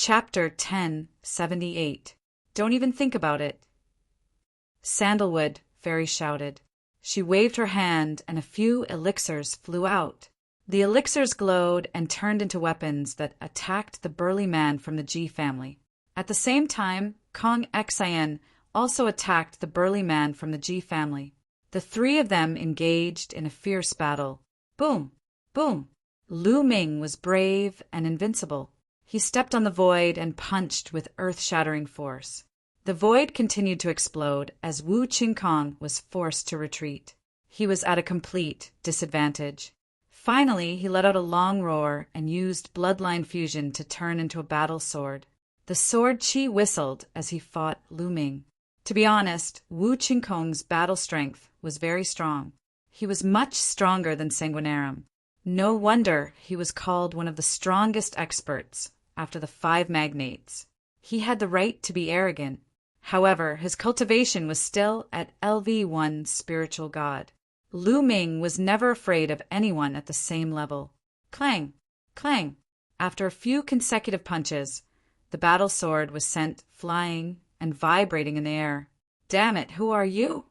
Chapter 1078. Don't even think about it. Sandalwood, Fairy shouted. She waved her hand and a few elixirs flew out. The elixirs glowed and turned into weapons that attacked the burly man from the G family. At the same time, Kong Xian also attacked the burly man from the G family. The three of them engaged in a fierce battle. Boom! Boom! Lu Ming was brave and invincible. He stepped on the void and punched with earth-shattering force. The void continued to explode as Wu Qingkong was forced to retreat. He was at a complete disadvantage. Finally, he let out a long roar and used bloodline fusion to turn into a battle sword. The sword Qi whistled as he fought Lu Ming. To be honest, Wu Qingkong's battle strength was very strong. He was much stronger than Sanguinarum. No wonder he was called one of the strongest experts after the five magnates. He had the right to be arrogant. However, his cultivation was still at LV1 spiritual god. Lu Ming was never afraid of anyone at the same level. Clang! Clang! After a few consecutive punches, the battle sword was sent flying and vibrating in the air. Damn it, who are you?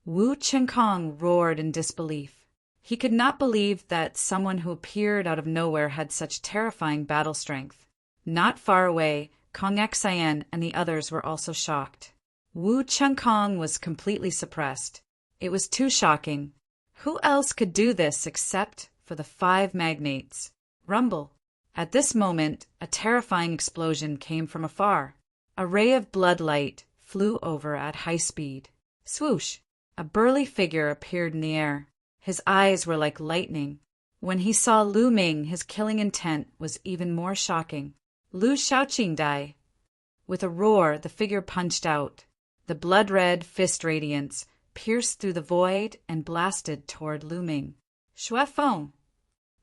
Wu Qingkong roared in disbelief. He could not believe that someone who appeared out of nowhere had such terrifying battle strength. Not far away, Kong Xian and the others were also shocked. Wu Qingkong was completely suppressed. It was too shocking. Who else could do this except for the five magnates? Rumble. At this moment, a terrifying explosion came from afar. A ray of blood light flew over at high speed. Swoosh! A burly figure appeared in the air. His eyes were like lightning. When he saw Lu Ming, his killing intent was even more shocking. Lu Shaoqing die. With a roar, the figure punched out. The blood-red fist radiance pierced through the void and blasted toward Lu Ming. Xue Feng.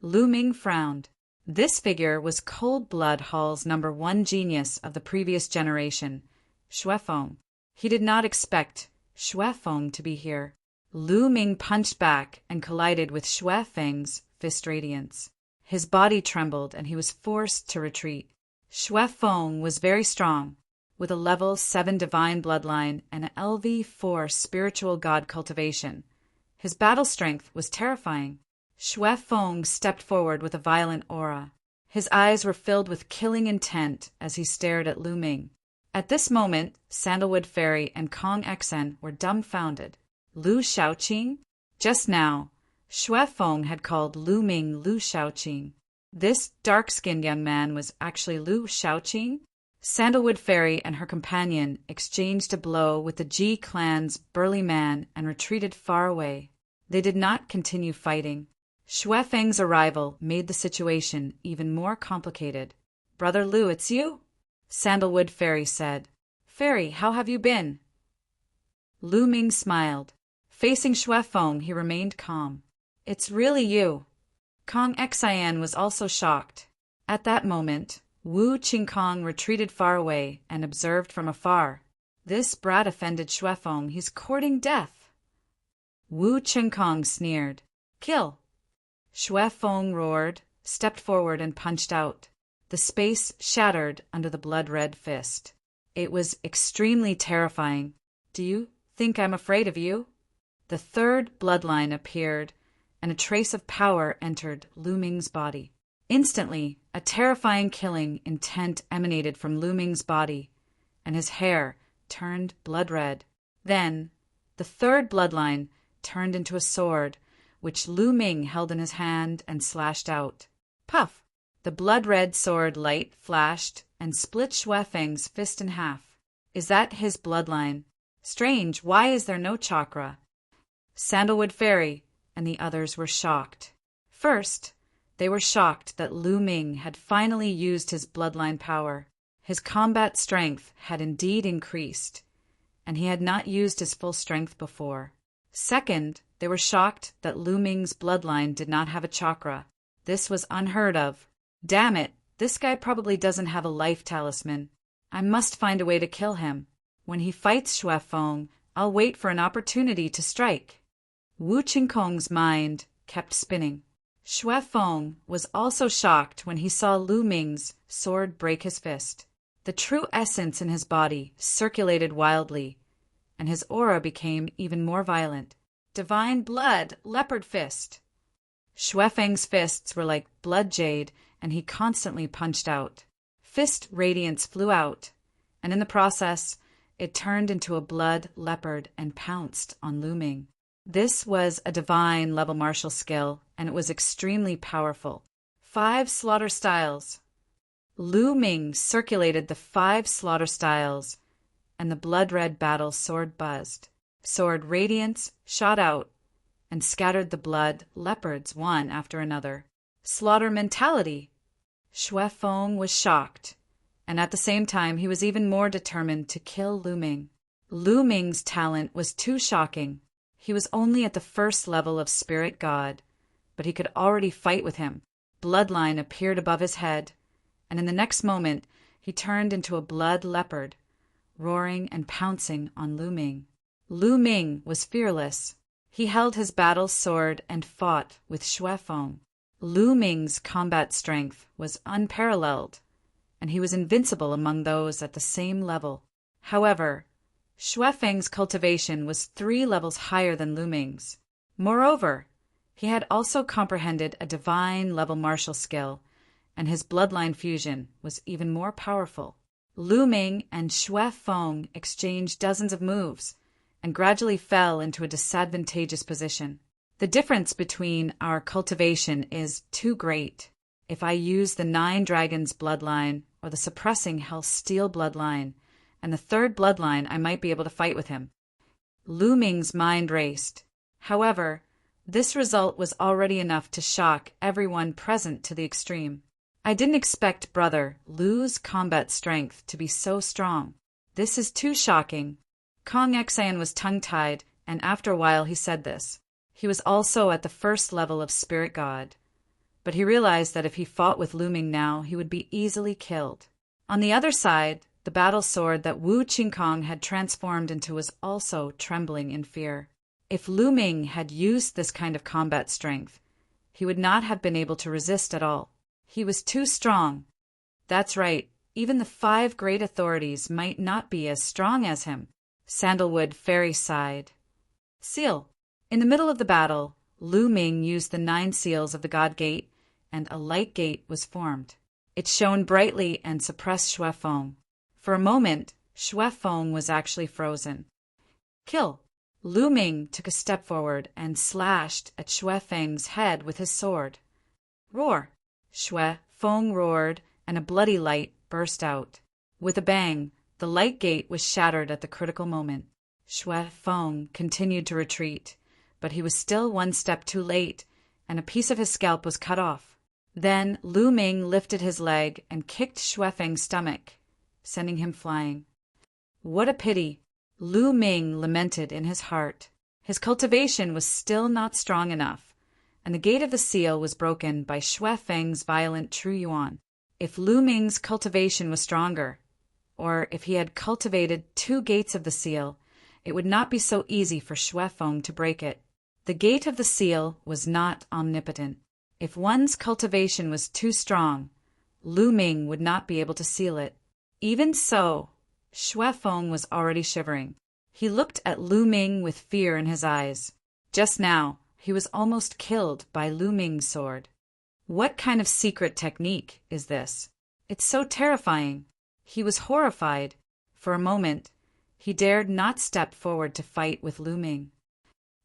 Lu Ming frowned. This figure was Cold Blood Hall's #1 genius of the previous generation, Xue Feng. He did not expect Xue Feng to be here. Lu Ming punched back and collided with Xue Feng's fist radiance. His body trembled and he was forced to retreat. Xue Feng was very strong, with a level 7 divine bloodline and an LV4 spiritual god cultivation. His battle strength was terrifying. Xue Feng stepped forward with a violent aura. His eyes were filled with killing intent as he stared at Lu Ming. At this moment, Sandalwood Fairy and Kong Xian were dumbfounded. Lu Shaoqing? Just now, Xue Feng had called Lu Ming Lu Shaoqing. This dark-skinned young man was actually Lu Shaoqing? Sandalwood Fairy and her companion exchanged a blow with the Ji clan's burly man and retreated far away. They did not continue fighting. Xue Feng's arrival made the situation even more complicated. "Brother Lu, it's you?" Sandalwood Fairy said. "Fairy, how have you been?" Lu Ming smiled. Facing Xue Feng, he remained calm. "It's really you." Kong Xian was also shocked. At that moment, Wu Qingkong retreated far away and observed from afar. This brat offended Xue Feng. He's courting death. Wu Qingkong sneered. "Kill." Xue Feng roared, stepped forward and punched out. The space shattered under the blood-red fist. It was extremely terrifying. "Do you think I'm afraid of you?" The third bloodline appeared, and a trace of power entered Lu Ming's body. Instantly, a terrifying killing intent emanated from Lu Ming's body, and his hair turned blood-red. Then, the third bloodline turned into a sword, which Lu Ming held in his hand and slashed out. Puff! The blood-red sword light flashed and split Xue Feng's fist in half. Is that his bloodline? Strange, why is there no chakra? Sandalwood Fairy and the others were shocked. First, they were shocked that Lu Ming had finally used his bloodline power. His combat strength had indeed increased, and he had not used his full strength before. Second, they were shocked that Lu Ming's bloodline did not have a chakra. This was unheard of. Damn it, this guy probably doesn't have a life talisman. I must find a way to kill him. When he fights Xue Feng, I'll wait for an opportunity to strike. Wu Qingkong's mind kept spinning. Xue Feng was also shocked when he saw Lu Ming's sword break his fist. The true essence in his body circulated wildly, and his aura became even more violent. Divine blood, leopard fist. Xue Feng's fists were like blood jade, and he constantly punched out. Fist radiance flew out, and in the process, it turned into a blood leopard and pounced on Lu Ming. This was a divine level martial skill, and it was extremely powerful. 5 slaughter styles. Lu Ming circulated the 5 slaughter styles, and the blood-red battle sword buzzed. Sword radiance shot out and scattered the blood leopards one after another. Slaughter mentality. Xue Feng was shocked, and at the same time he was even more determined to kill Lu Ming. Lu Ming's talent was too shocking. He was only at the first level of spirit god, but he could already fight with him. Bloodline appeared above his head, and in the next moment he turned into a blood leopard, roaring and pouncing on Lu Ming. Lu Ming was fearless. He held his battle sword and fought with Xue Feng. Lu Ming's combat strength was unparalleled, and he was invincible among those at the same level. However, Xue Feng's cultivation was 3 levels higher than Lu Ming's. Moreover, he had also comprehended a divine level martial skill, and his bloodline fusion was even more powerful. Lu Ming and Xue Feng exchanged dozens of moves and gradually fell into a disadvantageous position. The difference between our cultivation is too great. If I use the 9 Dragons bloodline or the suppressing Hell Steel bloodline and the 3rd bloodline, I might be able to fight with him. Lu Ming's mind raced. However, this result was already enough to shock everyone present to the extreme. I didn't expect brother Lu's combat strength to be so strong. This is too shocking. Kong Xian was tongue-tied, and after a while he said this. He was also at the first level of spirit god, but he realized that if he fought with Lu Ming now, he would be easily killed. On the other side, the battle sword that Wu Qingkong had transformed into was also trembling in fear. If Lu Ming had used this kind of combat strength, he would not have been able to resist at all. He was too strong. That's right, even the 5 great authorities might not be as strong as him. Sandalwood Fairy sighed. Seal. In the middle of the battle, Lu Ming used the 9 seals of the God Gate, and a light gate was formed. It shone brightly and suppressed Xue Feng. For a moment, Xue Feng was actually frozen. Kill. Lu Ming took a step forward and slashed at Xue Feng's head with his sword. Roar. Xue Feng roared, and a bloody light burst out. With a bang, the light gate was shattered at the critical moment. Xue Feng continued to retreat, but he was still 1 step too late, and a piece of his scalp was cut off. Then Lu Ming lifted his leg and kicked Xue Feng's stomach, sending him flying. What a pity! Lu Ming lamented in his heart. His cultivation was still not strong enough, and the gate of the seal was broken by Xue Feng's violent True Yuan. If Lu Ming's cultivation was stronger, or if he had cultivated 2 gates of the seal, it would not be so easy for Xue Feng to break it. The gate of the seal was not omnipotent. If one's cultivation was too strong, Lu Ming would not be able to seal it. Even so, Xue Feng was already shivering. He looked at Lu Ming with fear in his eyes. Just now, he was almost killed by Lu Ming's sword. What kind of secret technique is this? It's so terrifying. He was horrified. For a moment, he dared not step forward to fight with Lu Ming.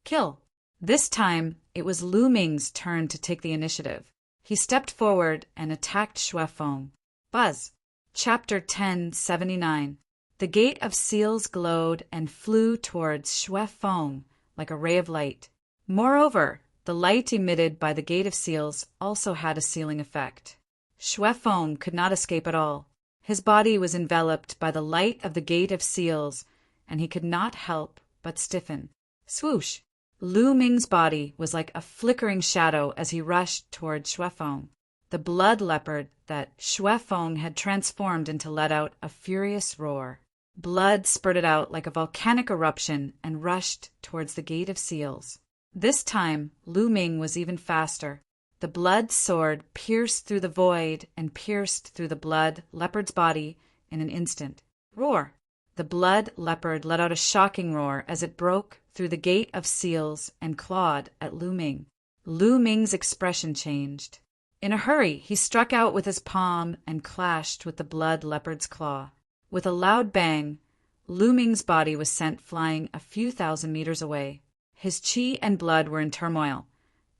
Kill. This time, it was Lu Ming's turn to take the initiative. He stepped forward and attacked Xue Feng. Buzz. Chapter 1079. The gate of seals glowed and flew towards Xue Feng like a ray of light. Moreover, the light emitted by the gate of seals also had a sealing effect. Xue Feng could not escape at all. His body was enveloped by the light of the gate of seals, and he could not help but stiffen. Swoosh! Lu Ming's body was like a flickering shadow as he rushed toward Xue Feng. The blood leopard that Xue Feng had transformed into let out a furious roar. Blood spurted out like a volcanic eruption and rushed towards the gate of seals. This time, Lu Ming was even faster. The blood sword pierced through the void and pierced through the blood leopard's body in an instant. Roar! The blood leopard let out a shocking roar as it broke through the gate of seals and clawed at Lu Ming. Lu Ming's expression changed. In a hurry, he struck out with his palm and clashed with the blood leopard's claw. With a loud bang, Lu Ming's body was sent flying a few thousand meters away. His qi and blood were in turmoil,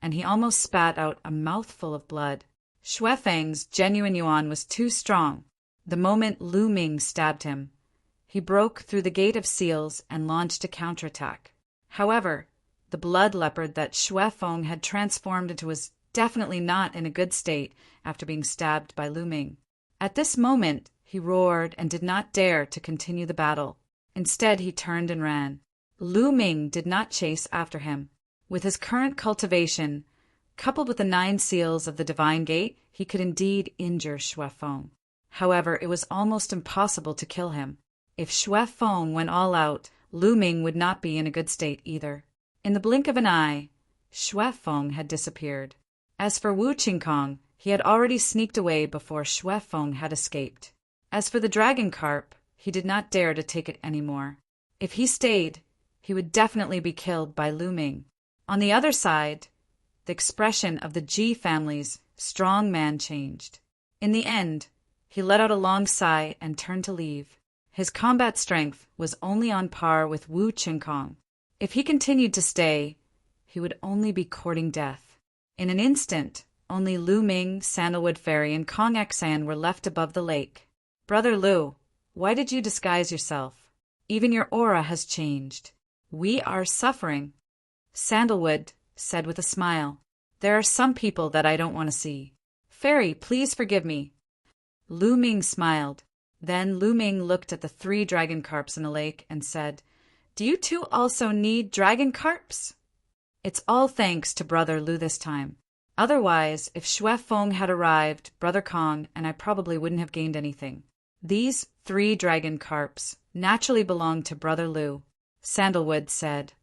and he almost spat out a mouthful of blood. Xue Feng's genuine yuan was too strong. The moment Lu Ming stabbed him, he broke through the gate of seals and launched a counterattack. However, the blood leopard that Xue Feng had transformed into was definitely not in a good state after being stabbed by Lu Ming. At this moment, he roared and did not dare to continue the battle. Instead, he turned and ran. Lu Ming did not chase after him. With his current cultivation, coupled with the 9 seals of the Divine Gate, he could indeed injure Xue Feng. However, it was almost impossible to kill him. If Xue Feng went all out, Lu Ming would not be in a good state either. In the blink of an eye, Xue Feng had disappeared. As for Wu Qingkong, he had already sneaked away before Xue Feng had escaped. As for the dragon carp, he did not dare to take it anymore. If he stayed, he would definitely be killed by Lu Ming. On the other side, the expression of the Ji family's strong man changed. In the end, he let out a long sigh and turned to leave. His combat strength was only on par with Wu Qingkong. If he continued to stay, he would only be courting death. In an instant, only Lu Ming, Sandalwood Fairy, and Kong Xan were left above the lake. "Brother Lu, why did you disguise yourself? Even your aura has changed. We are suffering." Sandalwood said with a smile, "There are some people that I don't want to see. Fairy, please forgive me." Lu Ming smiled. Then Lu Ming looked at the 3 dragon carps in the lake and said, "Do you two also need dragon carps?" It's all thanks to Brother Lu this time. Otherwise, if Xue Feng had arrived, Brother Kong and I probably wouldn't have gained anything. These 3 dragon carps naturally belonged to Brother Lu. Sandalwood said,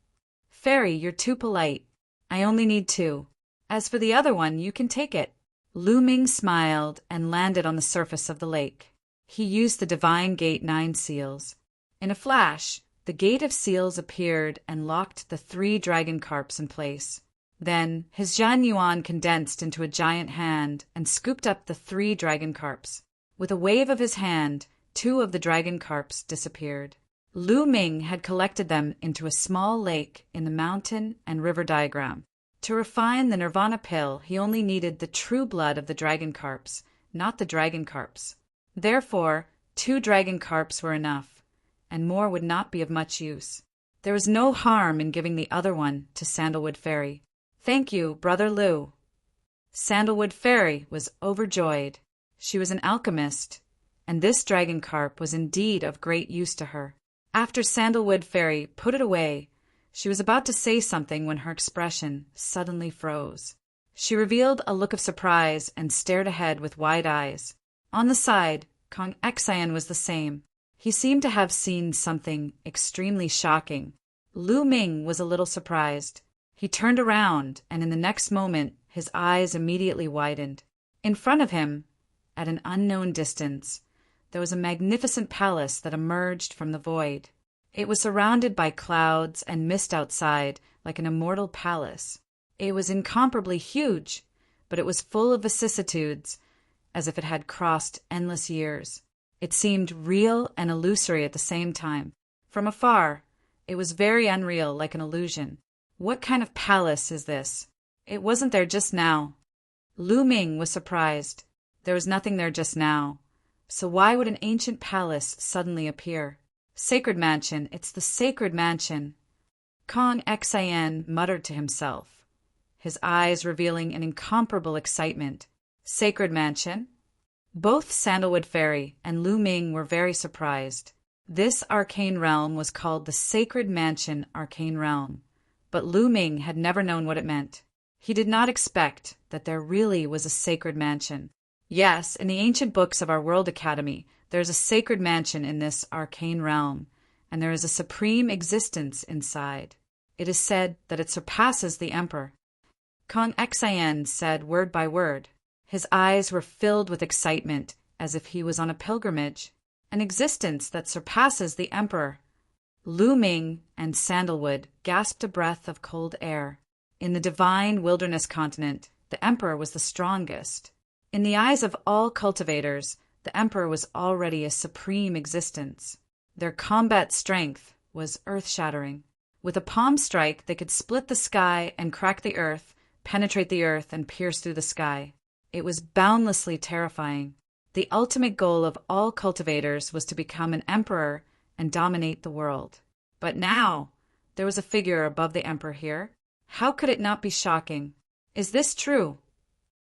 "Fairy, you're too polite. I only need 2. As for the other one, you can take it." Lu Ming smiled and landed on the surface of the lake. He used the Divine Gate 9 seals. In a flash, the Gate of Seals appeared and locked the 3 dragon carps in place. Then, his Zhan Yuan condensed into a giant hand and scooped up the 3 dragon carps. With a wave of his hand, 2 of the dragon carps disappeared. Lu Ming had collected them into a small lake in the mountain and river diagram. To refine the Nirvana pill, he only needed the true blood of the dragon carps, not the dragon carps. Therefore, 2 dragon carps were enough, and more would not be of much use. There was no harm in giving the other one to Sandalwood Fairy. "Thank you, Brother Lu." Sandalwood Fairy was overjoyed. She was an alchemist, and this dragon carp was indeed of great use to her. After Sandalwood Fairy put it away, she was about to say something when her expression suddenly froze. She revealed a look of surprise and stared ahead with wide eyes. On the side, Kong Xian was the same. He seemed to have seen something extremely shocking. Lu Ming was a little surprised. He turned around, and in the next moment, his eyes immediately widened. In front of him, at an unknown distance, there was a magnificent palace that emerged from the void. It was surrounded by clouds and mist outside, like an immortal palace. It was incomparably huge, but it was full of vicissitudes, as if it had crossed endless years. It seemed real and illusory at the same time. From afar, it was very unreal, like an illusion. What kind of palace is this? It wasn't there just now. Lu Ming was surprised. There was nothing there just now. So why would an ancient palace suddenly appear? Sacred mansion, it's the sacred mansion. Kong Xian muttered to himself, his eyes revealing an incomparable excitement. Sacred mansion? Both Sandalwood Fairy and Lu Ming were very surprised. This arcane realm was called the Sacred Mansion Arcane Realm, but Lu Ming had never known what it meant. He did not expect that there really was a sacred mansion. Yes, in the ancient books of our World Academy, there is a sacred mansion in this arcane realm, and there is a supreme existence inside. It is said that it surpasses the Emperor. Kong Xian said word by word. His eyes were filled with excitement, as if he was on a pilgrimage. An existence that surpasses the emperor. Lu Ming and Sandalwood gasped a breath of cold air. In the divine wilderness continent, the emperor was the strongest. In the eyes of all cultivators, the emperor was already a supreme existence. Their combat strength was earth-shattering. With a palm strike, they could split the sky and crack the earth, penetrate the earth and pierce through the sky. It was boundlessly terrifying. The ultimate goal of all cultivators was to become an emperor and dominate the world. But now, there was a figure above the emperor here. How could it not be shocking? Is this true?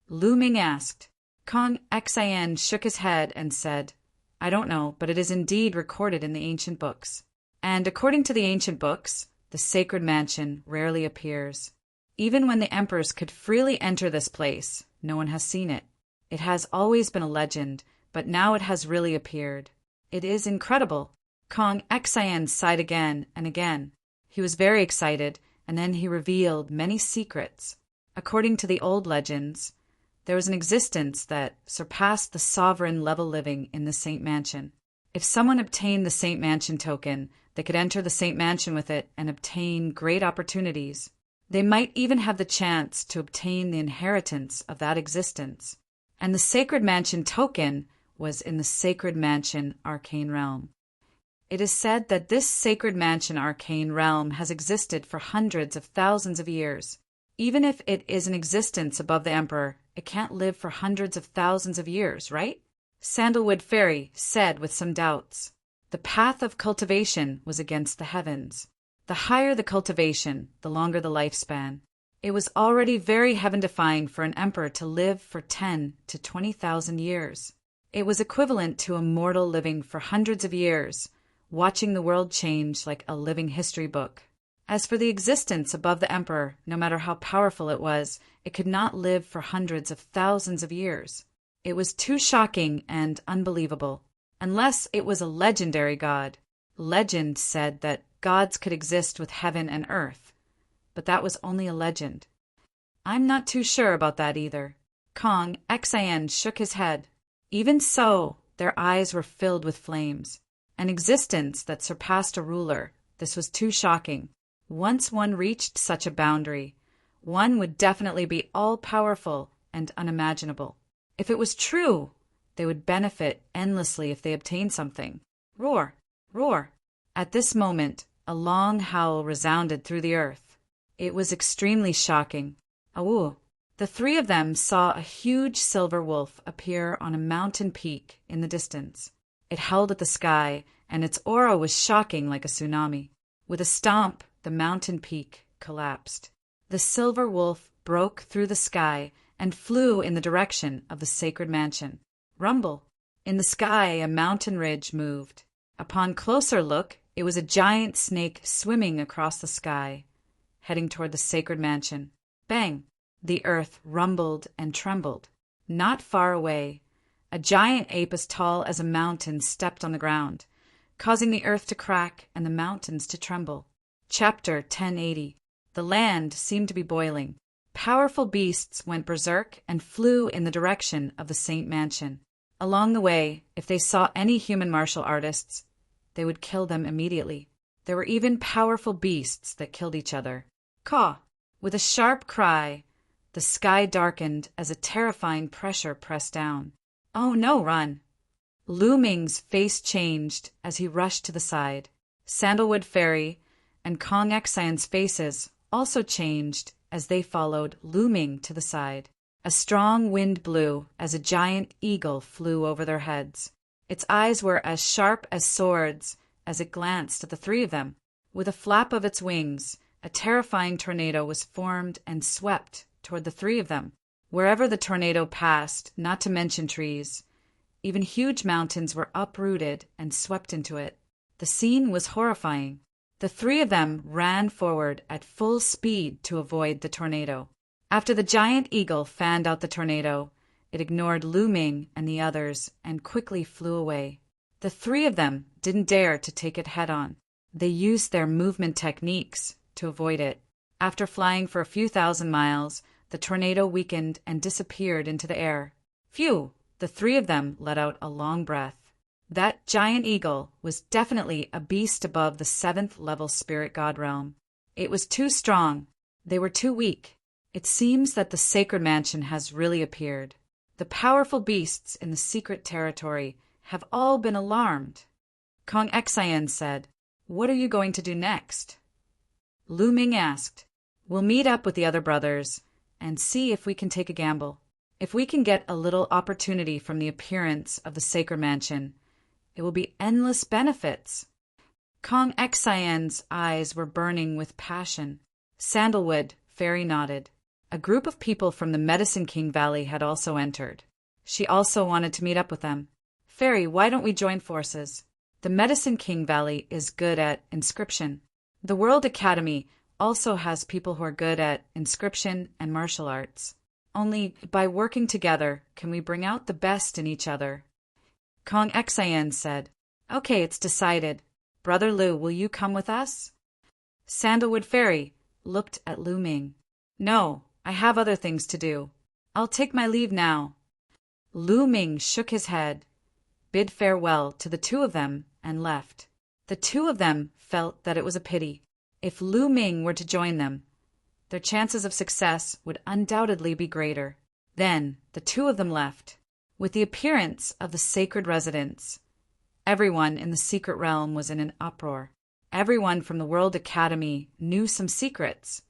Lu Ming asked. Kong Xian shook his head and said, I don't know, but it is indeed recorded in the ancient books. And according to the ancient books, the sacred mansion rarely appears. Even when the emperors could freely enter this place, no one has seen it. It has always been a legend, but now it has really appeared. It is incredible. Kong Xian sighed again and again. He was very excited, and then he revealed many secrets. According to the old legends, there was an existence that surpassed the sovereign level living in the Saint Mansion. If someone obtained the Saint Mansion token, they could enter the Saint Mansion with it and obtain great opportunities. They might even have the chance to obtain the inheritance of that existence. And the Sacred Mansion token was in the Sacred Mansion Arcane Realm. It is said that this Sacred Mansion Arcane Realm has existed for hundreds of thousands of years. Even if it is an existence above the Emperor, it can't live for hundreds of thousands of years, right? Sandalwood Fairy said with some doubts. The path of cultivation was against the heavens. The higher the cultivation, the longer the lifespan. It was already very heaven-defying for an emperor to live for 10 to 20,000 years. It was equivalent to a mortal living for hundreds of years, watching the world change like a living history book. As for the existence above the emperor, no matter how powerful it was, it could not live for hundreds of thousands of years. It was too shocking and unbelievable. Unless it was a legendary god. Legend said that gods could exist with heaven and earth. But that was only a legend. I'm not too sure about that either. Kong Xian shook his head. Even so, their eyes were filled with flames. An existence that surpassed a ruler. This was too shocking. Once one reached such a boundary, one would definitely be all-powerful and unimaginable. If it was true, they would benefit endlessly if they obtained something. Roar! Roar! At this moment, a long howl resounded through the earth. It was extremely shocking. Awoo! The three of them saw a huge silver wolf appear on a mountain peak in the distance. It held at the sky, and its aura was shocking like a tsunami. With a stomp, the mountain peak collapsed. The silver wolf broke through the sky and flew in the direction of the sacred mansion. Rumble! In the sky, a mountain ridge moved. Upon closer look, it was a giant snake swimming across the sky, heading toward the sacred mansion. Bang! The earth rumbled and trembled. Not far away, a giant ape as tall as a mountain stepped on the ground, causing the earth to crack and the mountains to tremble. Chapter 1080. The land seemed to be boiling. Powerful beasts went berserk and flew in the direction of the Saint Mansion. Along the way, if they saw any human martial artists, they would kill them immediately. There were even powerful beasts that killed each other. Caw! With a sharp cry, the sky darkened as a terrifying pressure pressed down. Oh no, run! Lu Ming's face changed as he rushed to the side. Sandalwood Fairy and Kong Xian's faces also changed as they followed Lu Ming to the side. A strong wind blew as a giant eagle flew over their heads. Its eyes were as sharp as swords as it glanced at the three of them. With a flap of its wings, a terrifying tornado was formed and swept toward the three of them. Wherever the tornado passed, not to mention trees, even huge mountains were uprooted and swept into it. The scene was horrifying. The three of them ran forward at full speed to avoid the tornado. After the giant eagle fanned out the tornado, it ignored Lu Ming and the others and quickly flew away. The three of them didn't dare to take it head-on. They used their movement techniques to avoid it. After flying for a few thousand miles, the tornado weakened and disappeared into the air. Phew! The three of them let out a long breath. That giant eagle was definitely a beast above the 7th level spirit god realm. It was too strong. They were too weak. It seems that the sacred mansion has really appeared. The powerful beasts in the secret territory have all been alarmed. Kong Xian said, "What are you going to do next?" Lu Ming asked, "We'll meet up with the other brothers and see if we can take a gamble. If we can get a little opportunity from the appearance of the sacred mansion, it will be endless benefits." Kong Xian's eyes were burning with passion. Sandalwood, Fairy nodded. A group of people from the Medicine King Valley had also entered. She also wanted to meet up with them. "Fairy, why don't we join forces? The Medicine King Valley is good at inscription. The World Academy also has people who are good at inscription and martial arts. Only by working together can we bring out the best in each other." Kong Xian said, "Okay, it's decided. Brother Lu, will you come with us?" Sandalwood Fairy looked at Lu Ming. "No, I have other things to do. I'll take my leave now." Lu Ming shook his head, bid farewell to the two of them, and left. The two of them felt that it was a pity. If Lu Ming were to join them, their chances of success would undoubtedly be greater. Then the two of them left. With the appearance of the sacred residence, everyone in the secret realm was in an uproar. Everyone from the World Academy knew some secrets,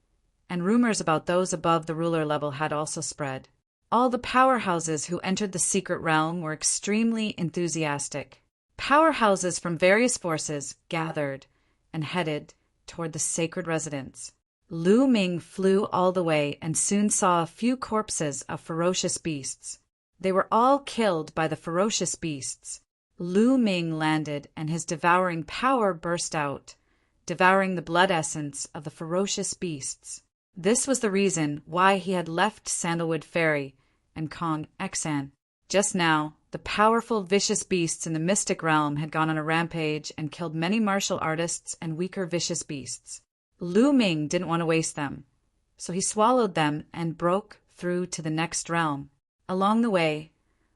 and rumors about those above the ruler level had also spread. All the powerhouses who entered the secret realm were extremely enthusiastic. Powerhouses from various forces gathered and headed toward the sacred residence. Lu Ming flew all the way and soon saw a few corpses of ferocious beasts. They were all killed by the ferocious beasts. Lu Ming landed and his devouring power burst out, devouring the blood essence of the ferocious beasts. This was the reason why he had left Sandalwood Fairy and Kong Xian. Just now, the powerful, vicious beasts in the mystic realm had gone on a rampage and killed many martial artists and weaker, vicious beasts. Lu Ming didn't want to waste them, so he swallowed them and broke through to the next realm. Along the way,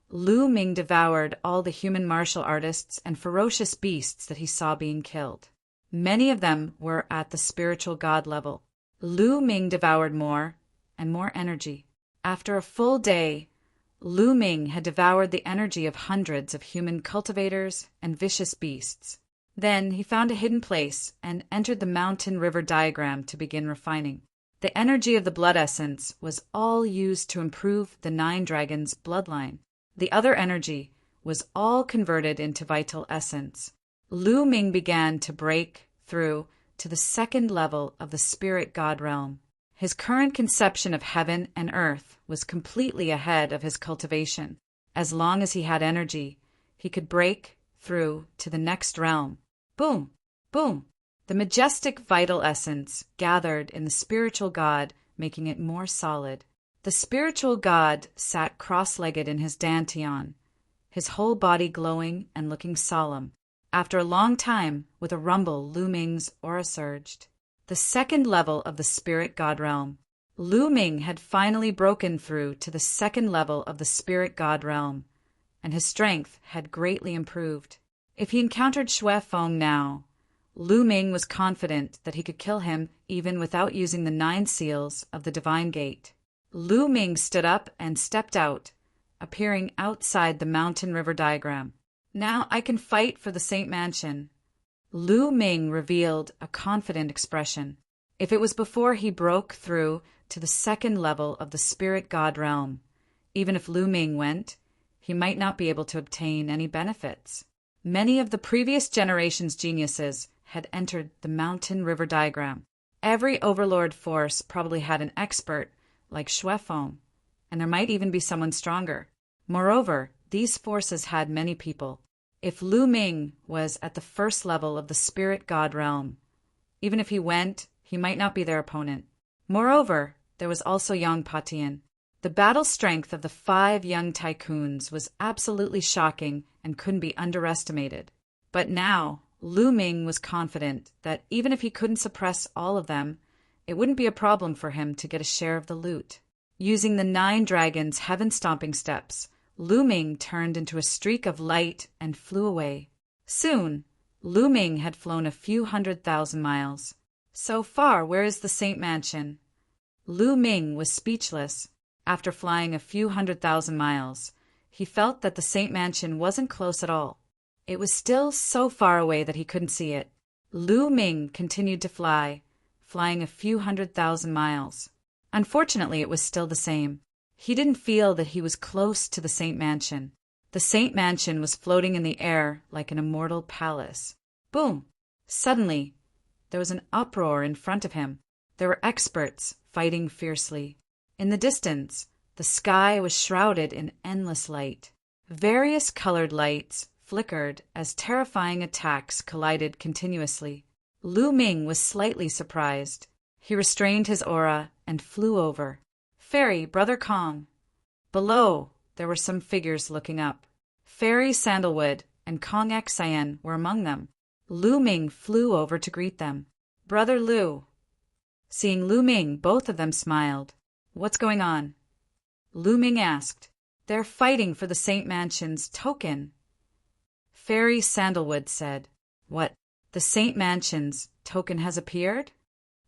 Lu Ming devoured all the human martial artists and ferocious beasts that he saw being killed. Many of them were at the spiritual god level. Lu Ming devoured more and more energy. After a full day, Lu Ming had devoured the energy of hundreds of human cultivators and vicious beasts. Then he found a hidden place and entered the mountain river diagram to begin refining. The energy of the blood essence was all used to improve the 9 dragons' bloodline. The other energy was all converted into vital essence. Lu Ming began to break through to the 2nd level of the spirit god realm. His current conception of heaven and earth was completely ahead of his cultivation. As long as he had energy, he could break through to the next realm. Boom! Boom! The majestic vital essence gathered in the spiritual god, making it more solid. The spiritual god sat cross-legged in his dantian, his whole body glowing and looking solemn. After a long time, with a rumble, Lu Ming's aura surged. The 2nd level of the spirit god realm. Lu Ming had finally broken through to the 2nd level of the spirit god realm, and his strength had greatly improved. If he encountered Xue Feng now, Lu Ming was confident that he could kill him even without using the 9 seals of the Divine Gate. Lu Ming stood up and stepped out, appearing outside the mountain river diagram. "Now I can fight for the Saint Mansion." Lu Ming revealed a confident expression. If it was before he broke through to the 2nd level of the spirit god realm, even if Lu Ming went, he might not be able to obtain any benefits. Many of the previous generation's geniuses had entered the mountain river diagram. Every overlord force probably had an expert like Xue Feng, and there might even be someone stronger. Moreover, these forces had many people. If Lu Ming was at the 1st level of the spirit god realm, even if he went, he might not be their opponent. Moreover, there was also Yang Patian. The battle strength of the 5 young tycoons was absolutely shocking and couldn't be underestimated. But now, Lu Ming was confident that even if he couldn't suppress all of them, it wouldn't be a problem for him to get a share of the loot. Using the 9 dragons' heaven-stomping steps, Lu Ming turned into a streak of light and flew away. Soon, Lu Ming had flown a few 100,000 miles. So far, where is the Saint Mansion? Lu Ming was speechless. After flying a few 100,000 miles, he felt that the Saint Mansion wasn't close at all. It was still so far away that he couldn't see it. Lu Ming continued to fly, flying a few 100,000 miles. Unfortunately, it was still the same. He didn't feel that he was close to the Saint Mansion. The Saint Mansion was floating in the air like an immortal palace. Boom! Suddenly, there was an uproar in front of him. There were experts fighting fiercely. In the distance, the sky was shrouded in endless light. Various colored lights flickered as terrifying attacks collided continuously. Lu Ming was slightly surprised. He restrained his aura and flew over. Fairy, Brother Kong. Below, there were some figures looking up. Fairy Sandalwood and Kong Xian were among them. Lu Ming flew over to greet them. Brother Lu. Seeing Lu Ming, both of them smiled. What's going on? Lu Ming asked. They're fighting for the Saint Mansion's token. Fairy Sandalwood said. What? The Saint Mansion's token has appeared?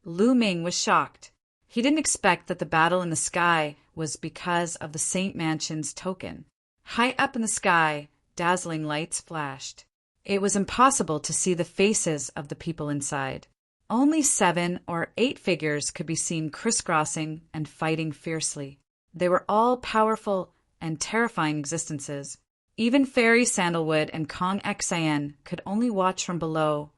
Lu Ming was shocked. He didn't expect that the battle in the sky was because of the Saint Mansion's token. High up in the sky, dazzling lights flashed. It was impossible to see the faces of the people inside. Only 7 or 8 figures could be seen crisscrossing and fighting fiercely. They were all powerful and terrifying existences. Even Fairy Sandalwood and Kong Xian could only watch from below,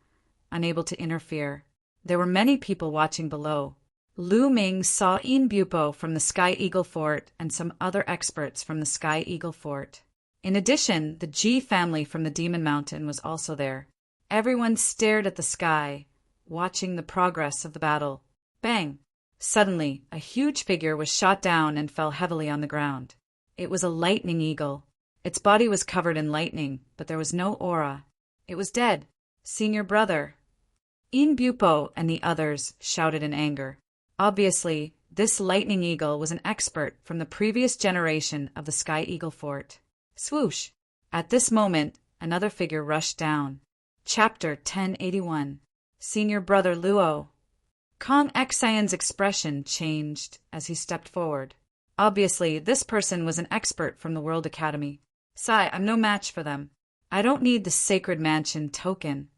unable to interfere. There were many people watching below. Lu Ming saw In Bupo from the Sky Eagle Fort and some other experts from the Sky Eagle Fort. In addition, the Ji family from the Demon Mountain was also there. Everyone stared at the sky, watching the progress of the battle. Bang! Suddenly, a huge figure was shot down and fell heavily on the ground. It was a lightning eagle. Its body was covered in lightning, but there was no aura. It was dead. Senior brother. In Bupo and the others shouted in anger. Obviously, this lightning eagle was an expert from the previous generation of the Sky Eagle Fort. Swoosh! At this moment, another figure rushed down. Chapter 1081. Senior Brother Luo. Kong Xian's expression changed as he stepped forward. Obviously, this person was an expert from the World Academy. Sai, I'm no match for them. I don't need the Sacred Mansion token.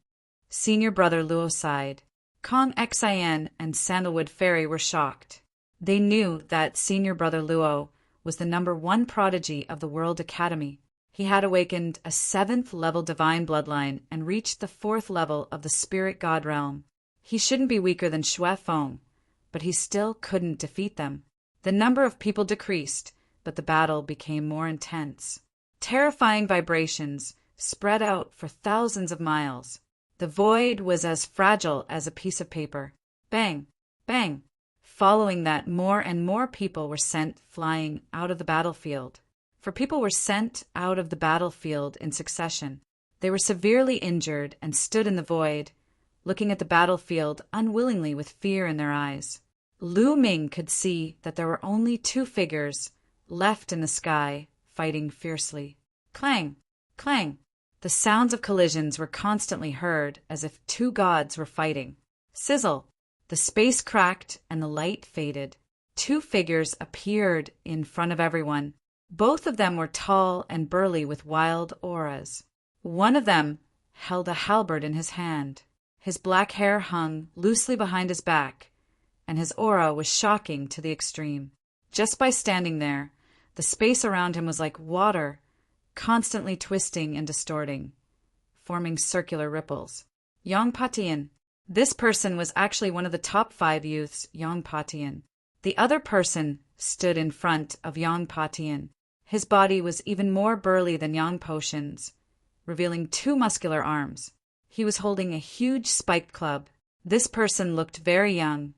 Senior Brother Luo sighed. Kong Xian and Sandalwood Fairy were shocked. They knew that Senior Brother Luo was the #1 prodigy of the World Academy. He had awakened a 7th level divine bloodline and reached the 4th level of the Spirit God realm. He shouldn't be weaker than Xue Feng, but he still couldn't defeat them. The number of people decreased, but the battle became more intense. Terrifying vibrations spread out for thousands of miles. The void was as fragile as a piece of paper. Bang! Bang! Following that, more and more people were sent flying out of the battlefield. For people were sent out of the battlefield in succession. They were severely injured and stood in the void, looking at the battlefield unwillingly with fear in their eyes. Lu Ming could see that there were only 2 figures left in the sky, fighting fiercely. Clang! Clang! The sounds of collisions were constantly heard as if 2 gods were fighting. Sizzle! The space cracked and the light faded. 2 figures appeared in front of everyone. Both of them were tall and burly with wild auras. One of them held a halberd in his hand. His black hair hung loosely behind his back, and his aura was shocking to the extreme. Just by standing there, the space around him was like water, constantly twisting and distorting, forming circular ripples. Yang Patian. This person was actually one of the top 5 youths, Yang Patian. The other person stood in front of Yang Patian. His body was even more burly than Yang Potion's, revealing 2 muscular arms. He was holding a huge spiked club. This person looked very young,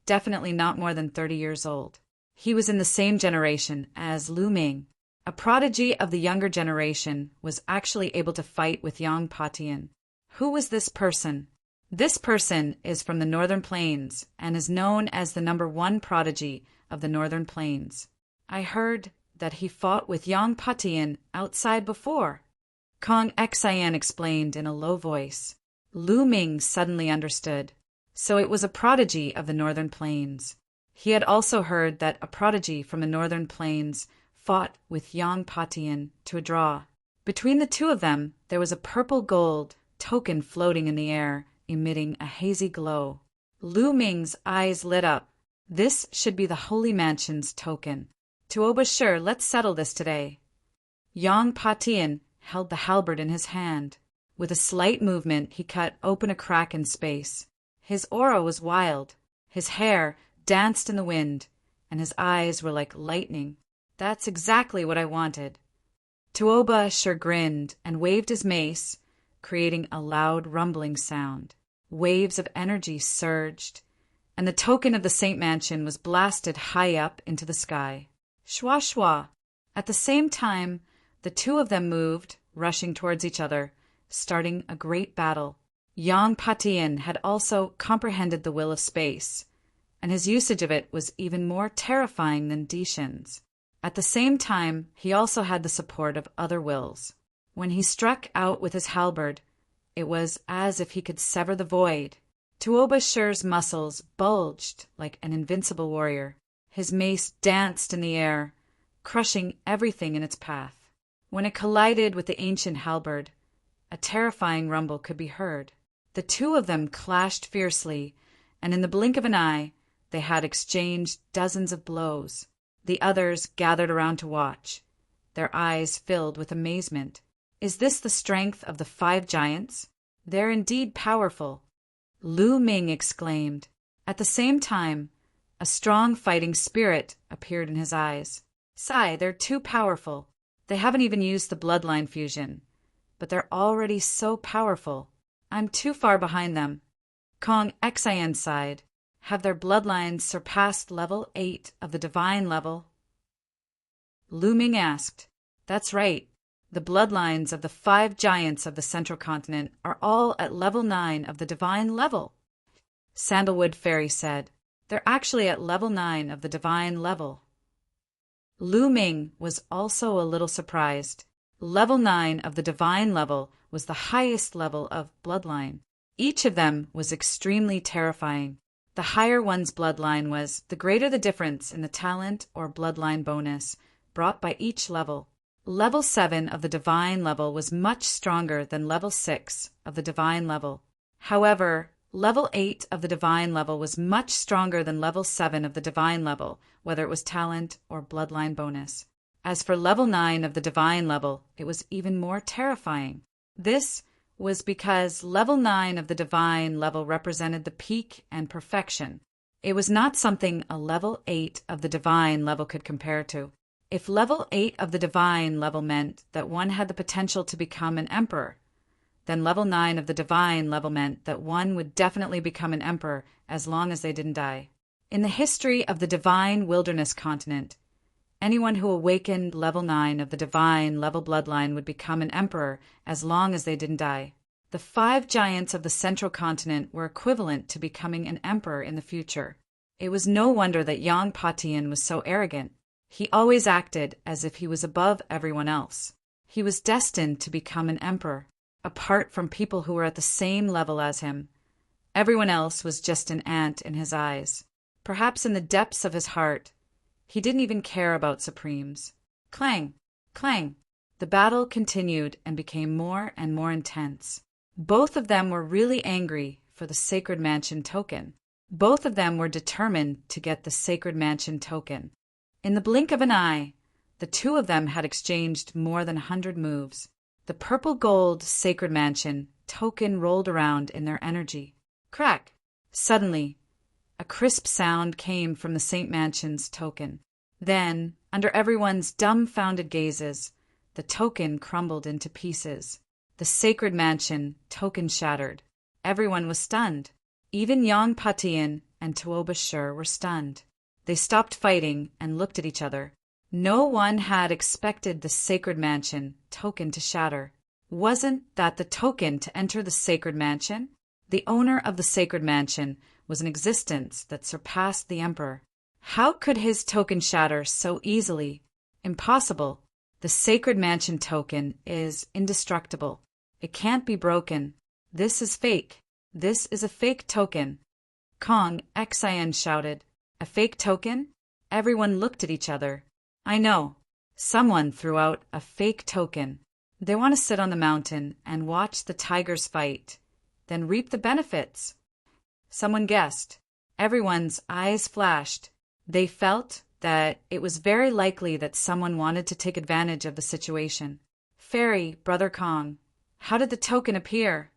definitely not more than 30 years old. He was in the same generation as Lu Ming. A prodigy of the younger generation was actually able to fight with Yang Patian. Who was this person? This person is from the Northern Plains and is known as the #1 prodigy of the Northern Plains. I heard that he fought with Yang Patian outside before, Kong Xian explained in a low voice. Lu Ming suddenly understood. So it was a prodigy of the Northern Plains. He had also heard that a prodigy from the Northern Plains fought with Yang Patian to a draw. Between the two of them, there was a purple-gold token floating in the air, emitting a hazy glow. Lu Ming's eyes lit up. This should be the Holy Mansion's token. Tuoba sure, let's settle this today. Yang Patian held the halberd in his hand. With a slight movement, he cut open a crack in space. His aura was wild. His hair danced in the wind, and his eyes were like lightning. That's exactly what I wanted. Tuoba sure grinned and waved his mace, creating a loud rumbling sound. Waves of energy surged, and the token of the Saint Mansion was blasted high up into the sky. Shwa shwa. At the same time, the two of them moved, rushing towards each other, starting a great battle. Yang Patian had also comprehended the will of space, and his usage of it was even more terrifying than Dishan's. At the same time, he also had the support of other wills. When he struck out with his halberd, it was as if he could sever the void. Tuoba Shur's muscles bulged like an invincible warrior. His mace danced in the air, crushing everything in its path. When it collided with the ancient halberd, a terrifying rumble could be heard. The two of them clashed fiercely, and in the blink of an eye, they had exchanged dozens of blows. The others gathered around to watch, their eyes filled with amazement. Is this the strength of the 5 giants? They're indeed powerful, Lu Ming exclaimed. At the same time, a strong fighting spirit appeared in his eyes. Sigh, they're too powerful. They haven't even used the bloodline fusion, but they're already so powerful. I'm too far behind them. Kong Xian sighed. Have their bloodlines surpassed level 8 of the divine level? Lu Ming asked. That's right. The bloodlines of the 5 giants of the central continent are all at level 9 of the divine level. Sandalwood Fairy said. They're actually at level 9 of the divine level. Lu Ming was also a little surprised. Level 9 of the divine level was the highest level of bloodline. Each of them was extremely terrifying. The higher one's bloodline was, the greater the difference in the talent or bloodline bonus brought by each level. Level 7 of the divine level was much stronger than level 6 of the divine level. However, level 8 of the divine level was much stronger than level 7 of the divine level, whether it was talent or bloodline bonus. As for level 9 of the divine level, it was even more terrifying. This was because level 9 of the divine level represented the peak and perfection. It was not something a level 8 of the divine level could compare to. If level 8 of the divine level meant that one had the potential to become an emperor, then level 9 of the divine level meant that one would definitely become an emperor as long as they didn't die. In the history of the divine wilderness continent, anyone who awakened level 9 of the divine level bloodline would become an emperor as long as they didn't die. The 5 giants of the central continent were equivalent to becoming an emperor in the future. It was no wonder that Yang Patian was so arrogant. He always acted as if he was above everyone else. He was destined to become an emperor, apart from people who were at the same level as him. Everyone else was just an ant in his eyes. Perhaps in the depths of his heart, he didn't even care about supremes. Clang! Clang! The battle continued and became more and more intense. Both of them were really angry for the Sacred Mansion token. Both of them were determined to get the Sacred Mansion token. In the blink of an eye, the two of them had exchanged more than 100 moves. The purple gold Sacred Mansion token rolled around in their energy. Crack! Suddenly, a crisp sound came from the Saint Mansion's token. Then, under everyone's dumbfounded gazes, the token crumbled into pieces. The Sacred Mansion token shattered. Everyone was stunned. Even Yang Patian and Tuoba Shur were stunned. They stopped fighting and looked at each other. No one had expected the Sacred Mansion token to shatter. Wasn't that the token to enter the Sacred Mansion? The owner of the sacred mansion was an existence that surpassed the emperor. How could his token shatter so easily? Impossible. The sacred mansion token is indestructible. It can't be broken. This is fake. This is a fake token. Kong Xian shouted. A fake token? Everyone looked at each other. I know. Someone threw out a fake token. They want to sit on the mountain and watch the tigers fight, then reap the benefits. Someone guessed. Everyone's eyes flashed. They felt that it was very likely that someone wanted to take advantage of the situation. Fairy, Brother Kong, how did the token appear?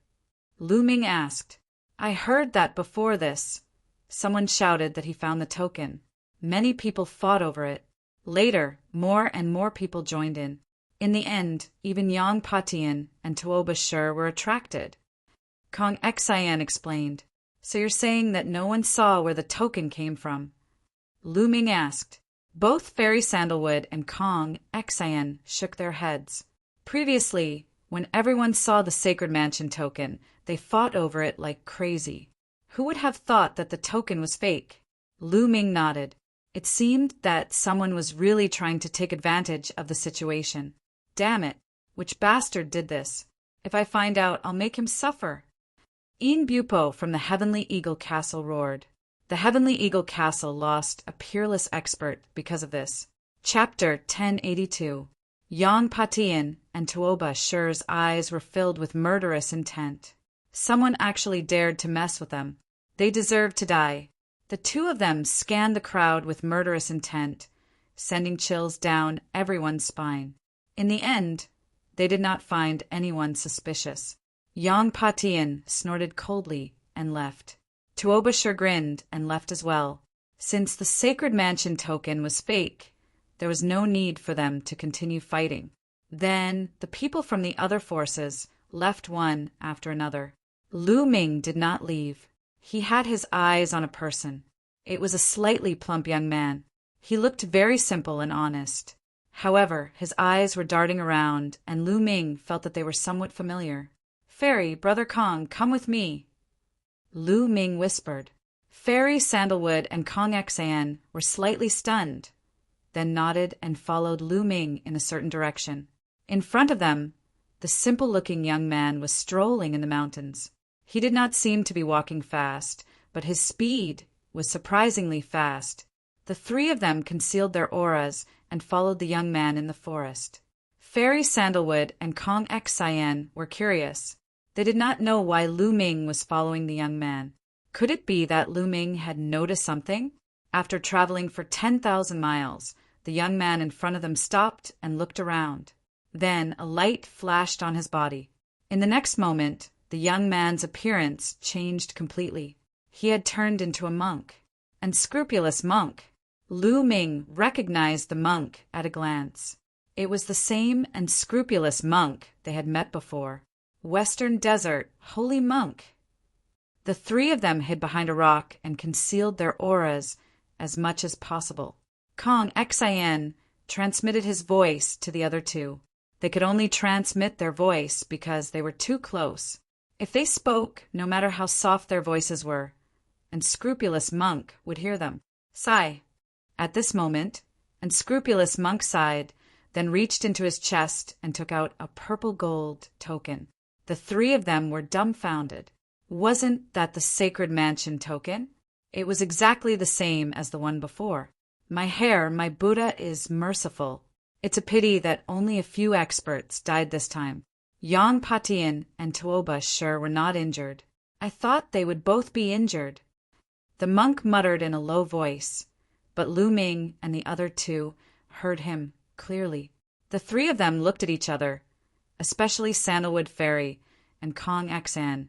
Lu Ming asked. I heard that before this. Someone shouted that he found the token. Many people fought over it. Later, more and more people joined in. In the end, even Yang Patian and Tuoba Shur were attracted. Kong Xian explained. So you're saying that no one saw where the token came from? Lu Ming asked. Both Fairy Sandalwood and Kong Xian shook their heads. Previously, when everyone saw the Sacred Mansion token, they fought over it like crazy. Who would have thought that the token was fake? Lu Ming nodded. It seemed that someone was really trying to take advantage of the situation. Damn it! Which bastard did this? If I find out, I'll make him suffer. Ian Bupo from the Heavenly Eagle Castle roared. The Heavenly Eagle Castle lost a peerless expert because of this. Chapter 1082. Yang Patian and Tuoba Shur's eyes were filled with murderous intent. Someone actually dared to mess with them. They deserved to die. The two of them scanned the crowd with murderous intent, sending chills down everyone's spine. In the end, they did not find anyone suspicious. Yang Patian snorted coldly and left. Tuoba Shur grinned and left as well. Since the Sacred Mansion token was fake, there was no need for them to continue fighting. Then the people from the other forces left one after another. Lu Ming did not leave. He had his eyes on a person. It was a slightly plump young man. He looked very simple and honest. However, his eyes were darting around, and Lu Ming felt that they were somewhat familiar. Fairy, Brother Kong, come with me. Lu Ming whispered. Fairy Sandalwood and Kong Xian were slightly stunned, then nodded and followed Lu Ming in a certain direction. In front of them, the simple-looking young man was strolling in the mountains. He did not seem to be walking fast, but his speed was surprisingly fast. The three of them concealed their auras and followed the young man in the forest. Fairy Sandalwood and Kong Xian were curious. They did not know why Lu Ming was following the young man. Could it be that Lu Ming had noticed something? After traveling for 10,000 miles, the young man in front of them stopped and looked around. Then a light flashed on his body. In the next moment, the young man's appearance changed completely. He had turned into a monk. Unscrupulous monk. Lu Ming recognized the monk at a glance. It was the same unscrupulous monk they had met before. Western Desert, holy monk. The three of them hid behind a rock and concealed their auras as much as possible. Kong Xian transmitted his voice to the other two. They could only transmit their voice because they were too close. If they spoke, no matter how soft their voices were, Unscrupulous Monk would hear them. Sigh. At this moment, Unscrupulous Monk sighed, then reached into his chest and took out a purple gold token. The three of them were dumbfounded. Wasn't that the Sacred Mansion token? It was exactly the same as the one before. My hair, my Buddha is merciful. It's a pity that only a few experts died this time. Yang Patian and Tuoba Shur were not injured. I thought they would both be injured. The monk muttered in a low voice, but Lu Ming and the other two heard him clearly. The three of them looked at each other, especially Sandalwood Fairy and Kong Xian,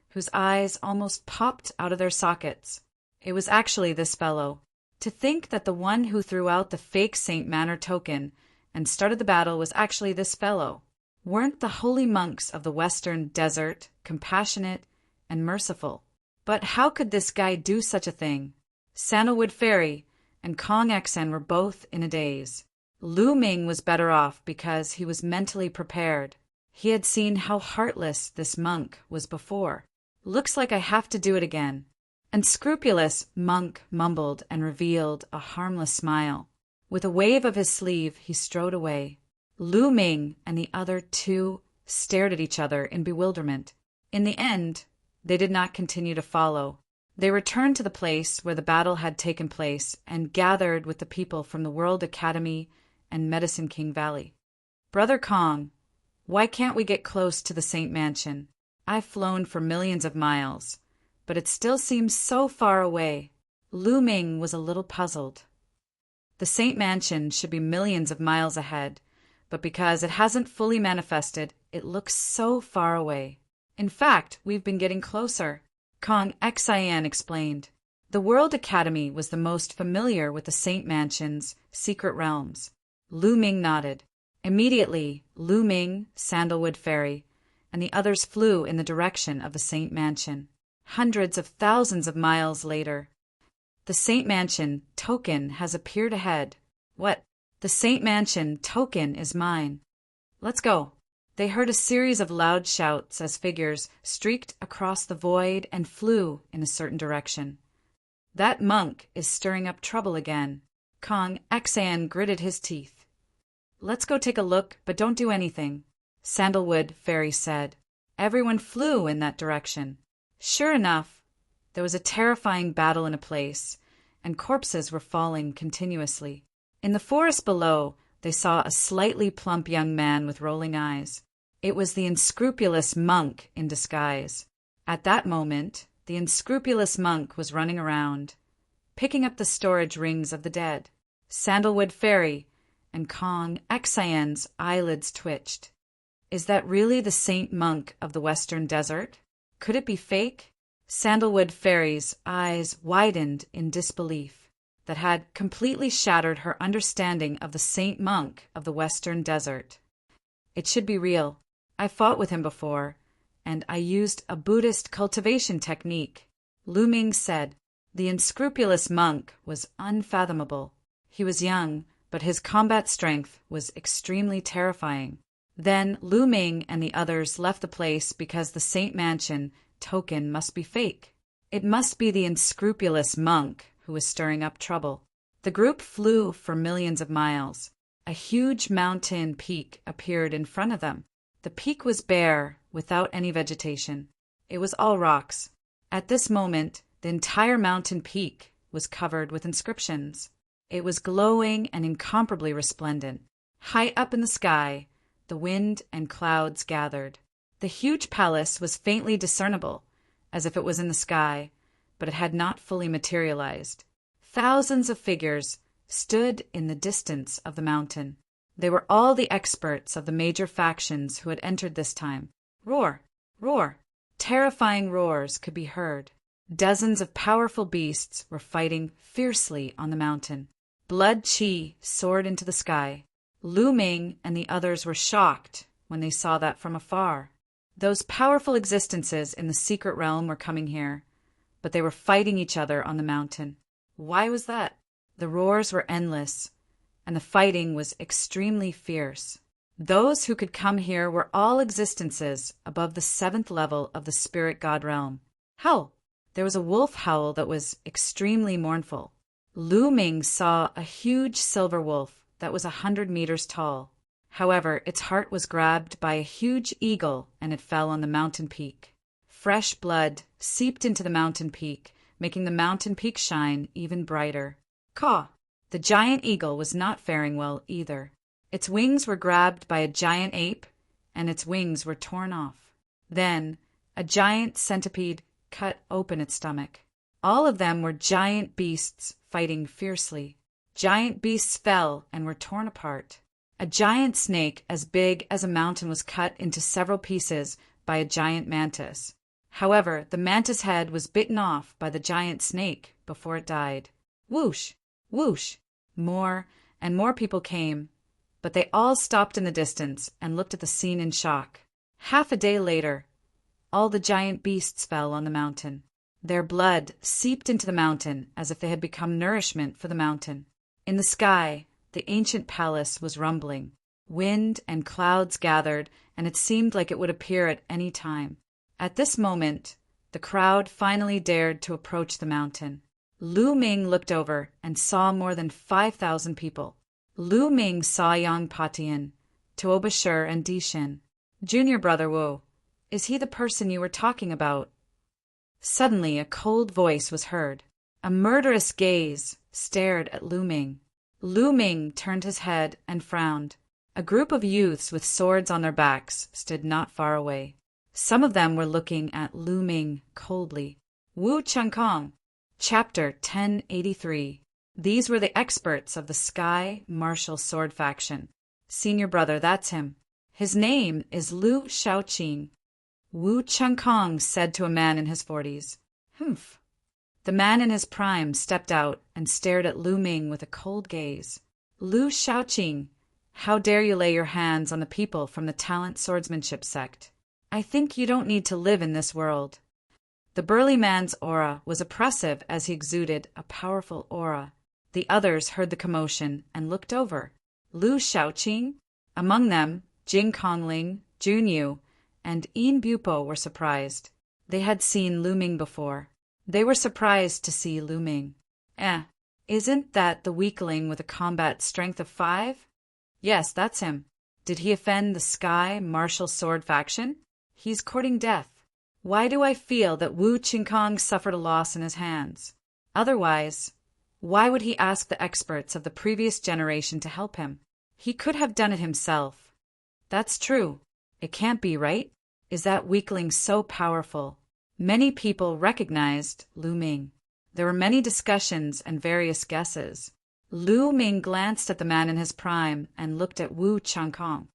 whose eyes almost popped out of their sockets. It was actually this fellow. To think that the one who threw out the fake Saint Manor token and started the battle was actually this fellow. Weren't the holy monks of the Western Desert compassionate and merciful? But how could this guy do such a thing? Sandalwood Fairy and Kong Xian were both in a daze. Lu Ming was better off because he was mentally prepared. He had seen how heartless this monk was before. Looks like I have to do it again. Unscrupulous monk mumbled and revealed a harmless smile. With a wave of his sleeve, he strode away. Lu Ming and the other two stared at each other in bewilderment. In the end, they did not continue to follow. They returned to the place where the battle had taken place and gathered with the people from the World Academy and Medicine King Valley. Brother Kong, why can't we get close to the Saint Mansion? I've flown for millions of miles, but it still seems so far away. Lu Ming was a little puzzled. The Saint Mansion should be millions of miles ahead, but because it hasn't fully manifested, it looks so far away. In fact, we've been getting closer, Kong Xian explained. The World Academy was the most familiar with the Saint Mansion's secret realms. Lu Ming nodded. Immediately, Lu Ming, Sandalwood Fairy, and the others flew in the direction of the Saint Mansion. Hundreds of thousands of miles later, the Saint Mansion token has appeared ahead. What? The Saint Mansion token is mine. Let's go. They heard a series of loud shouts as figures streaked across the void and flew in a certain direction. That monk is stirring up trouble again. Kong Xian gritted his teeth. Let's go take a look, but don't do anything, Sandalwood Fairy said. Everyone flew in that direction. Sure enough, there was a terrifying battle in a place, and corpses were falling continuously. In the forest below, they saw a slightly plump young man with rolling eyes. It was the unscrupulous monk in disguise. At that moment, the unscrupulous monk was running around, picking up the storage rings of the dead. Sandalwood Fairy and Kong Xian's eyelids twitched. Is that really the saint monk of the Western Desert? Could it be fake? Sandalwood Fairy's eyes widened in disbelief that had completely shattered her understanding of the saint monk of the Western Desert. It should be real. I fought with him before, and I used a Buddhist cultivation technique, Lu Ming said. The unscrupulous monk was unfathomable. He was young, but his combat strength was extremely terrifying. Then Lu Ming and the others left the place because the Saint Mansion token must be fake. It must be the unscrupulous monk who was stirring up trouble. The group flew for millions of miles. A huge mountain peak appeared in front of them. The peak was bare, without any vegetation. It was all rocks. At this moment, the entire mountain peak was covered with inscriptions. It was glowing and incomparably resplendent. High up in the sky, the wind and clouds gathered. The huge palace was faintly discernible, as if it was in the sky, but it had not fully materialized. Thousands of figures stood in the distance of the mountain. They were all the experts of the major factions who had entered this time. Roar! Roar! Terrifying roars could be heard. Dozens of powerful beasts were fighting fiercely on the mountain. Blood chi soared into the sky. Lu Ming and the others were shocked when they saw that from afar. Those powerful existences in the secret realm were coming here, but they were fighting each other on the mountain. Why was that? The roars were endless, and the fighting was extremely fierce. Those who could come here were all existences above the 7th level of the spirit god realm. Howl! There was a wolf howl that was extremely mournful. Lu Ming saw a huge silver wolf that was 100 meters tall. However, its heart was grabbed by a huge eagle and it fell on the mountain peak. Fresh blood seeped into the mountain peak, making the mountain peak shine even brighter. Caw! The giant eagle was not faring well either. Its wings were grabbed by a giant ape, and its wings were torn off. Then, a giant centipede cut open its stomach. All of them were giant beasts fighting fiercely. Giant beasts fell and were torn apart. A giant snake as big as a mountain was cut into several pieces by a giant mantis. However, the mantis head was bitten off by the giant snake before it died. Whoosh! Whoosh! More and more people came, but they all stopped in the distance and looked at the scene in shock. Half a day later, all the giant beasts fell on the mountain. Their blood seeped into the mountain as if they had become nourishment for the mountain. In the sky, the ancient palace was rumbling. Wind and clouds gathered, and it seemed like it would appear at any time. At this moment, The crowd finally dared to approach the mountain. Lu Ming looked over and saw more than 5,000 people. Lu Ming saw Yang Patian, Tuobashir, and Dishin. Junior brother Wu, is he the person you were talking about? Suddenly a cold voice was heard. A murderous gaze stared at Lu Ming. Lu Ming turned his head and frowned. A group of youths with swords on their backs stood not far away. Some of them were looking at Lu Ming coldly. Wu Chengkong, Chapter 1083. These were the experts of the Sky Martial Sword faction. Senior brother, that's him. His name is Lu Shaoqing. Wu Chengkong said to a man in his 40s. Humph. The man in his prime stepped out and stared at Lu Ming with a cold gaze. Lu Shaoqing, how dare you lay your hands on the people from the Talent Swordsmanship sect? I think you don't need to live in this world. The burly man's aura was oppressive as he exuded a powerful aura. The others heard the commotion and looked over. Lu Shaoqing? Among them, Jing Kongling, Jun Yu, and Yin Bupo were surprised. They had seen Lu Ming before. They were surprised to see Lu Ming. Isn't that the weakling with a combat strength of 5? Yes, that's him. Did he offend the Sky Martial Sword faction? He's courting death. Why do I feel that Wu Qingkong suffered a loss in his hands? Otherwise, why would he ask the experts of the previous generation to help him? He could have done it himself. That's true. It can't be, right? Is that weakling so powerful? Many people recognized Lu Ming. There were many discussions and various guesses. Lu Ming glanced at the man in his prime and looked at Wu Chengkong.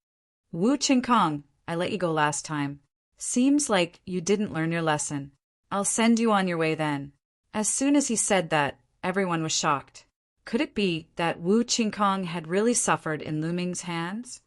Wu Chengkong, I let you go last time. Seems like you didn't learn your lesson. I'll send you on your way then. As soon as he said that, everyone was shocked. Could it be that Wu Qingkong had really suffered in Lu Ming's hands?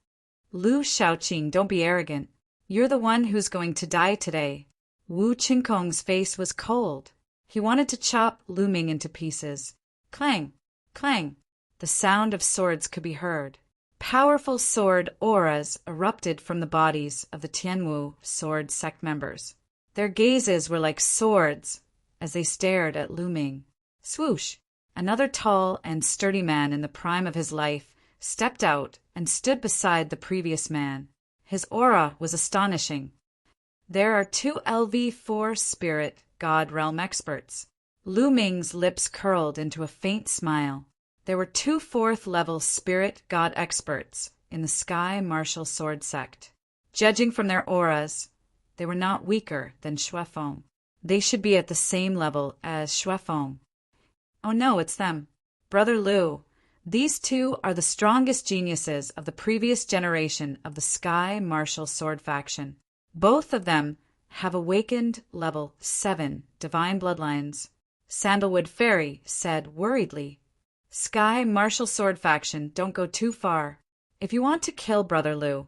Lu Shaoqing, don't be arrogant. You're the one who's going to die today. Wu Qingkong's face was cold. He wanted to chop Lu Ming into pieces. Clang, clang. The sound of swords could be heard. Powerful sword auras erupted from the bodies of the Tianwu sword sect members. Their gazes were like swords as they stared at Lu Ming. Swoosh! Another tall and sturdy man in the prime of his life stepped out and stood beside the previous man. His aura was astonishing. There are 2 LV4 Spirit God Realm experts. Lu Ming's lips curled into a faint smile. There were 2 4th-level Spirit God experts in the Sky Martial Sword sect. Judging from their auras, they were not weaker than Xuefeng. They should be at the same level as Xuefeng. Oh no, it's them. Brother Lu, these 2 are the strongest geniuses of the previous generation of the Sky Martial Sword faction. Both of them have awakened level 7 divine bloodlines. Sandalwood Fairy said worriedly. Sky Martial Sword faction, don't go too far. If you want to kill Brother Lu,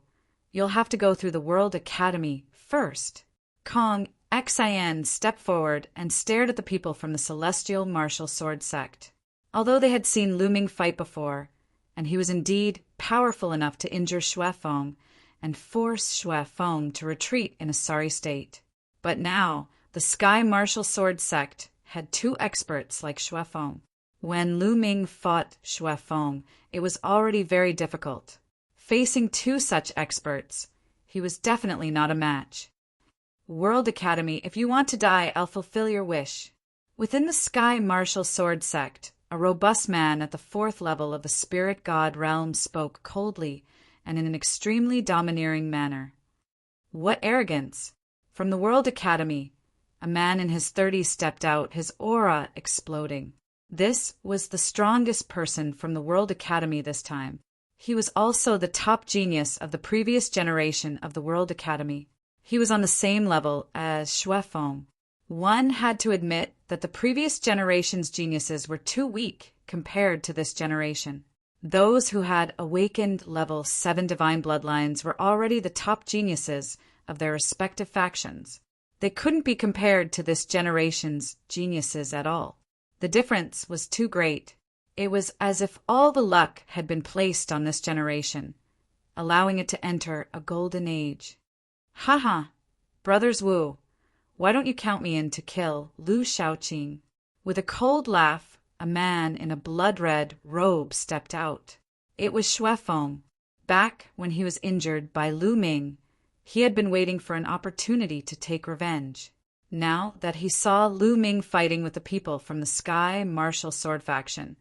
you'll have to go through the World Academy first. Kong Xin stepped forward and stared at the people from the Celestial Martial Sword sect. Although they had seen Lu Ming fight before, and he was indeed powerful enough to injure Xuefeng and force Xuefeng to retreat in a sorry state. But now, the Sky Martial Sword sect had 2 experts like Xuefeng. When Lu Ming fought Xuefeng, it was already very difficult. Facing 2 such experts, he was definitely not a match. World Academy, if you want to die, I'll fulfill your wish. Within the Sky Martial Sword sect, a robust man at the 4th level of the Spirit God realm spoke coldly and in an extremely domineering manner. What arrogance! From the World Academy, a man in his 30s stepped out, his aura exploding. This was the strongest person from the World Academy this time. He was also the top genius of the previous generation of the World Academy. He was on the same level as Xuefeng. One had to admit that the previous generation's geniuses were too weak compared to this generation. Those who had awakened level 7 divine bloodlines were already the top geniuses of their respective factions. They couldn't be compared to this generation's geniuses at all. The difference was too great. It was as if all the luck had been placed on this generation, allowing it to enter a golden age. Haha, Brothers Wu, Why don't you count me in to kill Lu Shaoqing?" With a cold laugh, a man in a blood-red robe stepped out. It was Xuefeng. Back when he was injured by Lu Ming, he had been waiting for an opportunity to take revenge. Now that he saw Lu Ming fighting with the people from the Sky Martial Sword faction,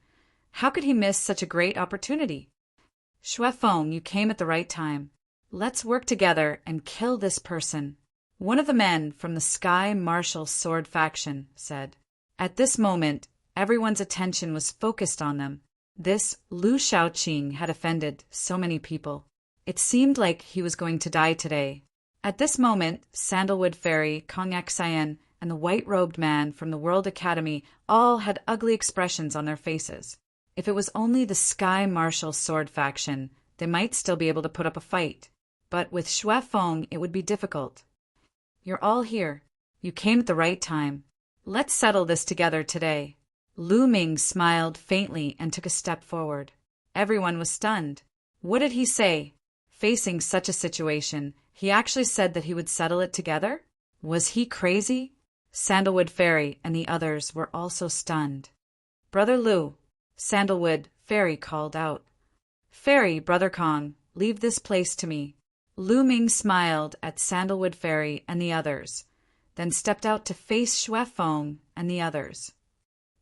how could he miss such a great opportunity? "Xuefeng, you came at the right time. Let's work together and kill this person," one of the men from the Sky Martial Sword faction said. At this moment, everyone's attention was focused on them. This Lu Shaoqing had offended so many people. It seemed like he was going to die today. At this moment, Sandalwood Fairy, Cognac Cyan, and the white-robed man from the World Academy all had ugly expressions on their faces. If it was only the Sky Martial Sword faction, they might still be able to put up a fight. But with Xuefeng, it would be difficult. "You're all here. You came at the right time. Let's settle this together today." Lu Ming smiled faintly and took a step forward. Everyone was stunned. What did he say? Facing such a situation, he actually said that he would settle it together? Was he crazy? Sandalwood Fairy and the others were also stunned. "Brother Lu," Sandalwood Fairy called out. "Fairy, Brother Kong, leave this place to me." Lu Ming smiled at Sandalwood Fairy and the others, then stepped out to face Xuefeng and the others.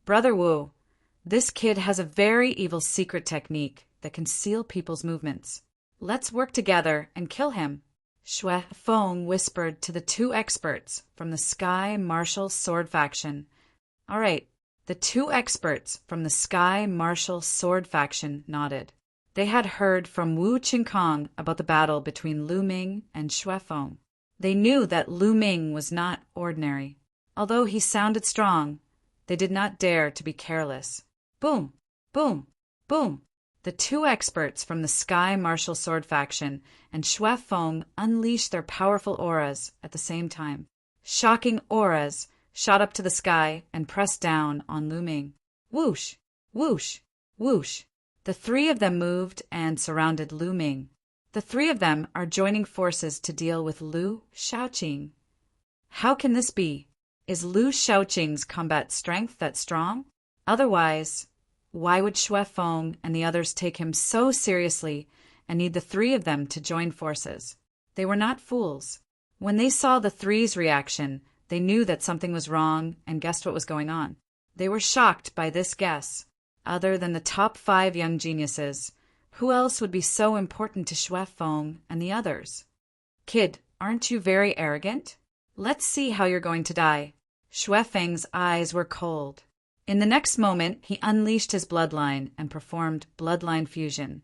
"Brother Wu, this kid has a very evil secret technique that can seal people's movements. Let's work together and kill him," Xuefeng whispered to the two experts from the Sky Martial Sword faction. All right, the two experts from the Sky Martial Sword faction nodded. They had heard from Wu Qingkong about the battle between Lu Ming and Xuefeng. They knew that Lu Ming was not ordinary. Although he sounded strong, they did not dare to be careless. Boom! Boom! Boom! The two experts from the Sky Martial Sword faction and Xuefeng unleashed their powerful auras at the same time. Shocking auras shot up to the sky and pressed down on Lu Ming. Whoosh! Whoosh! Whoosh! The three of them moved and surrounded Lu Ming. The three of them are joining forces to deal with Lu Shaoqing. How can this be? Is Lu Shaoqing's combat strength that strong? Otherwise, why would Xuefeng and the others take him so seriously and need the three of them to join forces? They were not fools. When they saw the three's reaction, they knew that something was wrong and guessed what was going on. They were shocked by this guess. Other than the top 5 young geniuses, who else would be so important to Xuefeng and the others? "Kid, aren't you very arrogant? Let's see how you're going to die." Xuefeng's eyes were cold. In the next moment, he unleashed his bloodline and performed bloodline fusion,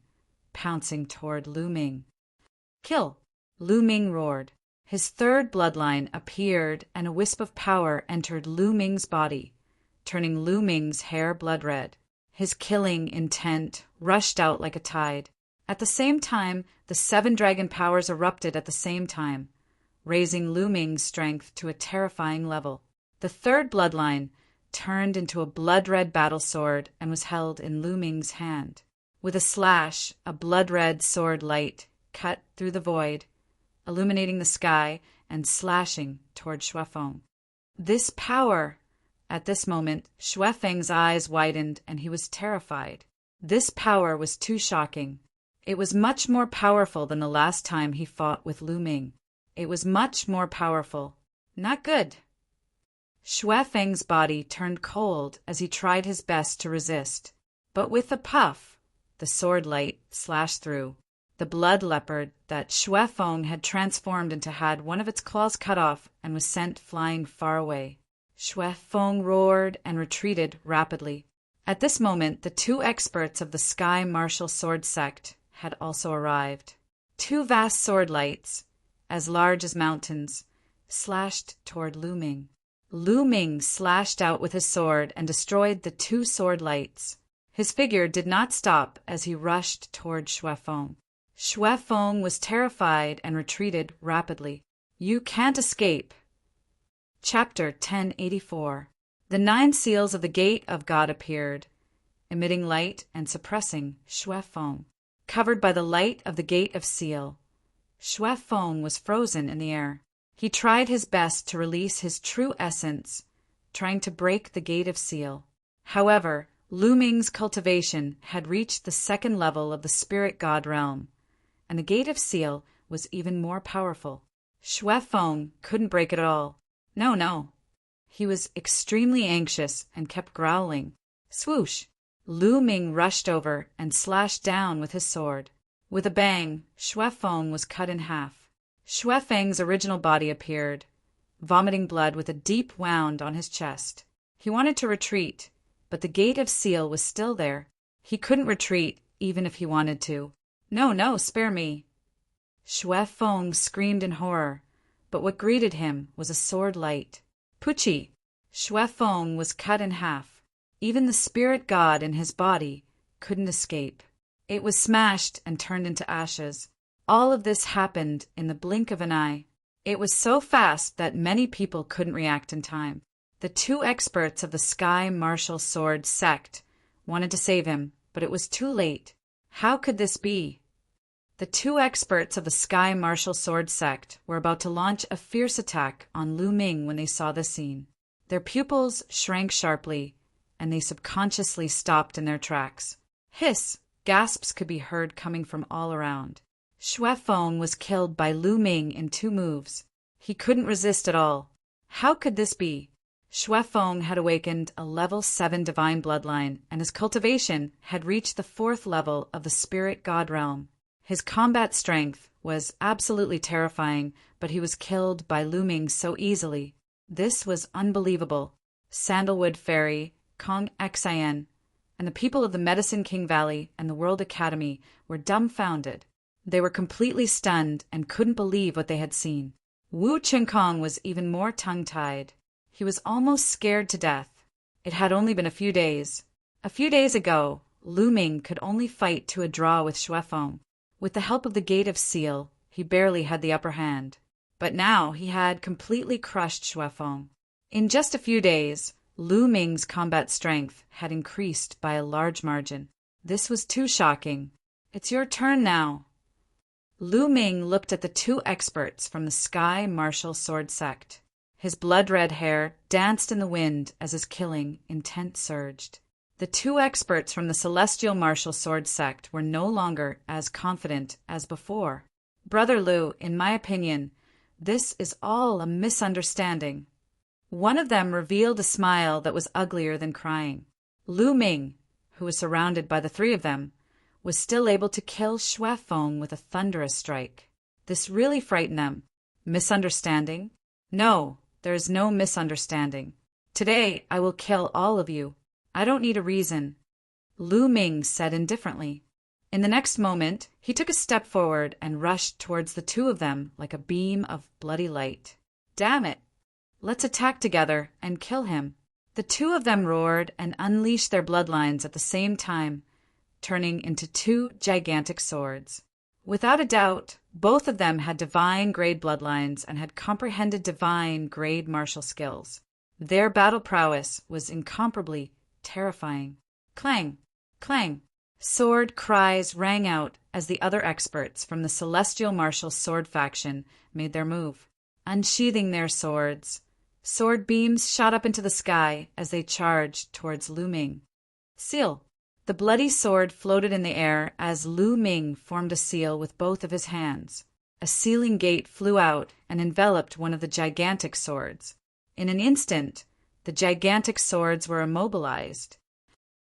pouncing toward Lu Ming. "Kill!" Lu Ming roared. His third bloodline appeared and a wisp of power entered Lu Ming's body, turning Lu Ming's hair blood red. His killing intent rushed out like a tide. At the same time, the 7 dragon powers erupted at the same time, raising Lu Ming's strength to a terrifying level. The third bloodline turned into a blood-red battle sword and was held in Lu Ming's hand. With a slash, a blood-red sword light cut through the void, illuminating the sky and slashing toward Xuefeng. This power! At this moment, Xuefeng's eyes widened and he was terrified. This power was too shocking. It was much more powerful than the last time he fought with Lu Ming. It was much more powerful. Not good. Xuefeng's body turned cold as he tried his best to resist. But with a puff, the sword light slashed through. The blood leopard that Xuefeng had transformed into had one of its claws cut off and was sent flying far away. Xuefeng roared and retreated rapidly. At this moment, the 2 experts of the Sky Martial Sword sect had also arrived. 2 vast sword lights, as large as mountains, slashed toward Lu Ming. Lu Ming slashed out with his sword and destroyed the 2 sword lights. His figure did not stop as he rushed toward Xuefeng. Xuefeng was terrified and retreated rapidly. "You can't escape." Chapter 1084. The 9 seals of the Gate of God appeared, emitting light and suppressing Xuefeng. Covered by the light of the Gate of Seal, Xuefeng was frozen in the air. He tried his best to release his true essence, trying to break the gate of seal. However, Lu Ming's cultivation had reached the second level of the spirit god realm, and the gate of seal was even more powerful. Xue Feng couldn't break it at all. No, no. He was extremely anxious and kept growling. Swoosh! Lu Ming rushed over and slashed down with his sword. With a bang, Xue Feng was cut in half. Xue Feng's original body appeared, vomiting blood with a deep wound on his chest. He wanted to retreat, but the gate of seal was still there. He couldn't retreat even if he wanted to. No, no, spare me. Xue Feng screamed in horror, but what greeted him was a sword light. Pucci! Xue Feng was cut in half. Even the spirit god in his body couldn't escape. It was smashed and turned into ashes. All of this happened in the blink of an eye. It was so fast that many people couldn't react in time. The two experts of the Sky Martial Sword sect wanted to save him, but it was too late. How could this be? The two experts of the Sky Martial Sword sect were about to launch a fierce attack on Lu Ming when they saw the scene. Their pupils shrank sharply, and they subconsciously stopped in their tracks. Hiss! Gasps could be heard coming from all around. Xue Feng was killed by Lu Ming in 2 moves. He couldn't resist at all. How could this be? Xue Feng had awakened a level 7 divine bloodline, and his cultivation had reached the 4th level of the spirit god realm. His combat strength was absolutely terrifying, but he was killed by Lu Ming so easily. This was unbelievable. Sandalwood Fairy, Kong Xian, and the people of the Medicine King Valley and the World Academy were dumbfounded. They were completely stunned and couldn't believe what they had seen. Wu Qinkong was even more tongue-tied. He was almost scared to death. It had only been a few days. A few days ago, Lu Ming could only fight to a draw with Xue Feng. With the help of the Gate of Seal, he barely had the upper hand. But now he had completely crushed Xue Feng. In just a few days, Lu Ming's combat strength had increased by a large margin. This was too shocking. It's your turn now. Lu Ming looked at the two experts from the Sky Martial Sword sect. His blood-red hair danced in the wind as his killing intent surged. The two experts from the Celestial Martial Sword sect were no longer as confident as before. Brother Lu, in my opinion, this is all a misunderstanding. One of them revealed a smile that was uglier than crying. Lu Ming, who was surrounded by the 3 of them, was still able to kill Xue Feng with a thunderous strike. This really frightened them. Misunderstanding? No, there is no misunderstanding. Today I will kill all of you. I don't need a reason, Lu Ming said indifferently. In the next moment, he took a step forward and rushed towards the 2 of them like a beam of bloody light. Damn it! Let's attack together and kill him. The 2 of them roared and unleashed their bloodlines at the same time, turning into 2 gigantic swords. Without a doubt, both of them had divine-grade bloodlines and had comprehended divine-grade martial skills. Their battle prowess was incomparably terrifying. Clang! Clang! Sword cries rang out as the other experts from the Celestial Martial Sword faction made their move. Unsheathing their swords, sword beams shot up into the sky as they charged towards Lu Ming. Seal! The bloody sword floated in the air as Lu Ming formed a seal with both of his hands. A sealing gate flew out and enveloped one of the gigantic swords. In an instant, the gigantic swords were immobilized.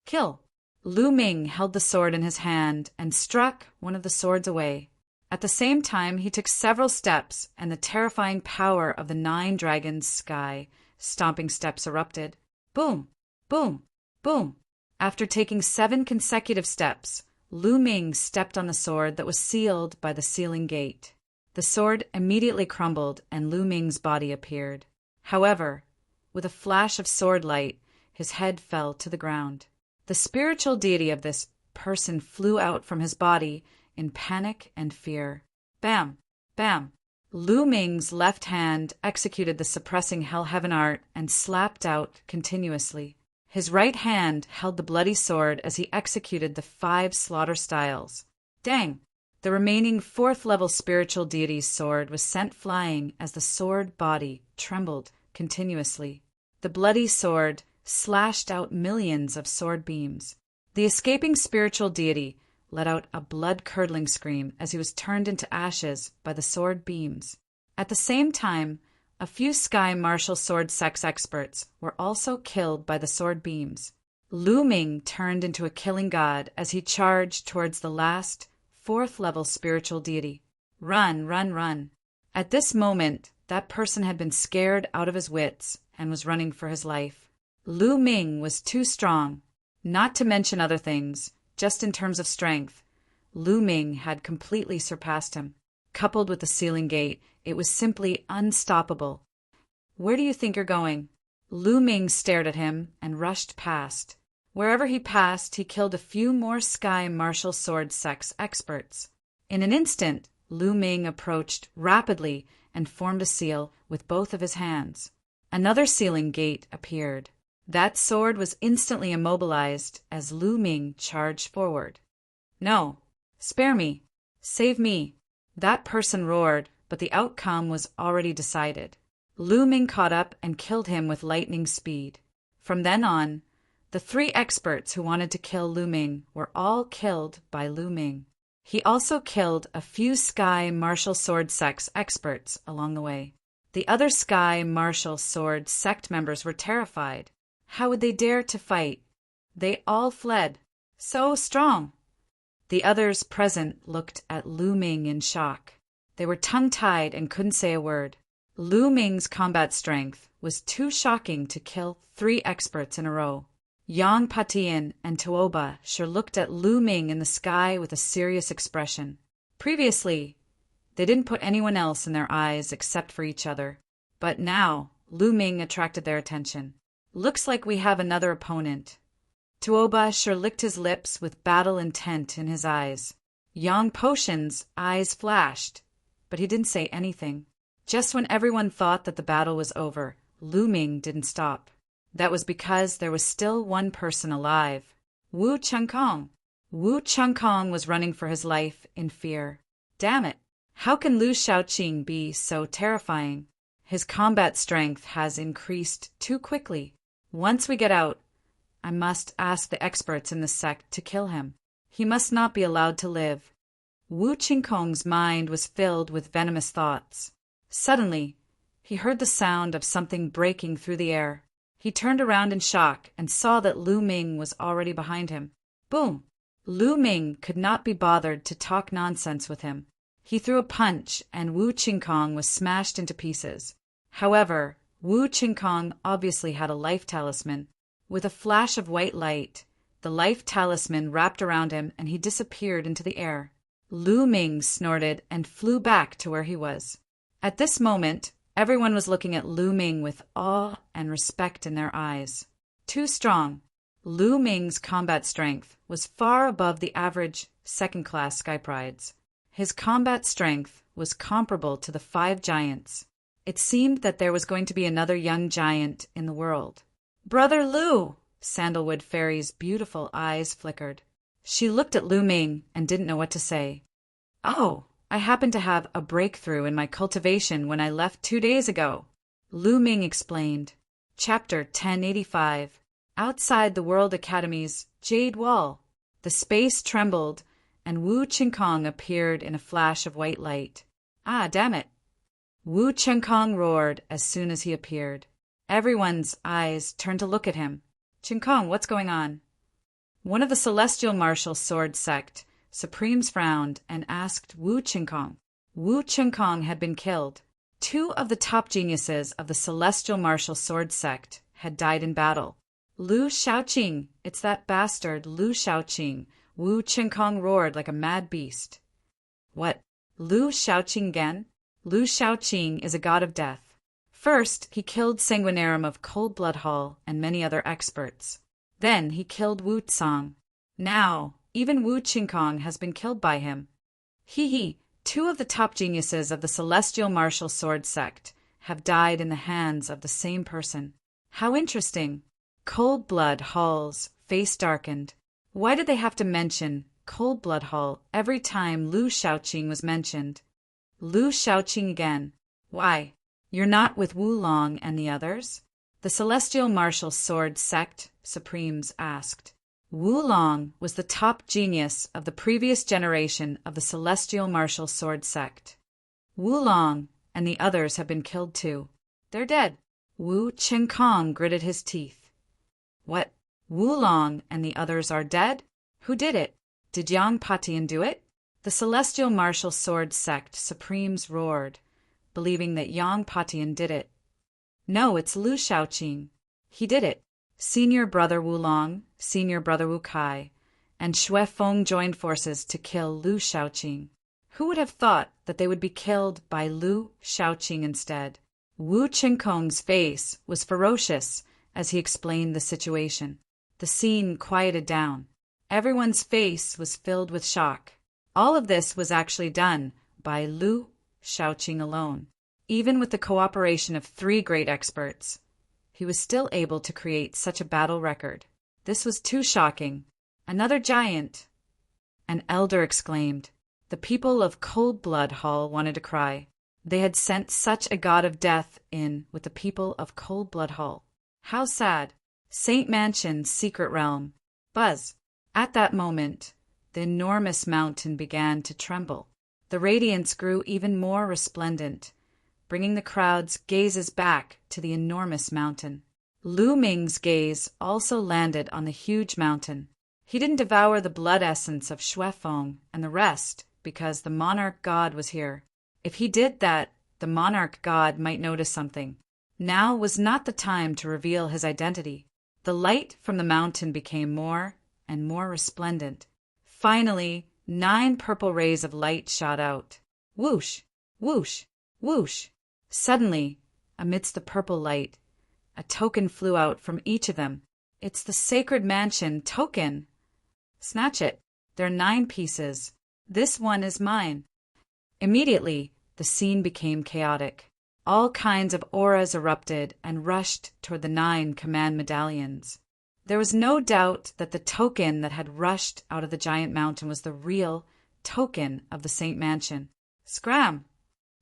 Kill! Lu Ming held the sword in his hand and struck one of the swords away. At the same time, he took several steps, and the terrifying power of the 9 dragons' sky stomping steps erupted. Boom! Boom! Boom! After taking 7 consecutive steps, Lu Ming stepped on the sword that was sealed by the sealing gate. The sword immediately crumbled, and Lu Ming's body appeared. However, with a flash of sword light, his head fell to the ground. The spiritual deity of this person flew out from his body in panic and fear. Bam! Bam! Lu Ming's left hand executed the suppressing Hell Heaven art and slapped out continuously. His right hand held the bloody sword as he executed the 5 slaughter styles. Dang! The remaining fourth-level spiritual deity's sword was sent flying as the sword body trembled continuously. The bloody sword slashed out millions of sword beams. The escaping spiritual deity let out a blood-curdling scream as he was turned into ashes by the sword beams. At the same time, a few sky martial sword sex experts were also killed by the sword beams. Lu Ming turned into a killing god as he charged towards the last, fourth-level spiritual deity. Run, run, run. At this moment, that person had been scared out of his wits and was running for his life. Lu Ming was too strong, not to mention other things, just in terms of strength. Lu Ming had completely surpassed him. Coupled with the ceiling gate, it was simply unstoppable. Where do you think you're going? Lu Ming stared at him and rushed past. Wherever he passed, he killed a few more sky martial sword sex experts. In an instant, Lu Ming approached rapidly and formed a seal with both of his hands. Another ceiling gate appeared. That sword was instantly immobilized as Lu Ming charged forward. No, spare me, save me. That person roared, but the outcome was already decided. Lu Ming caught up and killed him with lightning speed. From then on, the 3 experts who wanted to kill Lu Ming were all killed by Lu Ming. He also killed a few sky martial sword sex experts along the way. The other sky martial sword sect members were terrified. How would they dare to fight? They all fled. So strong! The others present looked at Lu Ming in shock. They were tongue-tied and couldn't say a word. Lu Ming's combat strength was too shocking to kill 3 experts in a row. Yang Patian and Tuoba sure looked at Lu Ming in the sky with a serious expression. Previously, they didn't put anyone else in their eyes except for each other. But now, Lu Ming attracted their attention. Looks like we have another opponent. Tuoba sure licked his lips with battle intent in his eyes. Yang Potion's eyes flashed, but he didn't say anything. Just when everyone thought that the battle was over, Lu Ming didn't stop. That was because there was still one person alive. Wu Chengkong. Wu Chengkong was running for his life in fear. Damn it! How can Lu Shaoqing be so terrifying? His combat strength has increased too quickly. Once we get out, I must ask the experts in this sect to kill him. He must not be allowed to live. Wu Qingkong's mind was filled with venomous thoughts. Suddenly, he heard the sound of something breaking through the air. He turned around in shock and saw that Lu Ming was already behind him. Boom! Lu Ming could not be bothered to talk nonsense with him. He threw a punch and Wu Qingkong was smashed into pieces. However, Wu Qingkong obviously had a life talisman. With a flash of white light, the life talisman wrapped around him and he disappeared into the air. Lu Ming snorted and flew back to where he was. At this moment, everyone was looking at Lu Ming with awe and respect in their eyes. Too strong. Lu Ming's combat strength was far above the average second-class sky prides. His combat strength was comparable to the 5 giants. It seemed that there was going to be another young giant in the world. Brother Lu! Sandalwood Fairy's beautiful eyes flickered. She looked at Lu Ming and didn't know what to say. Oh, I happened to have a breakthrough in my cultivation when I left 2 days ago. Lu Ming explained. Chapter 1085. Outside the World Academy's Jade Wall. The space trembled, and Wu Qingkong appeared in a flash of white light. Ah, damn it! Wu Qingkong roared as soon as he appeared. Everyone's eyes turned to look at him. Qingkong, what's going on? One of the Celestial Martial Sword Sect Supremes frowned and asked Wu Qingkong. Wu Qingkong had been killed. 2 of the top geniuses of the Celestial Martial Sword Sect had died in battle. Lu Shaoqing, it's that bastard Lu Shaoqing. Wu Qingkong roared like a mad beast. What? Lu Shaoqing again? Lu Shaoqing is a god of death. First, he killed Sanguinarum of Cold Blood Hall and many other experts. Then he killed Wu Tsang. Now, even Wu Qingkong has been killed by him. Hee. 2 of the top geniuses of the Celestial Martial Sword Sect have died in the hands of the same person. How interesting. Cold Blood Hall's face darkened. Why did they have to mention Cold Blood Hall every time Lu Shaoqing was mentioned. Lu Shaoqing again. Why, you're not with Wulong and the others? The Celestial Martial Sword Sect Supremes asked. Wulong was the top genius of the previous generation of the Celestial Martial Sword Sect. Wulong and the others have been killed too. They're dead. Wu Qingkong gritted his teeth. What? Wulong and the others are dead? Who did it? Did Yang Patian do it? The Celestial Martial Sword Sect Supremes roared, believing that Yang Patian did it. No, it's Lu Shaoqing. He did it. Senior Brother Wulong, Senior Brother Wu Kai, and Xue Feng joined forces to kill Lu Shaoqing. Who would have thought that they would be killed by Lu Shaoqing instead? Wu Qingkong's face was ferocious as he explained the situation. The scene quieted down. Everyone's face was filled with shock. All of this was actually done by Lu Shaoqing alone. Even with the cooperation of 3 great experts, he was still able to create such a battle record. This was too shocking. Another giant! An elder exclaimed. The people of Cold Blood Hall wanted to cry. They had sent such a god of death in with the people of Cold Blood Hall. How sad! Saint Mansion's secret realm. Buzz! At that moment, the enormous mountain began to tremble. The radiance grew even more resplendent, bringing the crowd's gazes back to the enormous mountain. Lu Ming's gaze also landed on the huge mountain. He didn't devour the blood essence of Xue Feng and the rest because the monarch god was here. If he did that, the monarch god might notice something. Now was not the time to reveal his identity. The light from the mountain became more and more resplendent. Finally, 9 purple rays of light shot out. Whoosh! Whoosh! Whoosh! Suddenly, amidst the purple light, a token flew out from each of them. It's the Sacred Mansion token! Snatch it. There are 9 pieces. This one is mine. Immediately, the scene became chaotic. All kinds of auras erupted and rushed toward the 9 command medallions. There was no doubt that the token that had rushed out of the giant mountain was the real token of the Saint Mansion. Scram!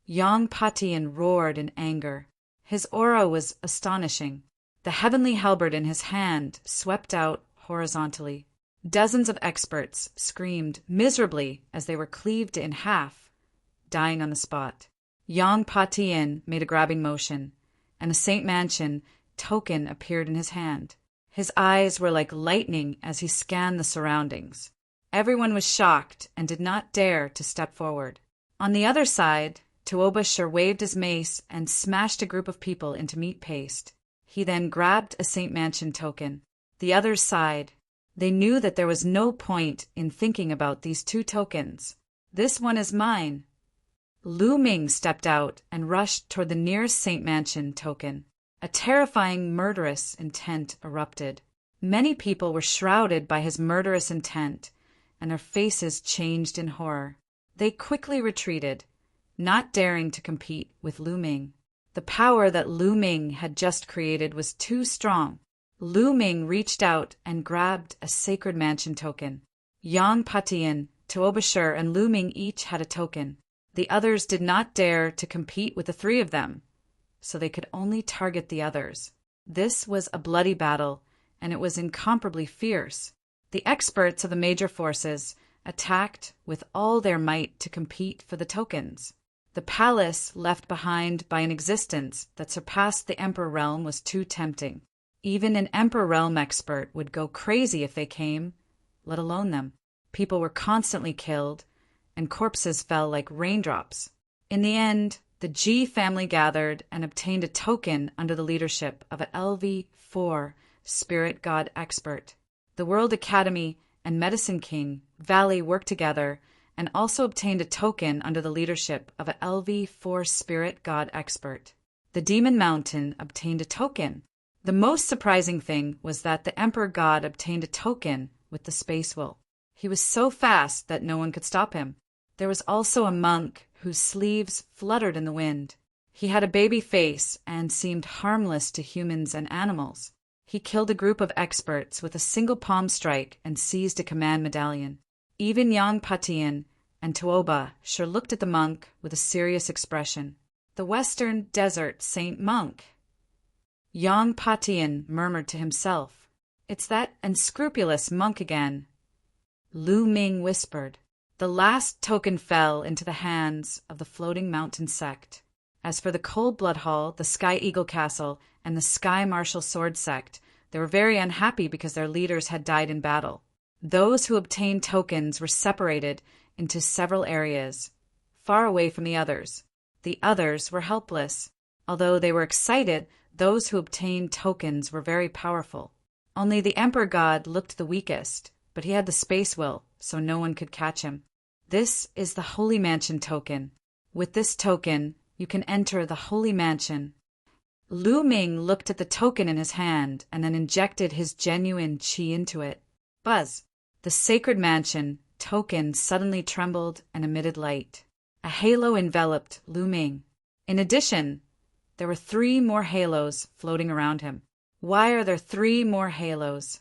Yang Patian roared in anger. His aura was astonishing. The heavenly halberd in his hand swept out horizontally. Dozens of experts screamed miserably as they were cleaved in half, dying on the spot. Yang Patian made a grabbing motion, and the Saint Mansion token appeared in his hand. His eyes were like lightning as he scanned the surroundings. Everyone was shocked and did not dare to step forward. On the other side, Tuobasher waved his mace and smashed a group of people into meat paste. He then grabbed a Saint Mansion token. The others sighed. They knew that there was no point in thinking about these 2 tokens. This one is mine. Lu Ming stepped out and rushed toward the nearest Saint Mansion token. A terrifying murderous intent erupted. Many people were shrouded by his murderous intent, and their faces changed in horror. They quickly retreated, not daring to compete with Lu Ming. The power that Lu Ming had just created was too strong. Lu Ming reached out and grabbed a Sacred Mansion token. Yang Patian, Tuobasher, and Lu Ming each had a token. The others did not dare to compete with the 3 of them, so they could only target the others. This was a bloody battle, and it was incomparably fierce. The experts of the major forces attacked with all their might to compete for the tokens. The palace left behind by an existence that surpassed the Emperor Realm was too tempting. Even an Emperor Realm expert would go crazy if they came, let alone them. People were constantly killed, and corpses fell like raindrops. In the end, the G family gathered and obtained a token under the leadership of an LV4 spirit god expert. The World Academy and Medicine King Valley worked together and also obtained a token under the leadership of an LV4 spirit god expert. The Demon Mountain obtained a token. The most surprising thing was that the Emperor God obtained a token with the Space Will. He was so fast that no one could stop him. There was also a monk whose sleeves fluttered in the wind. He had a baby face and seemed harmless to humans and animals. He killed a group of experts with a single palm strike and seized a command medallion. Even Yang Patian and Tuoba sure looked at the monk with a serious expression. The Western Desert Saint Monk. Yang Patian murmured to himself, "It's that unscrupulous monk again." Lu Ming whispered. The last token fell into the hands of the Floating Mountain sect. As for the Cold Blood Hall, the Sky Eagle Castle, and the Sky Martial Sword sect, they were very unhappy because their leaders had died in battle. Those who obtained tokens were separated into several areas, far away from the others. The others were helpless. Although they were excited, those who obtained tokens were very powerful. Only the Emperor God looked the weakest, but he had the space will, so no one could catch him. This is the Holy Mansion token. With this token, you can enter the Holy Mansion. Lu Ming looked at the token in his hand and then injected his genuine qi into it. Buzz! The Sacred Mansion token suddenly trembled and emitted light. A halo enveloped Lu Ming. In addition, there were 3 more halos floating around him. Why are there 3 more halos?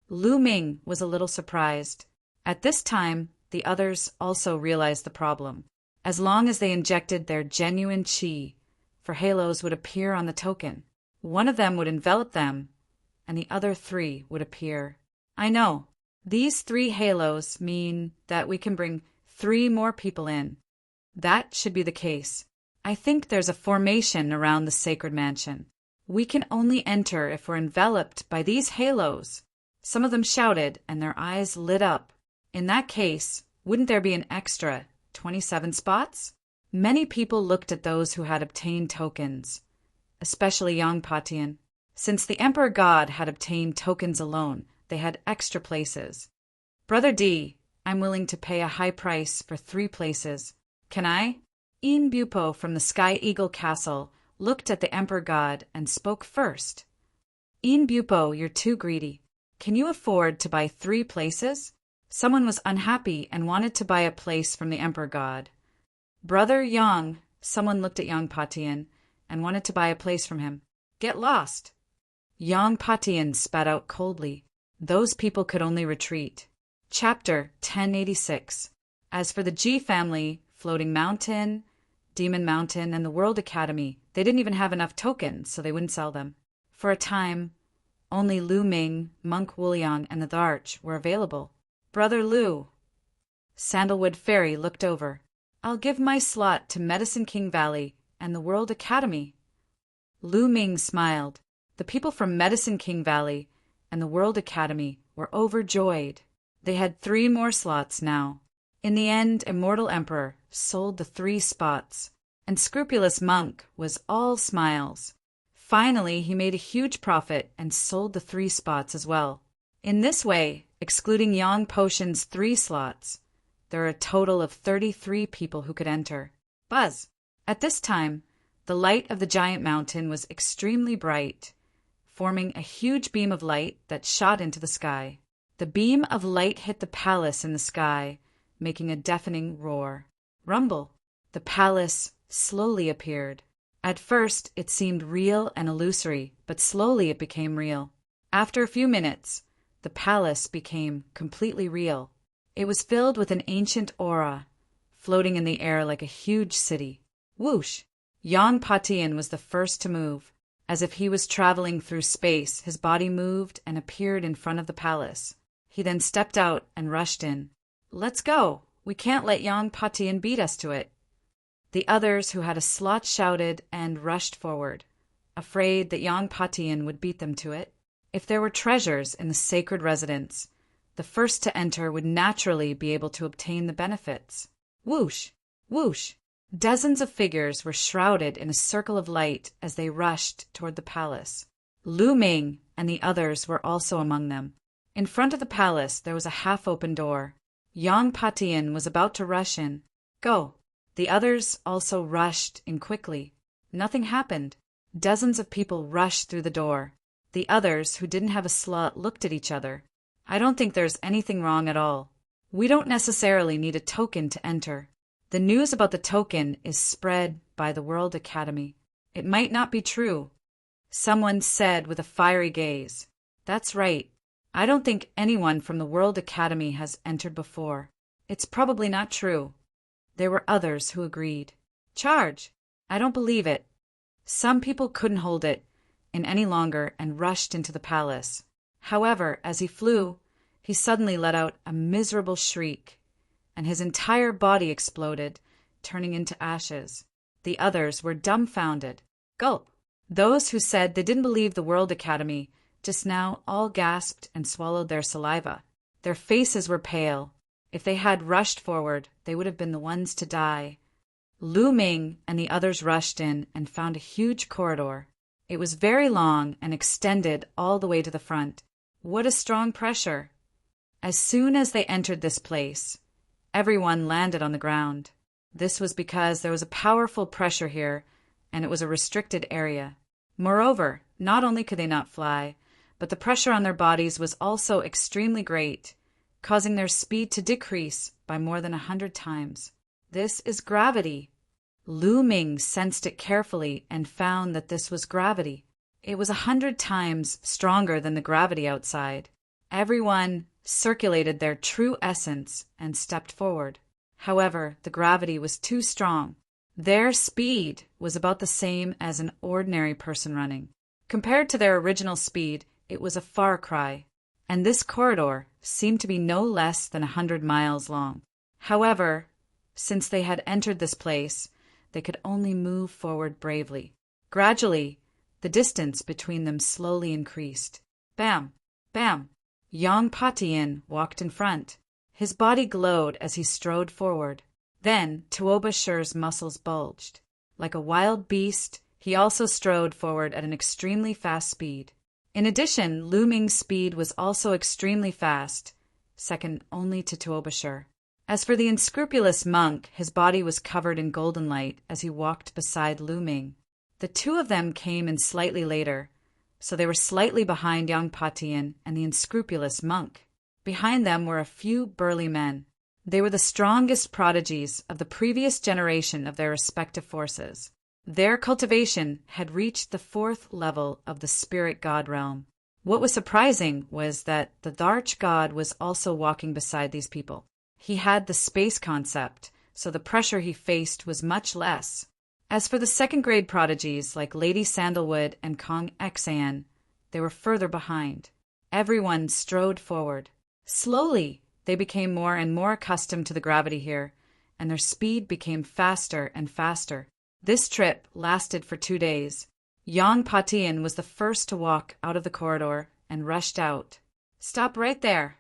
Lu Ming was a little surprised. At this time, the others also realized the problem. As long as they injected their genuine qi, 4 halos would appear on the token. One of them would envelop them, and the other 3 would appear. I know. These 3 halos mean that we can bring 3 more people in. That should be the case. I think there's a formation around the Sacred Mansion. We can only enter if we're enveloped by these halos. Some of them shouted, and their eyes lit up. In that case, wouldn't there be an extra 27 spots? Many people looked at those who had obtained tokens, especially Yang Patian. Since the Emperor God had obtained tokens alone, they had extra places. Brother D, I'm willing to pay a high price for 3 places. Can I? In Bupo from the Sky Eagle Castle looked at the Emperor God and spoke first. In Bupo, you're too greedy. Can you afford to buy 3 places? Someone was unhappy and wanted to buy a place from the Emperor God. Brother Yang, someone looked at Yang Patian and wanted to buy a place from him. Get lost. Yang Patian spat out coldly. Those people could only retreat. Chapter 1086. As for the G family, Floating Mountain, Demon Mountain, and the World Academy, they didn't even have enough tokens, so they wouldn't sell them. For a time, only Lu Ming, Monk Wuliang, and the Dharch were available. Brother Lu. Sandalwood Fairy looked over. I'll give my slot to Medicine King Valley and the World Academy. Lu Ming smiled. The people from Medicine King Valley and the World Academy were overjoyed. They had 3 more slots now. In the end, Immortal Emperor sold the 3 spots, and Scrupulous Monk was all smiles. Finally, he made a huge profit and sold the 3 spots as well. In this way, excluding Yang Potion's 3 slots, there are a total of 33 people who could enter. Buzz! At this time, the light of the giant mountain was extremely bright, forming a huge beam of light that shot into the sky. The beam of light hit the palace in the sky, making a deafening roar. Rumble! The palace slowly appeared. At first, it seemed real and illusory, but slowly it became real. After a few minutes, the palace became completely real. It was filled with an ancient aura, floating in the air like a huge city. Whoosh! Yang Patian was the first to move. As if he was traveling through space, his body moved and appeared in front of the palace. He then stepped out and rushed in. Let's go! We can't let Yang Patian beat us to it. The others who had a slot shouted and rushed forward, afraid that Yang Patian would beat them to it. If there were treasures in the sacred residence, the first to enter would naturally be able to obtain the benefits. Whoosh! Whoosh! Dozens of figures were shrouded in a circle of light as they rushed toward the palace. Lu Ming and the others were also among them. In front of the palace there was a half-open door. Yang Patian was about to rush in. Go! The others also rushed in quickly. Nothing happened. Dozens of people rushed through the door. The others, who didn't have a slot, looked at each other. I don't think there's anything wrong at all. We don't necessarily need a token to enter. The news about the token is spread by the World Academy. It might not be true. Someone said with a fiery gaze. That's right. I don't think anyone from the World Academy has entered before. It's probably not true. There were others who agreed. Charge! I don't believe it. Some people couldn't hold it in any longer and rushed into the palace. However, as he flew, he suddenly let out a miserable shriek, and his entire body exploded, turning into ashes. The others were dumbfounded. Gulp! Those who said they didn't believe the World Academy just now all gasped and swallowed their saliva. Their faces were pale. If they had rushed forward, they would have been the ones to die. Lu Ming and the others rushed in and found a huge corridor. It was very long and extended all the way to the front. What a strong pressure! As soon as they entered this place, everyone landed on the ground. This was because there was a powerful pressure here, and it was a restricted area. Moreover, not only could they not fly, but the pressure on their bodies was also extremely great, causing their speed to decrease by more than 100 times. This is gravity. Lu Ming sensed it carefully and found that this was gravity. It was 100 times stronger than the gravity outside. Everyone circulated their true essence and stepped forward. However, the gravity was too strong. Their speed was about the same as an ordinary person running. Compared to their original speed, it was a far cry, and this corridor seemed to be no less than 100 miles long. However, since they had entered this place, they could only move forward bravely. Gradually, the distance between them slowly increased. Bam! Bam! Yang Patian walked in front. His body glowed as he strode forward. Then Tuoba Shur's muscles bulged. Like a wild beast, he also strode forward at an extremely fast speed. In addition, Lu Ming's speed was also extremely fast, second only to Tuoba Shur. As for the unscrupulous monk, his body was covered in golden light as he walked beside Lu Ming. The two of them came in slightly later, so they were slightly behind Yang Patian and the unscrupulous monk. Behind them were a few burly men. They were the strongest prodigies of the previous generation of their respective forces. Their cultivation had reached the 4th level of the spirit god realm. What was surprising was that the Dharch god was also walking beside these people. He had the space concept, so the pressure he faced was much less. As for the second-grade prodigies like Lady Sandalwood and Kong Xan, they were further behind. Everyone strode forward. Slowly, they became more and more accustomed to the gravity here, and their speed became faster and faster. This trip lasted for 2 days. Yang Patian was the first to walk out of the corridor and rushed out. "Stop right there!"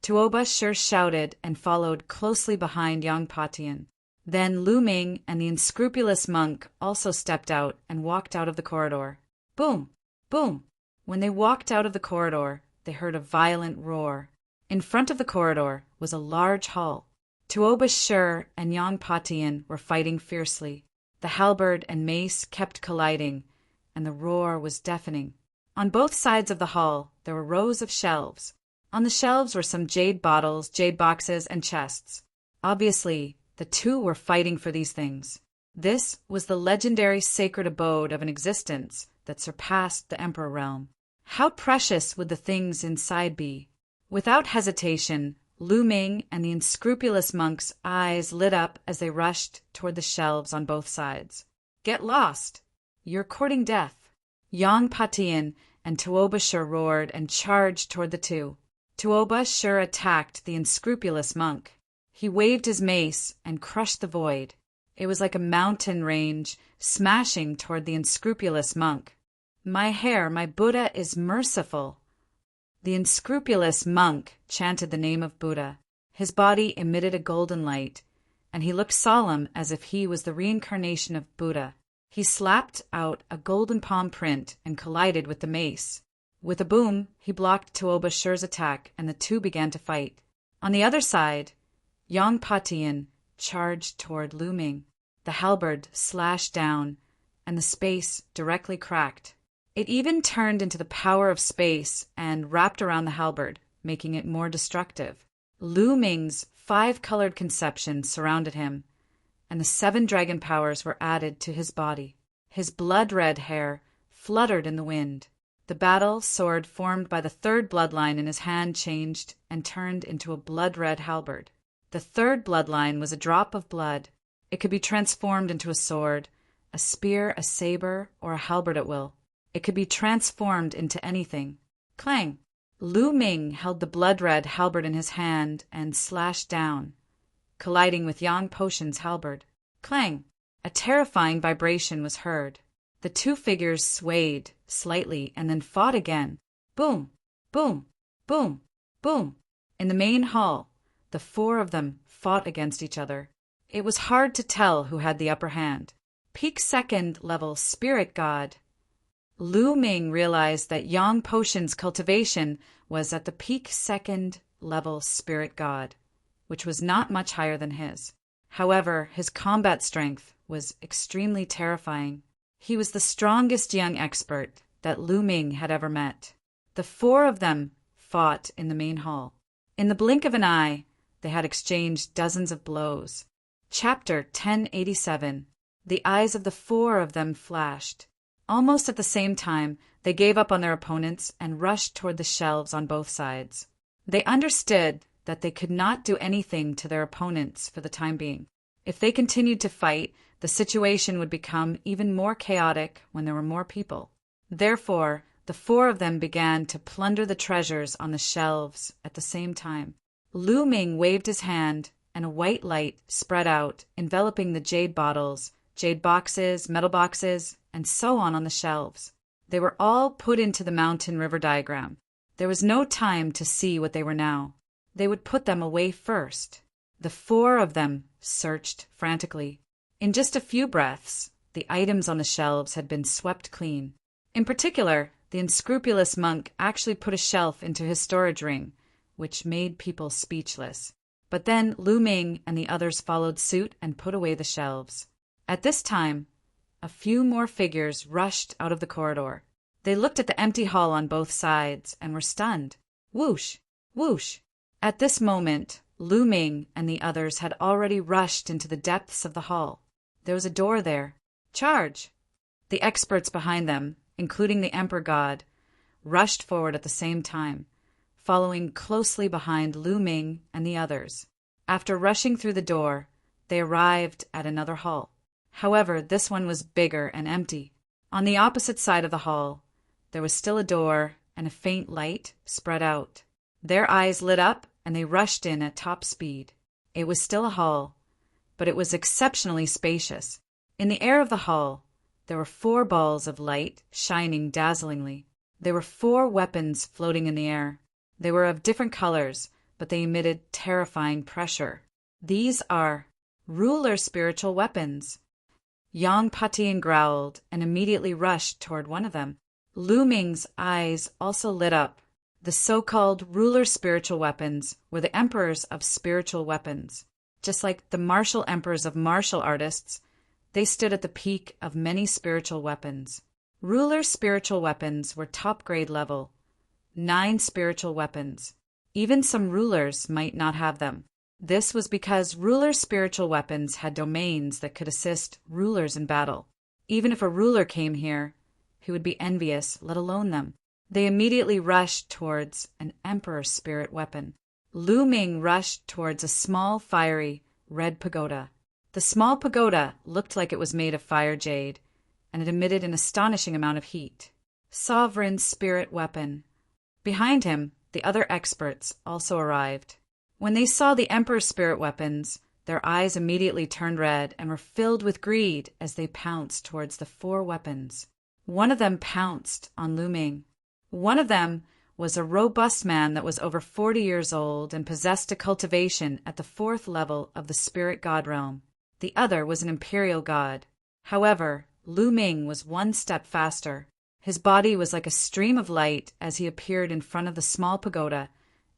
Tuoba Shur shouted and followed closely behind Yang Patian. Then Lu Ming and the unscrupulous monk also stepped out and walked out of the corridor. Boom! Boom! When they walked out of the corridor, they heard a violent roar. In front of the corridor was a large hall. Tuoba Shur and Yang Patian were fighting fiercely. The halberd and mace kept colliding, and the roar was deafening. On both sides of the hall, there were rows of shelves. On the shelves were some jade bottles, jade boxes, and chests. Obviously, the two were fighting for these things. This was the legendary sacred abode of an existence that surpassed the Emperor realm. How precious would the things inside be? Without hesitation, Lu Ming and the unscrupulous monk's eyes lit up as they rushed toward the shelves on both sides. "Get lost! You're courting death!" Yang Patian and Tuoba Shur roared and charged toward the two. Tuoba Shur attacked the unscrupulous monk. He waved his mace and crushed the void. It was like a mountain range smashing toward the unscrupulous monk. "My hair, my Buddha is merciful." The unscrupulous monk chanted the name of Buddha. His body emitted a golden light, and he looked solemn as if he was the reincarnation of Buddha. He slapped out a golden palm print and collided with the mace. With a boom, he blocked Tuoba Shur's attack, and the two began to fight. On the other side, Yang Patian charged toward Lu Ming. The halberd slashed down, and the space directly cracked. It even turned into the power of space and wrapped around the halberd, making it more destructive. Lu Ming's 5-colored conception surrounded him, and the 7 dragon powers were added to his body. His blood-red hair fluttered in the wind. The battle sword formed by the third bloodline in his hand changed and turned into a blood-red halberd. The third bloodline was a drop of blood. It could be transformed into a sword, a spear, a saber, or a halberd at will. It could be transformed into anything. Clang! Lu Ming held the blood-red halberd in his hand and slashed down, colliding with Yang Potion's halberd. Clang! A terrifying vibration was heard. The two figures swayed slightly and then fought again. Boom! Boom! Boom! Boom! In the main hall, the four of them fought against each other. It was hard to tell who had the upper hand. Peak second level spirit god. Lu Ming realized that Yang Potion's cultivation was at the peak second level spirit god, which was not much higher than his. However, his combat strength was extremely terrifying. He was the strongest young expert that Lu Ming had ever met. The four of them fought in the main hall. In the blink of an eye, they had exchanged dozens of blows. Chapter 1087. The eyes of the four of them flashed. Almost at the same time, they gave up on their opponents and rushed toward the shelves on both sides. They understood that they could not do anything to their opponents for the time being. If they continued to fight, the situation would become even more chaotic when there were more people. Therefore, the four of them began to plunder the treasures on the shelves at the same time. Lu Ming waved his hand, and a white light spread out, enveloping the jade bottles, jade boxes, metal boxes, and so on the shelves. They were all put into the mountain river diagram. There was no time to see what they were now. They would put them away first. The four of them searched frantically. In just a few breaths, the items on the shelves had been swept clean. In particular, the unscrupulous monk actually put a shelf into his storage ring, which made people speechless. But then Lu Ming and the others followed suit and put away the shelves. At this time, a few more figures rushed out of the corridor. They looked at the empty hall on both sides and were stunned. Whoosh! Whoosh! At this moment, Lu Ming and the others had already rushed into the depths of the hall. There was a door there. Charge! The experts behind them, including the Emperor God, rushed forward at the same time, following closely behind Lu Ming and the others. After rushing through the door, they arrived at another hall. However, this one was bigger and empty. On the opposite side of the hall, there was still a door and a faint light spread out. Their eyes lit up and they rushed in at top speed. It was still a hall, but it was exceptionally spacious. In the air of the hall, there were 4 balls of light shining dazzlingly. There were 4 weapons floating in the air. They were of different colors, but they emitted terrifying pressure. These are ruler spiritual weapons. Yang Patian growled and immediately rushed toward one of them. Lu Ming's eyes also lit up. The so-called ruler spiritual weapons were the emperors of spiritual weapons. Just like the martial emperors of martial artists, they stood at the peak of many spiritual weapons. Ruler spiritual weapons were top grade level, 9 spiritual weapons. Even some rulers might not have them. This was because ruler spiritual weapons had domains that could assist rulers in battle. Even if a ruler came here, he would be envious, let alone them. They immediately rushed towards an emperor spirit weapon. Lu Ming rushed towards a small, fiery, red pagoda. The small pagoda looked like it was made of fire jade, and it emitted an astonishing amount of heat. Sovereign spirit weapon. Behind him, the other experts also arrived. When they saw the emperor's spirit weapons, their eyes immediately turned red and were filled with greed as they pounced towards the 4 weapons. One of them pounced on Lu Ming. One of them was a robust man that was over 40 years old and possessed a cultivation at the 4th level of the spirit god realm. The other was an imperial god. However, Lu Ming was 1 step faster. His body was like a stream of light as he appeared in front of the small pagoda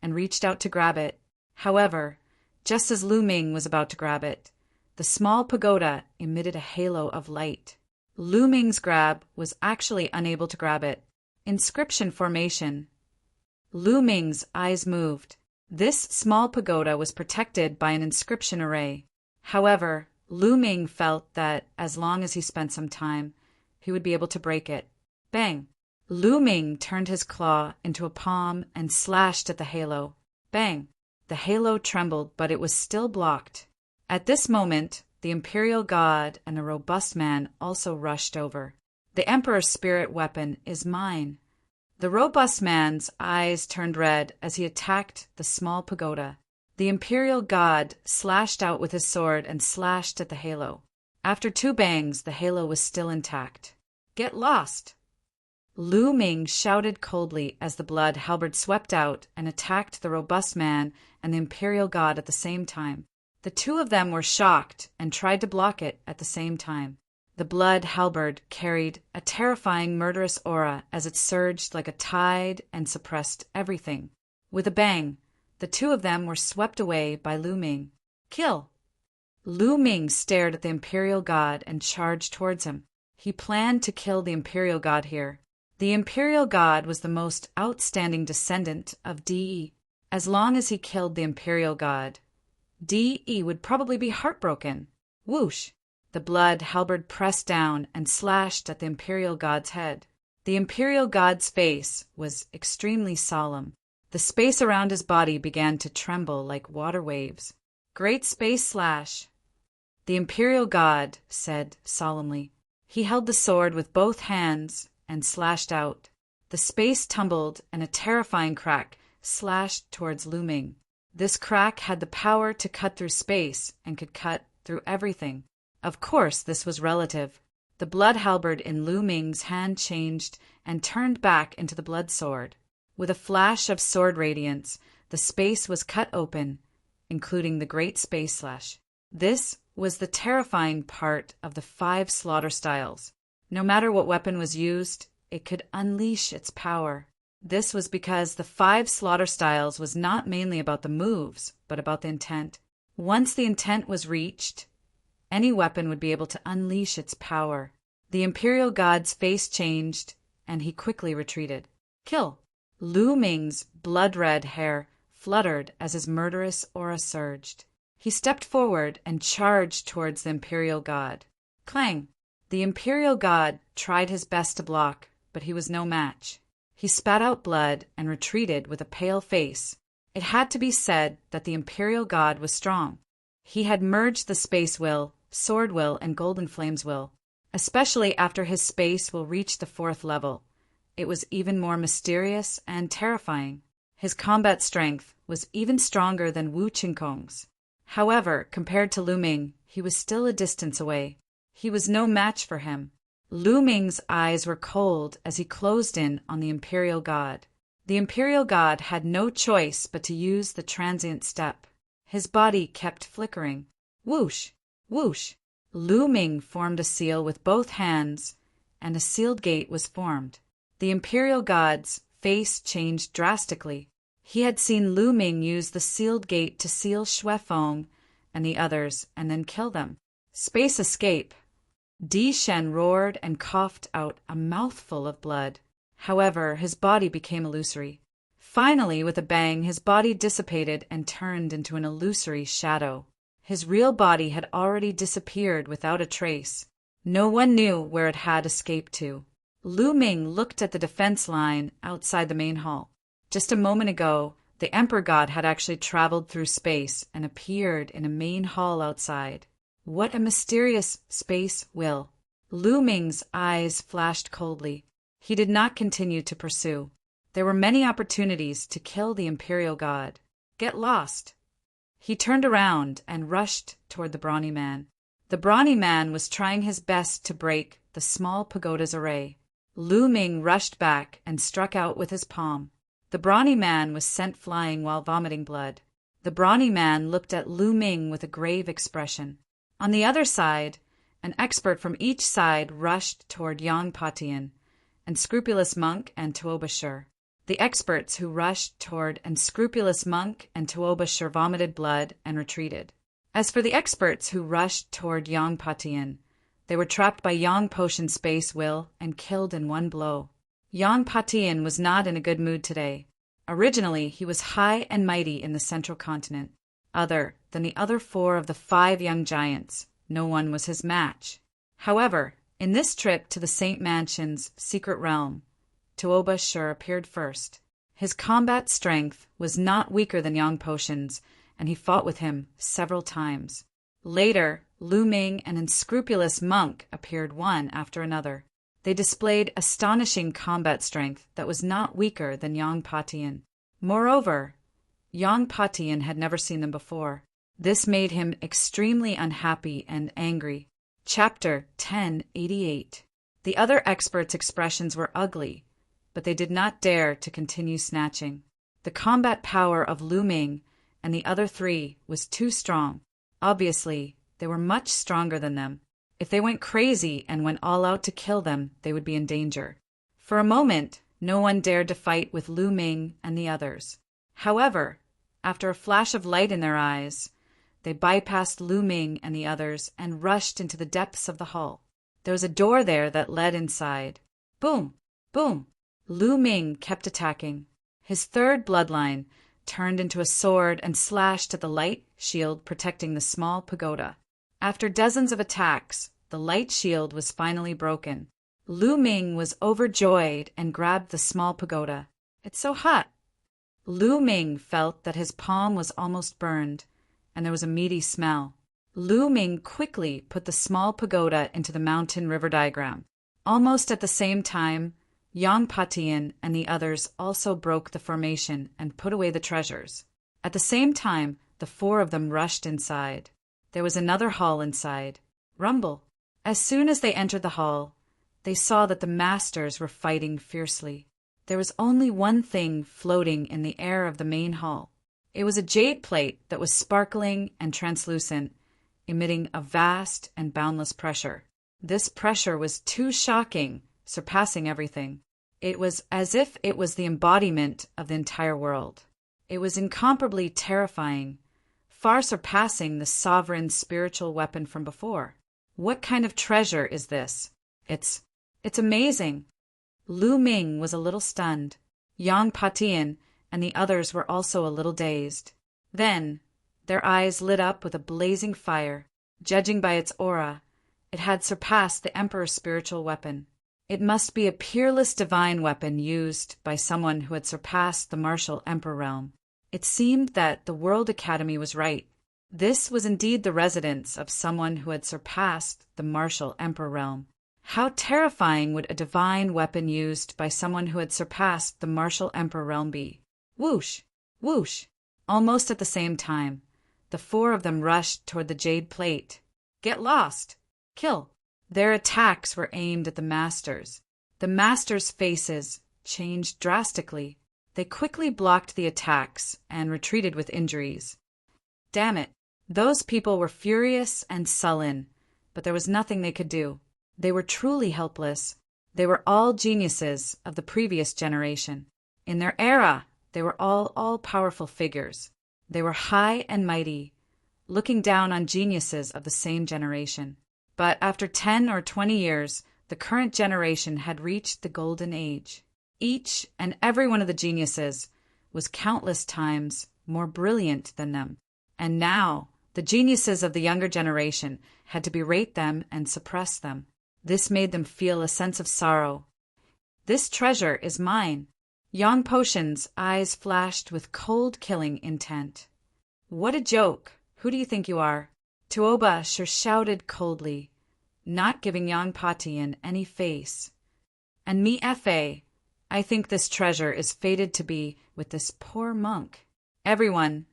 and reached out to grab it. However, just as Lu Ming was about to grab it, the small pagoda emitted a halo of light. Lu Ming's grab was actually unable to grab it. Inscription formation. Lu Ming's eyes moved. This small pagoda was protected by an inscription array. However, Lu Ming felt that as long as he spent some time, he would be able to break it. Bang! Lu Ming turned his claw into a palm and slashed at the halo. Bang! The halo trembled, but it was still blocked. At this moment, the Imperial God and a robust man also rushed over. The Emperor's spirit weapon is mine. The robust man's eyes turned red as he attacked the small pagoda. The Imperial God slashed out with his sword and slashed at the halo. After 2 bangs, the halo was still intact. Get lost! Lu Ming shouted coldly as the blood halberd swept out and attacked the robust man and the Imperial God at the same time. The 2 of them were shocked and tried to block it at the same time. The blood halberd carried a terrifying murderous aura as it surged like a tide and suppressed everything. With a bang, the 2 of them were swept away by Lu Ming. Kill! Lu Ming stared at the Imperial God and charged towards him. He planned to kill the Imperial God here. The Imperial God was the most outstanding descendant of De. As long as he killed the Imperial God, De would probably be heartbroken. Whoosh! The blood halberd pressed down and slashed at the Imperial God's head. The Imperial God's face was extremely solemn. The space around his body began to tremble like water waves. Great space slash! The Imperial God said solemnly. He held the sword with both hands and slashed out. The space tumbled and a terrifying crack slashed towards Lu Ming. This crack had the power to cut through space and could cut through everything. Of course, this was relative. The blood halberd in Lu Ming's hand changed and turned back into the blood sword. With a flash of sword radiance, the space was cut open, including the great space slash. This was the terrifying part of the 5 slaughter styles. No matter what weapon was used, it could unleash its power. This was because the 5 slaughter styles was not mainly about the moves, but about the intent. Once the intent was reached, any weapon would be able to unleash its power. The Imperial God's face changed, and he quickly retreated. Kill! Lu Ming's blood-red hair fluttered as his murderous aura surged. He stepped forward and charged towards the Imperial God. Clang! The Imperial God tried his best to block, but he was no match. He spat out blood and retreated with a pale face. It had to be said that the Imperial God was strong. He had merged the Space Will, Sword Will, and Golden Flames Will. Especially after his Space Will reached the 4th level. It was even more mysterious and terrifying. His combat strength was even stronger than Wu Qingkong's. However, compared to Lu Ming, he was still a distance away. He was no match for him. Lu Ming's eyes were cold as he closed in on the Imperial God. The Imperial God had no choice but to use the transient step. His body kept flickering. Whoosh! Whoosh! Lu Ming formed a seal with both hands, and a sealed gate was formed. The Imperial God's face changed drastically. He had seen Lu Ming use the sealed gate to seal Xue Feng and the others and then kill them. Space escape! Di Shen roared and coughed out a mouthful of blood. However, his body became illusory. Finally, with a bang, his body dissipated and turned into an illusory shadow. His real body had already disappeared without a trace. No one knew where it had escaped to. Lu Ming looked at the defense line outside the main hall. Just a moment ago, the Emperor God had actually traveled through space and appeared in a main hall outside. What a mysterious space will. Lu Ming's eyes flashed coldly. He did not continue to pursue. There were many opportunities to kill the Imperial God. Get lost! He turned around and rushed toward the brawny man. The brawny man was trying his best to break the small pagoda's array. Lu Ming rushed back and struck out with his palm. The brawny man was sent flying while vomiting blood. The brawny man looked at Lu Ming with a grave expression. On the other side, an expert from each side rushed toward Yang Patian, and Scrupulous Monk and Tuobashir. The experts who rushed toward Unscrupulous Monk and Tuobashir vomited blood and retreated. As for the experts who rushed toward Yang Patian, they were trapped by Yang Potion Space Will and killed in one blow. Yang Patian was not in a good mood today. Originally, he was high and mighty in the Central Continent. Other than the other 4 of the 5 young giants, no one was his match. However, in this trip to the Saint Mansion's secret realm, Tuoba sure appeared first. His combat strength was not weaker than Yang Potion's, and he fought with him several times. Later, Lu Ming and unscrupulous monk appeared one after another. They displayed astonishing combat strength that was not weaker than Yang Patian. Moreover, Yang Patian had never seen them before. This made him extremely unhappy and angry. Chapter 1088. The other experts' expressions were ugly, but they did not dare to continue snatching. The combat power of Lu Ming and the other three was too strong. Obviously, they were much stronger than them. If they went crazy and went all out to kill them, they would be in danger. For a moment, no one dared to fight with Lu Ming and the others. However, after a flash of light in their eyes, they bypassed Lu Ming and the others and rushed into the depths of the hall. There was a door there that led inside. Boom! Boom! Lu Ming kept attacking. His third bloodline turned into a sword and slashed at the light shield protecting the small pagoda. After dozens of attacks, the light shield was finally broken. Lu Ming was overjoyed and grabbed the small pagoda. It's so hot! Lu Ming felt that his palm was almost burned, and there was a meaty smell. Lu Ming quickly put the small pagoda into the mountain river diagram. Almost at the same time, Yang Patian and the others also broke the formation and put away the treasures. At the same time, the four of them rushed inside. There was another hall inside. Rumble. As soon as they entered the hall, they saw that the masters were fighting fiercely. There was only one thing floating in the air of the main hall. It was a jade plate that was sparkling and translucent, emitting a vast and boundless pressure. This pressure was too shocking, surpassing everything. It was as if it was the embodiment of the entire world. It was incomparably terrifying, far surpassing the sovereign spiritual weapon from before. What kind of treasure is this? It's amazing. Lu Ming was a little stunned. Yang Patian and the others were also a little dazed. Then, their eyes lit up with a blazing fire. Judging by its aura, it had surpassed the Emperor's spiritual weapon. It must be a peerless divine weapon used by someone who had surpassed the martial Emperor realm. It seemed that the World Academy was right. This was indeed the residence of someone who had surpassed the martial Emperor realm. How terrifying would a divine weapon used by someone who had surpassed the martial Emperor realm be? Whoosh! Whoosh! Almost at the same time, the four of them rushed toward the jade plate. Get lost! Kill! Their attacks were aimed at the masters. The masters' faces changed drastically. They quickly blocked the attacks and retreated with injuries. Damn it! Those people were furious and sullen, but there was nothing they could do. They were truly helpless. They were all geniuses of the previous generation. In their era, they were all-powerful figures. They were high and mighty, looking down on geniuses of the same generation. But after 10 or 20 years, the current generation had reached the golden age. Each and every one of the geniuses was countless times more brilliant than them. And now, the geniuses of the younger generation had to berate them and suppress them. This made them feel a sense of sorrow. This treasure is mine. Yang Potion's eyes flashed with cold killing intent. What a joke! Who do you think you are? Tuoba sure shouted coldly, not giving Yang Patian any face. And me F.A., I think this treasure is fated to be with this poor monk. Everyone,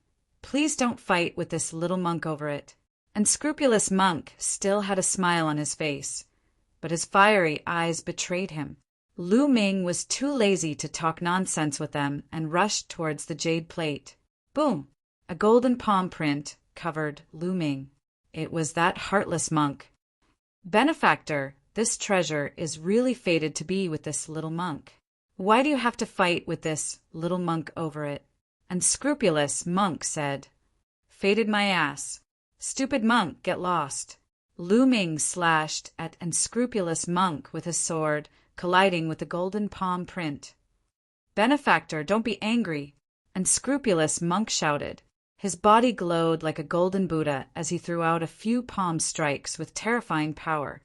please don't fight with this little monk over it. Unscrupulous monk still had a smile on his face, but his fiery eyes betrayed him. Lu Ming was too lazy to talk nonsense with them and rushed towards the jade plate. Boom! A golden palm print covered Lu Ming. It was that heartless monk. Benefactor, this treasure is really fated to be with this little monk. Why do you have to fight with this little monk over it? Unscrupulous monk said. Fated my ass. Stupid monk, get lost. Lu Ming slashed at unscrupulous monk with his sword, colliding with the golden palm print. Benefactor, don't be angry. Unscrupulous monk shouted. His body glowed like a golden Buddha as he threw out a few palm strikes with terrifying power.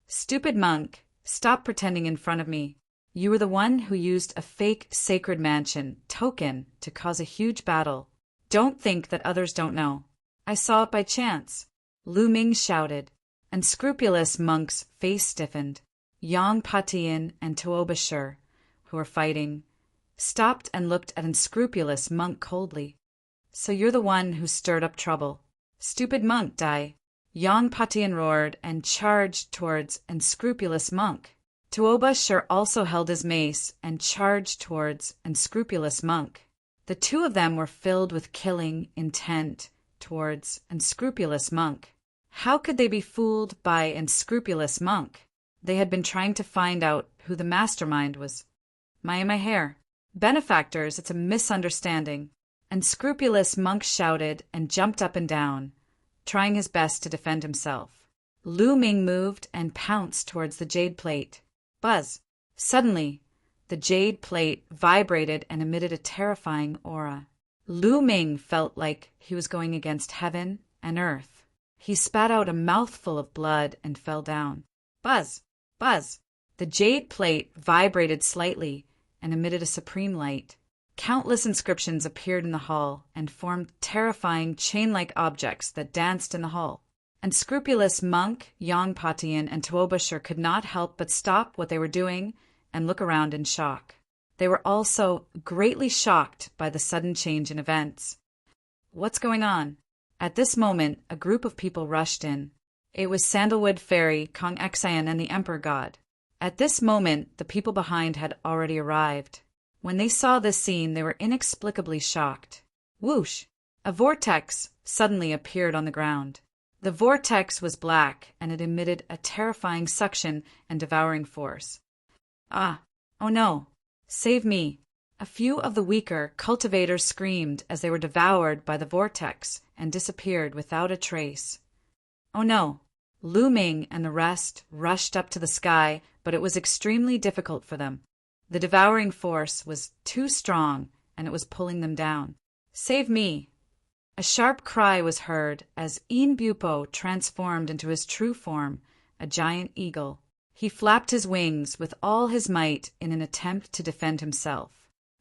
Stupid monk, stop pretending in front of me. You were the one who used a fake sacred mansion token to cause a huge battle. Don't think that others don't know. I saw it by chance. Lu Ming shouted. Unscrupulous monk's face stiffened. Yang Patian and Tuobashir, who were fighting, stopped and looked at unscrupulous monk coldly. So you're the one who stirred up trouble. Stupid monk, Dai. Yang Patian roared and charged towards unscrupulous monk. Tuobashir also held his mace and charged towards unscrupulous monk. The two of them were filled with killing intent towards unscrupulous monk. How could they be fooled by unscrupulous monk? They had been trying to find out who the mastermind was. My hair. Benefactors, it's a misunderstanding. Unscrupulous monk shouted and jumped up and down, trying his best to defend himself. Lu Ming moved and pounced towards the jade plate. Buzz. Suddenly, the jade plate vibrated and emitted a terrifying aura. Lu Ming felt like he was going against heaven and earth. He spat out a mouthful of blood and fell down. Buzz! Buzz! The jade plate vibrated slightly and emitted a supreme light. Countless inscriptions appeared in the hall and formed terrifying chain-like objects that danced in the hall. Unscrupulous monk, Yang Patian, and Tuobashir could not help but stop what they were doing and look around in shock. They were also greatly shocked by the sudden change in events. What's going on? At this moment, a group of people rushed in. It was Sandalwood Fairy, Kong Xian, and the Emperor God. At this moment, the people behind had already arrived. When they saw this scene, they were inexplicably shocked. Whoosh! A vortex suddenly appeared on the ground. The vortex was black, and it emitted a terrifying suction and devouring force. Ah! Oh no! Save me! A few of the weaker cultivators screamed as they were devoured by the vortex and disappeared without a trace. Oh no! Lu Ming and the rest rushed up to the sky, but it was extremely difficult for them. The devouring force was too strong, and it was pulling them down. Save me! A sharp cry was heard as Yin Bupo transformed into his true form, a giant eagle. He flapped his wings with all his might in an attempt to defend himself.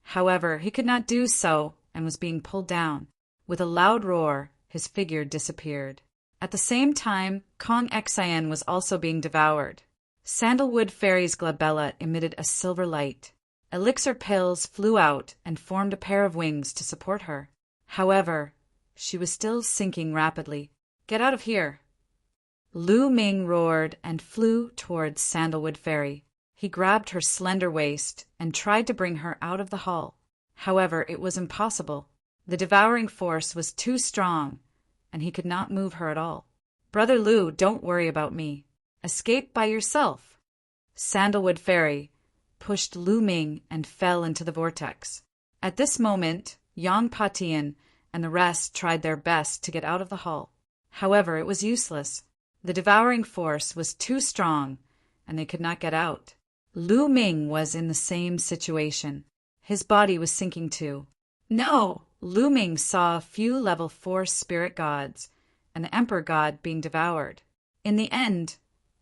However, he could not do so and was being pulled down. With a loud roar, his figure disappeared. At the same time, Kong Xian was also being devoured. Sandalwood Fairy's glabella emitted a silver light. Elixir pills flew out and formed a pair of wings to support her. However, she was still sinking rapidly. Get out of here! Lu Ming roared and flew towards Sandalwood Fairy. He grabbed her slender waist and tried to bring her out of the hall. However, it was impossible. The devouring force was too strong, and he could not move her at all. Brother Lu, don't worry about me. Escape by yourself. Sandalwood Fairy pushed Lu Ming and fell into the vortex. At this moment, Yang Patian and the rest tried their best to get out of the hall. However, it was useless. The devouring force was too strong, and they could not get out. Lu Ming was in the same situation. His body was sinking too. No! Lu Ming saw a few level 4 spirit gods and the Emperor God being devoured. In the end,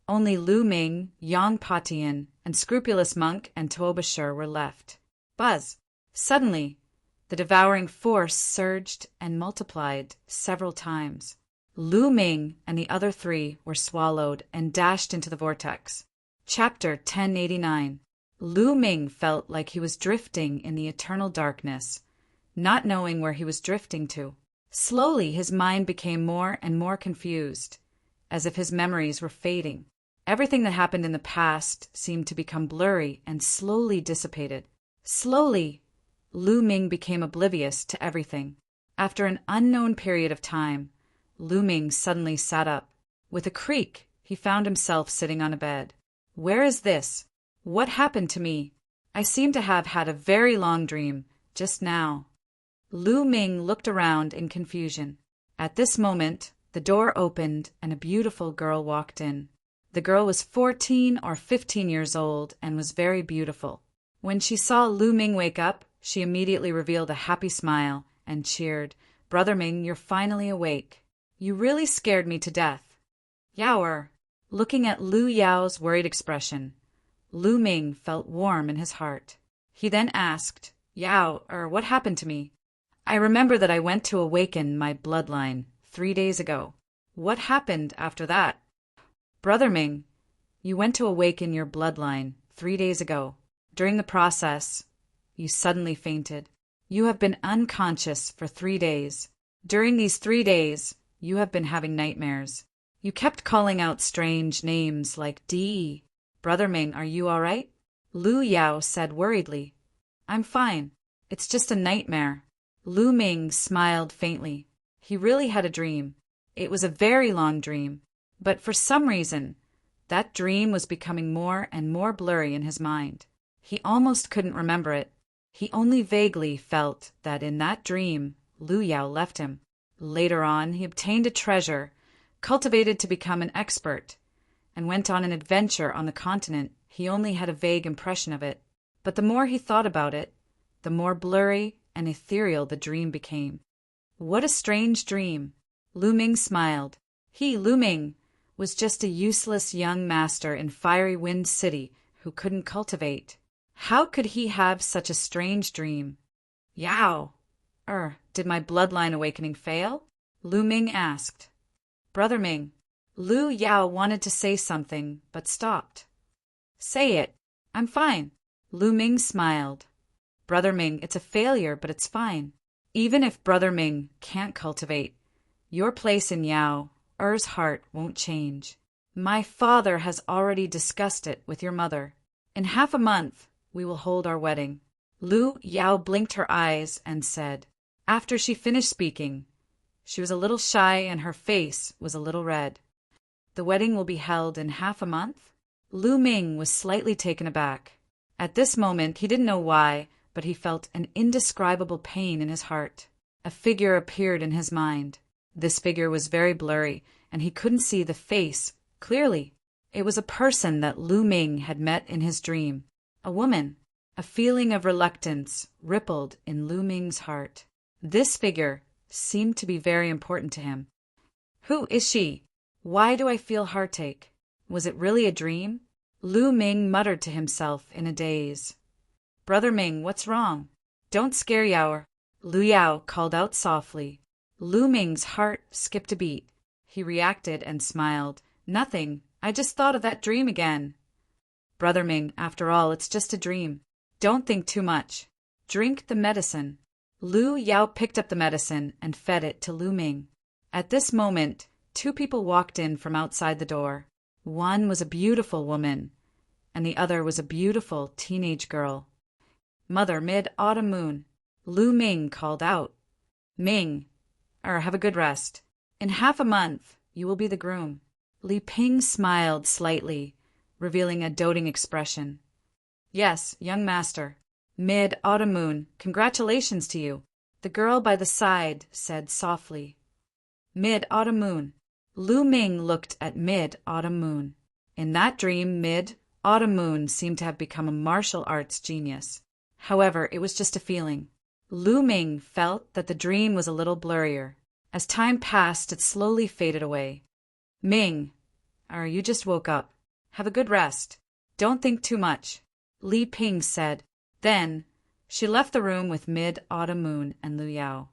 only Lu Ming, Yang Patian, and Scrupulous Monk and Tuobashir were left. Buzz! Suddenly, the devouring force surged and multiplied several times. Lu Ming and the other 3 were swallowed and dashed into the vortex. Chapter 1089. Lu Ming felt like he was drifting in the eternal darkness, not knowing where he was drifting to. Slowly his mind became more and more confused, as if his memories were fading. Everything that happened in the past seemed to become blurry and slowly dissipated. Slowly, Lu Ming became oblivious to everything. After an unknown period of time, Lu Ming suddenly sat up. With a creak, he found himself sitting on a bed. Where is this? What happened to me? I seem to have had a very long dream, just now. Lu Ming looked around in confusion. At this moment, the door opened and a beautiful girl walked in. The girl was 14 or 15 years old and was very beautiful. When she saw Lu Ming wake up, she immediately revealed a happy smile and cheered, "Brother Ming, you're finally awake. You really scared me to death." Yaoer. Looking at Lu Yao's worried expression, Lu Ming felt warm in his heart. He then asked, Yao, what happened to me? I remember that I went to awaken my bloodline 3 days ago. What happened after that? Brother Ming, you went to awaken your bloodline 3 days ago. During the process, you suddenly fainted. You have been unconscious for 3 days. During these 3 days, you have been having nightmares. You kept calling out strange names like Di. Brother Ming, are you all right? Lu Yao said worriedly. I'm fine. It's just a nightmare. Lu Ming smiled faintly. He really had a dream. It was a very long dream. But for some reason, that dream was becoming more and more blurry in his mind. He almost couldn't remember it. He only vaguely felt that in that dream, Lu Yao left him. Later on, he obtained a treasure, cultivated to become an expert, and went on an adventure on the continent. He only had a vague impression of it. But the more he thought about it, the more blurry and ethereal the dream became. What a strange dream! Lu Ming smiled. He, Lu Ming, was just a useless young master in Fiery Wind City who couldn't cultivate. How could he have such a strange dream? Yao! Did my bloodline awakening fail? Lu Ming asked. Brother Ming, Lu Yao wanted to say something, but stopped. Say it. I'm fine. Lu Ming smiled. Brother Ming, it's a failure, but it's fine. Even if Brother Ming can't cultivate, your place in Yao Er's heart won't change. My father has already discussed it with your mother. In half a month, we will hold our wedding. Lu Yao blinked her eyes and said. After she finished speaking, she was a little shy and her face was a little red. The wedding will be held in half a month? Lu Ming was slightly taken aback. At this moment, he didn't know why, but he felt an indescribable pain in his heart. A figure appeared in his mind. This figure was very blurry, and he couldn't see the face clearly. It was a person that Lu Ming had met in his dream. A woman. A feeling of reluctance rippled in Lu Ming's heart. This figure seemed to be very important to him. Who is she? Why do I feel heartache? Was it really a dream? Lu Ming muttered to himself in a daze. Brother Ming, what's wrong? Don't scare Yao. Lu Yao called out softly. Lu Ming's heart skipped a beat. He reacted and smiled. Nothing. I just thought of that dream again. Brother Ming, after all, it's just a dream. Don't think too much. Drink the medicine. Lu Yao picked up the medicine and fed it to Lu Ming. At this moment, 2 people walked in from outside the door. One was a beautiful woman, and the other was a beautiful teenage girl. Mother, mid-autumn moon. Lu Ming called out. Ming, have a good rest. In half a month, you will be the groom. Li Ping smiled slightly, revealing a doting expression. Yes, young master. Mid-autumn moon, congratulations to you. The girl by the side said softly. Mid-autumn moon. Lu Ming looked at mid-autumn moon. In that dream, mid-autumn moon seemed to have become a martial arts genius. However, it was just a feeling. Lu Ming felt that the dream was a little blurrier. As time passed, it slowly faded away. Ming, you just woke up. Have a good rest. Don't think too much. Li Ping said. Then, she left the room with mid-autumn moon and Lu Yao.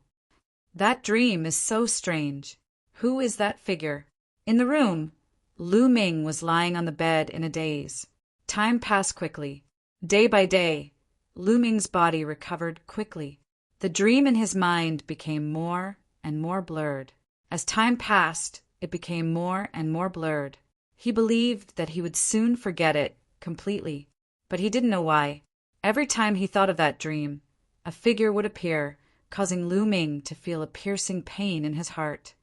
That dream is so strange. Who is that figure? In the room, Lu Ming was lying on the bed in a daze. Time passed quickly. Day by day, Lu Ming's body recovered quickly. The dream in his mind became more and more blurred. As time passed, it became more and more blurred. He believed that he would soon forget it completely, but he didn't know why. Every time he thought of that dream, a figure would appear, causing Lu Ming to feel a piercing pain in his heart.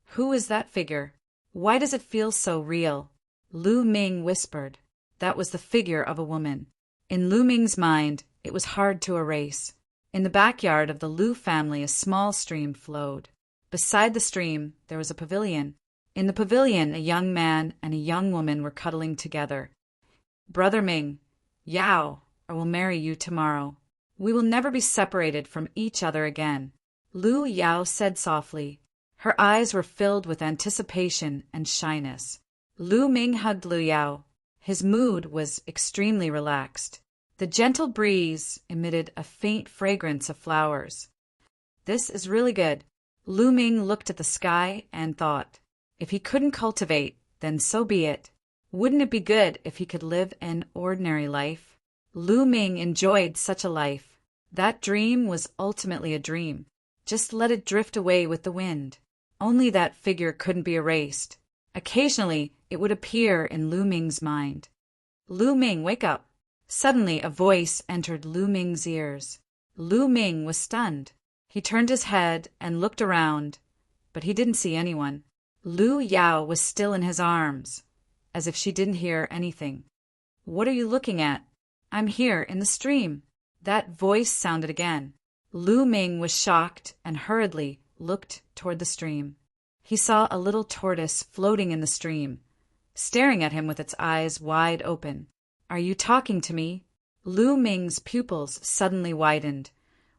Who is that figure? Why does it feel so real? Lu Ming whispered. That was the figure of a woman. In Lu Ming's mind, it was hard to erase. In the backyard of the Lu family, a small stream flowed. Beside the stream, there was a pavilion. In the pavilion, a young man and a young woman were cuddling together. Brother Ming, Yao, I will marry you tomorrow. We will never be separated from each other again. Lu Yao said softly. Her eyes were filled with anticipation and shyness. Lu Ming hugged Lu Yao. His mood was extremely relaxed. The gentle breeze emitted a faint fragrance of flowers. This is really good. Lu Ming looked at the sky and thought, if he couldn't cultivate, then so be it. Wouldn't it be good if he could live an ordinary life? Lu Ming enjoyed such a life. That dream was ultimately a dream. Just let it drift away with the wind. Only that figure couldn't be erased. Occasionally, it would appear in Lu Ming's mind. Lu Ming, wake up! Suddenly, a voice entered Lu Ming's ears. Lu Ming was stunned. He turned his head and looked around, but he didn't see anyone. Lu Yao was still in his arms, as if she didn't hear anything. What are you looking at? I'm here, in the stream. That voice sounded again. Lu Ming was shocked and hurriedly looked toward the stream. He saw a little tortoise floating in the stream, staring at him with its eyes wide open. Are you talking to me? Lu Ming's pupils suddenly widened,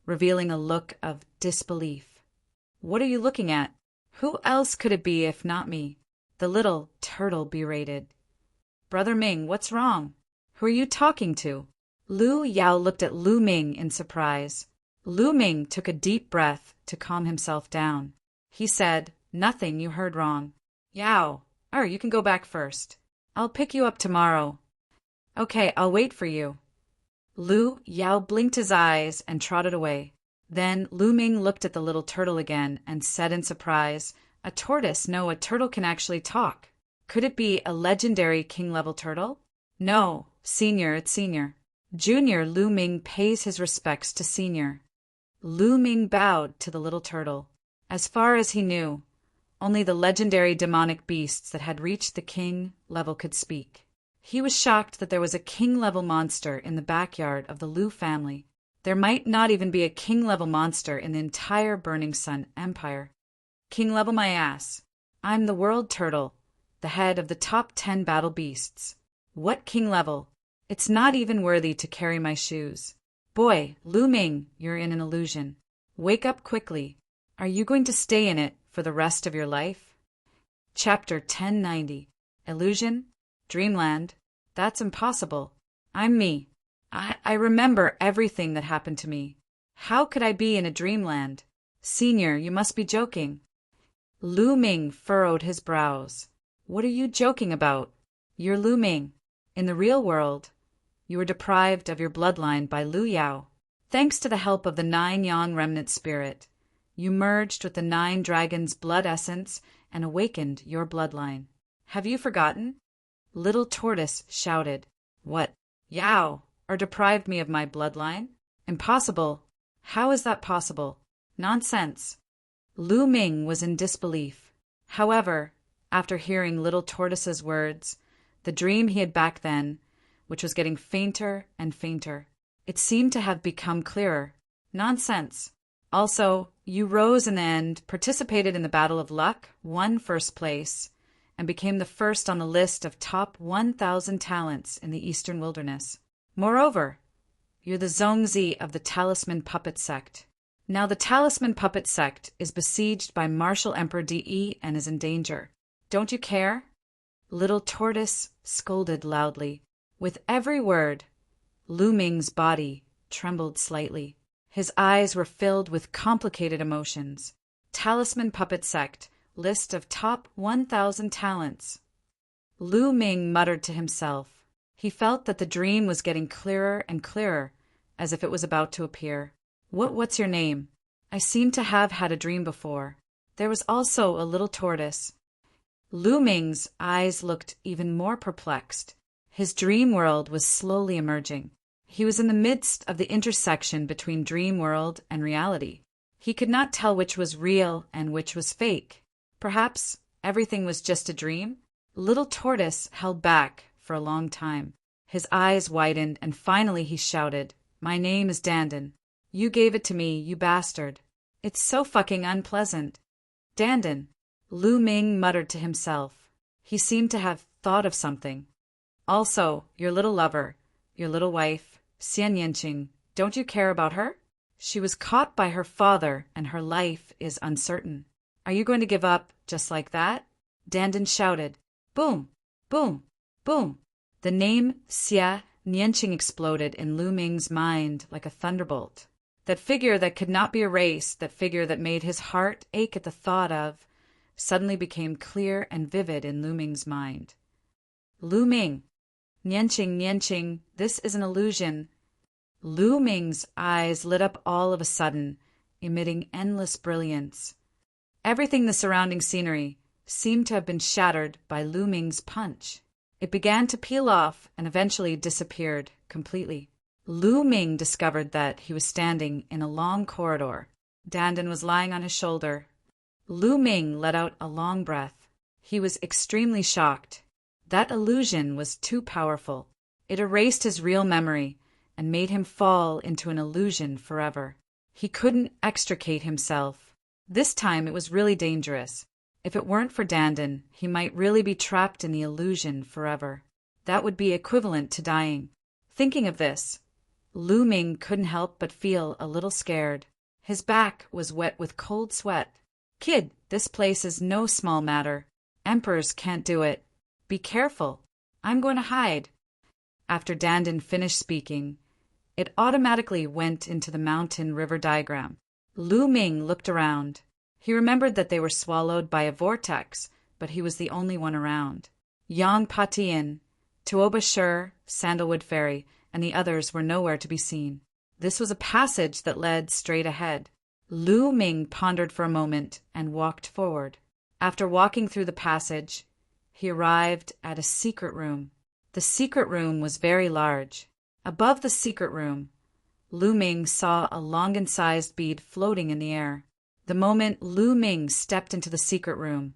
revealing a look of disbelief. What are you looking at? Who else could it be if not me? The little turtle berated. Brother Ming, what's wrong? Who are you talking to? Lu Yao looked at Lu Ming in surprise. Lu Ming took a deep breath to calm himself down. He said, nothing, you heard wrong. Yao, you can go back first. I'll pick you up tomorrow. Okay, I'll wait for you. Lu Yao blinked his eyes and trotted away. Then Lu Ming looked at the little turtle again and said in surprise, a tortoise? No, a turtle can actually talk. Could it be a legendary king-level turtle? No, Senior, it's Senior. Junior Lu Ming pays his respects to Senior. Lu Ming bowed to the little turtle. As far as he knew, only the legendary demonic beasts that had reached the king level could speak. He was shocked that there was a king-level monster in the backyard of the Lu family. There might not even be a king-level monster in the entire Burning Sun Empire. King-level my ass. I'm the world turtle, the head of the top 10 battle beasts. What king-level? It's not even worthy to carry my shoes. Boy, Lu Ming, you're in an illusion. Wake up quickly. Are you going to stay in it for the rest of your life? Chapter 1090. Illusion? Dreamland? That's impossible. I'm me. I remember everything that happened to me. How could I be in a dreamland? Senior, you must be joking. Lu Ming furrowed his brows. What are you joking about? You're Lu Ming. In the real world, you were deprived of your bloodline by Lu Yao. Thanks to the help of the 9 Yang remnant spirit, you merged with the 9 dragons' blood essence and awakened your bloodline. Have you forgotten? Little Tortoise shouted. What? Yao, deprived me of my bloodline? Impossible. How is that possible? Nonsense. Lu Ming was in disbelief. However, after hearing Little Tortoise's words, the dream he had back then, which was getting fainter and fainter, it seemed to have become clearer. Nonsense. Also, you rose in the end, participated in the Battle of Luck, won first place, and became the first on the list of top 1,000 talents in the Eastern Wilderness. Moreover, you're the Zongzi of the Talisman Puppet Sect. Now the Talisman Puppet Sect is besieged by Martial Emperor Di and is in danger. Don't you care? Little Tortoise scolded loudly. With every word, Lu Ming's body trembled slightly. His eyes were filled with complicated emotions. Talisman Puppet Sect, list of top 1,000 talents. Lu Ming muttered to himself. He felt that the dream was getting clearer and clearer, as if it was about to appear. What's your name? I seem to have had a dream before. There was also a little tortoise. Lu Ming's eyes looked even more perplexed. His dream world was slowly emerging. He was in the midst of the intersection between dream world and reality. He could not tell which was real and which was fake. Perhaps everything was just a dream? Little Tortoise held back for a long time. His eyes widened and finally he shouted, My name is Dandan. You gave it to me, you bastard. It's so fucking unpleasant. Dandan. Lu Ming muttered to himself. He seemed to have thought of something. Also, your little lover, your little wife, Xian Yanqing, don't you care about her? She was caught by her father and her life is uncertain. Are you going to give up just like that? Dandan shouted. Boom, boom, boom. The name Xia Nianqing exploded in Lu Ming's mind like a thunderbolt. That figure that could not be erased, that figure that made his heart ache at the thought of, suddenly became clear and vivid in Lu Ming's mind. Lu Ming! Nianqing, Nianqing, this is an illusion. Lu Ming's eyes lit up all of a sudden, emitting endless brilliance. Everything the surrounding scenery seemed to have been shattered by Lu Ming's punch. It began to peel off and eventually disappeared completely. Lu Ming discovered that he was standing in a long corridor. Dandan was lying on his shoulder. Lu Ming let out a long breath. He was extremely shocked. That illusion was too powerful. It erased his real memory and made him fall into an illusion forever. He couldn't extricate himself. This time it was really dangerous. If it weren't for Dandan, he might really be trapped in the illusion forever. That would be equivalent to dying. Thinking of this, Lu Ming couldn't help but feel a little scared. His back was wet with cold sweat. Kid, this place is no small matter. Emperors can't do it. Be careful. I'm going to hide. After Dandan finished speaking, it automatically went into the mountain-river diagram. Lu Ming looked around. He remembered that they were swallowed by a vortex, but he was the only one around. Yang Patian, Tuoba Shur, Sandalwood Ferry, and the others were nowhere to be seen. This was a passage that led straight ahead. Lu Ming pondered for a moment and walked forward. After walking through the passage, he arrived at a secret room. The secret room was very large. Above the secret room, Lu Ming saw a longan-sized bead floating in the air. The moment Lu Ming stepped into the secret room,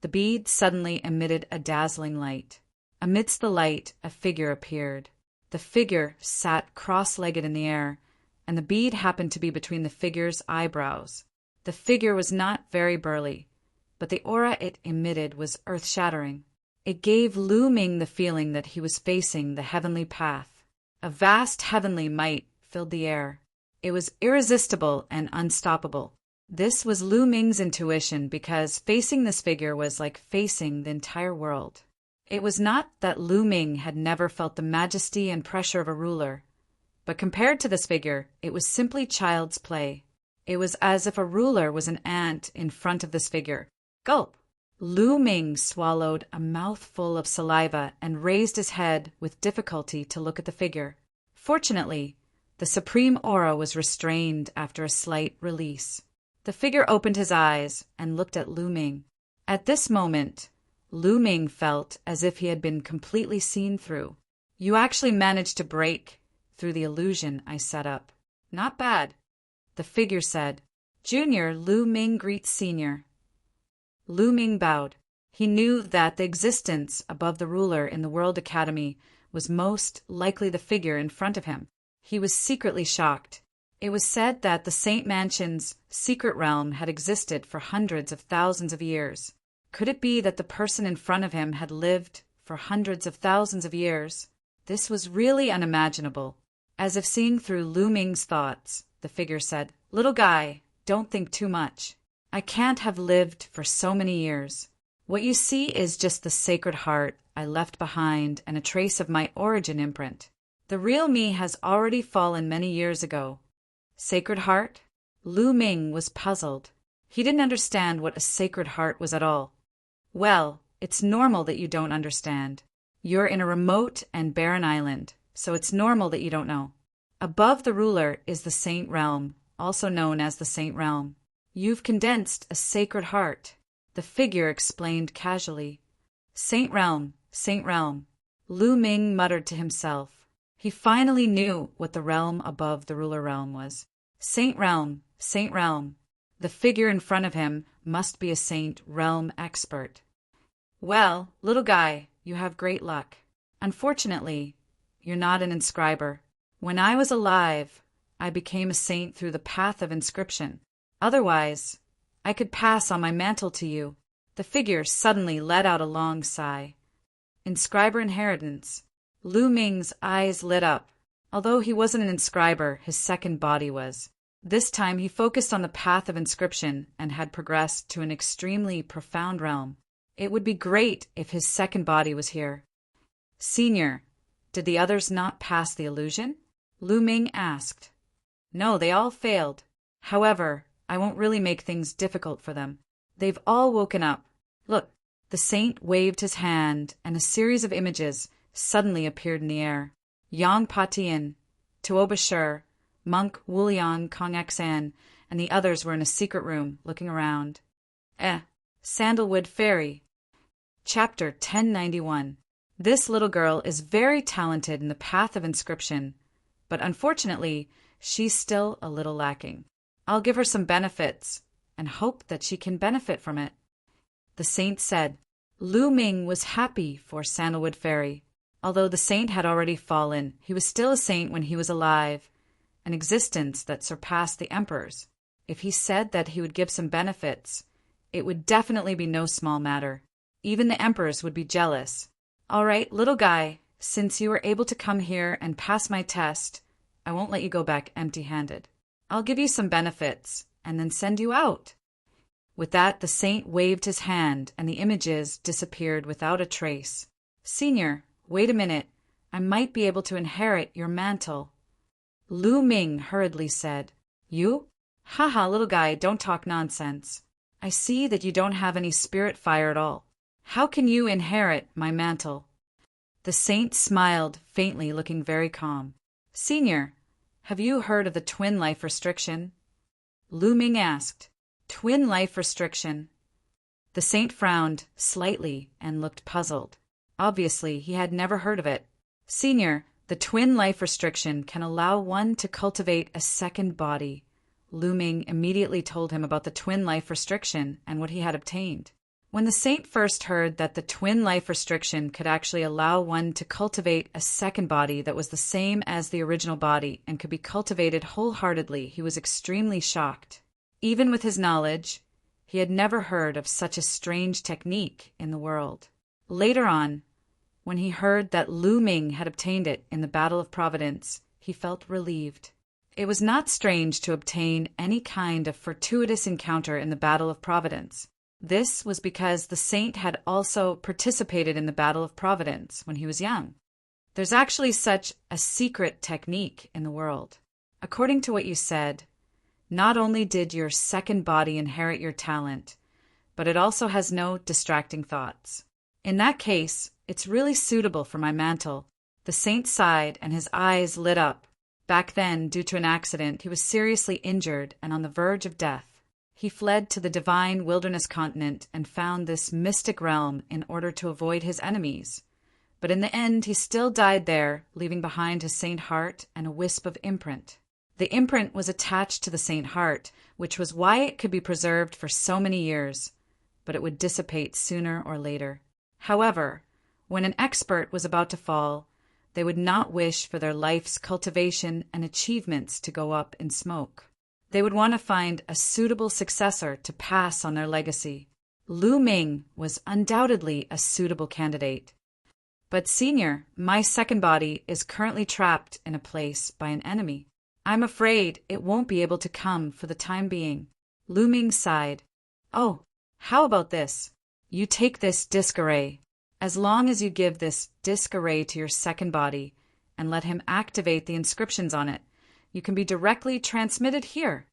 the bead suddenly emitted a dazzling light. Amidst the light, a figure appeared. The figure sat cross-legged in the air, and the bead happened to be between the figure's eyebrows. The figure was not very burly, but the aura it emitted was earth-shattering. It gave Lu Ming the feeling that he was facing the heavenly path. A vast heavenly might filled the air. It was irresistible and unstoppable. This was Lu Ming's intuition because facing this figure was like facing the entire world. It was not that Lu Ming had never felt the majesty and pressure of a ruler, but compared to this figure, it was simply child's play. It was as if a ruler was an ant in front of this figure. Gulp! Lu Ming swallowed a mouthful of saliva and raised his head with difficulty to look at the figure. Fortunately, the supreme aura was restrained after a slight release. The figure opened his eyes and looked at Lu Ming. At this moment, Lu Ming felt as if he had been completely seen through. You actually managed to break through the illusion I set up. Not bad, the figure said. Junior Lu Ming greets Senior. Lu Ming bowed. He knew that the existence above the ruler in the World Academy was most likely the figure in front of him. He was secretly shocked. It was said that the Saint Mansion's secret realm had existed for hundreds of thousands of years. Could it be that the person in front of him had lived for hundreds of thousands of years? This was really unimaginable. As if seeing through Lu Ming's thoughts, the figure said, Little guy, don't think too much. I can't have lived for so many years. What you see is just the sacred heart I left behind and a trace of my origin imprint. The real me has already fallen many years ago. Sacred heart? Lu Ming was puzzled. He didn't understand what a sacred heart was at all. Well, it's normal that you don't understand. You're in a remote and barren island, so it's normal that you don't know. Above the ruler is the Saint Realm, also known as the Saint Realm. You've condensed a sacred heart, the figure explained casually. Saint Realm, Saint Realm. Lu Ming muttered to himself. He finally knew what the realm above the ruler realm was. Saint Realm, Saint Realm. The figure in front of him must be a Saint Realm expert. Well, little guy, you have great luck. Unfortunately, you're not an inscriber. When I was alive, I became a saint through the path of inscription. Otherwise, I could pass on my mantle to you. The figure suddenly let out a long sigh. Inscriber inheritance. Lu Ming's eyes lit up. Although he wasn't an inscriber, his second body was. This time he focused on the path of inscription and had progressed to an extremely profound realm. It would be great if his second body was here. Senior, did the others not pass the illusion? Lu Ming asked. No, they all failed. However, I won't really make things difficult for them. They've all woken up. Look, the saint waved his hand, and a series of images suddenly appeared in the air. Yang Patian, Tuoba Shur, Monk Wulian Kongxan, and the others were in a secret room, looking around. Sandalwood Fairy. Chapter 1091. This little girl is very talented in the path of inscription, but unfortunately, she's still a little lacking. I'll give her some benefits, and hope that she can benefit from it. The saint said. Lu Ming was happy for Sandalwood Fairy. Although the saint had already fallen, he was still a saint when he was alive, an existence that surpassed the emperor's. If he said that he would give some benefits, it would definitely be no small matter. Even the emperors would be jealous. All right, little guy, since you were able to come here and pass my test, I won't let you go back empty-handed. I'll give you some benefits, and then send you out. With that, the saint waved his hand, and the images disappeared without a trace. Senior, wait a minute. I might be able to inherit your mantle. Lu Ming hurriedly said. You? Haha, little guy, don't talk nonsense. I see that you don't have any spirit fire at all. How can you inherit my mantle? The saint smiled faintly, looking very calm. Senior, have you heard of the twin life restriction? Lu Ming asked. Twin life restriction. The saint frowned slightly and looked puzzled. Obviously, he had never heard of it. Senior, the twin life restriction can allow one to cultivate a second body. Lu Ming immediately told him about the twin life restriction and what he had obtained. When the saint first heard that the twin life restriction could actually allow one to cultivate a second body that was the same as the original body and could be cultivated wholeheartedly, he was extremely shocked. Even with his knowledge, he had never heard of such a strange technique in the world. Later on, when he heard that Lu Ming had obtained it in the Battle of Providence, he felt relieved. It was not strange to obtain any kind of fortuitous encounter in the Battle of Providence. This was because the saint had also participated in the Battle of Providence when he was young. There's actually such a secret technique in the world. According to what you said, not only did your second body inherit your talent, but it also has no distracting thoughts. In that case, it's really suitable for my mantle. The saint sighed and his eyes lit up. Back then, due to an accident, he was seriously injured and on the verge of death. He fled to the divine wilderness continent and found this mystic realm in order to avoid his enemies. But in the end, he still died there, leaving behind his saint heart and a wisp of imprint. The imprint was attached to the saint heart, which was why it could be preserved for so many years, but it would dissipate sooner or later. However, when an expert was about to fall, they would not wish for their life's cultivation and achievements to go up in smoke. They would want to find a suitable successor to pass on their legacy. Lu Ming was undoubtedly a suitable candidate. But Senior, my second body is currently trapped in a place by an enemy. I'm afraid it won't be able to come for the time being. Lu Ming sighed. Oh, how about this? You take this disc array. As long as you give this disc array to your second body and let him activate the inscriptions on it, you can be directly transmitted here.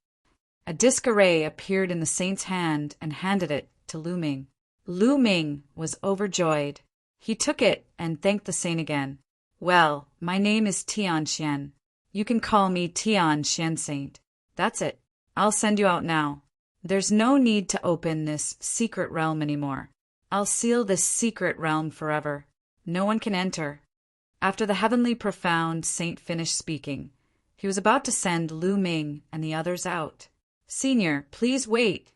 A disc array appeared in the saint's hand and handed it to Lu Ming. Lu Ming was overjoyed. He took it and thanked the saint again. Well, my name is Tian Xian. You can call me Tian Xian Saint. That's it. I'll send you out now. There's no need to open this secret realm anymore. I'll seal this secret realm forever. No one can enter. After the heavenly profound saint finished speaking, he was about to send Lu Ming and the others out. Senior, please wait.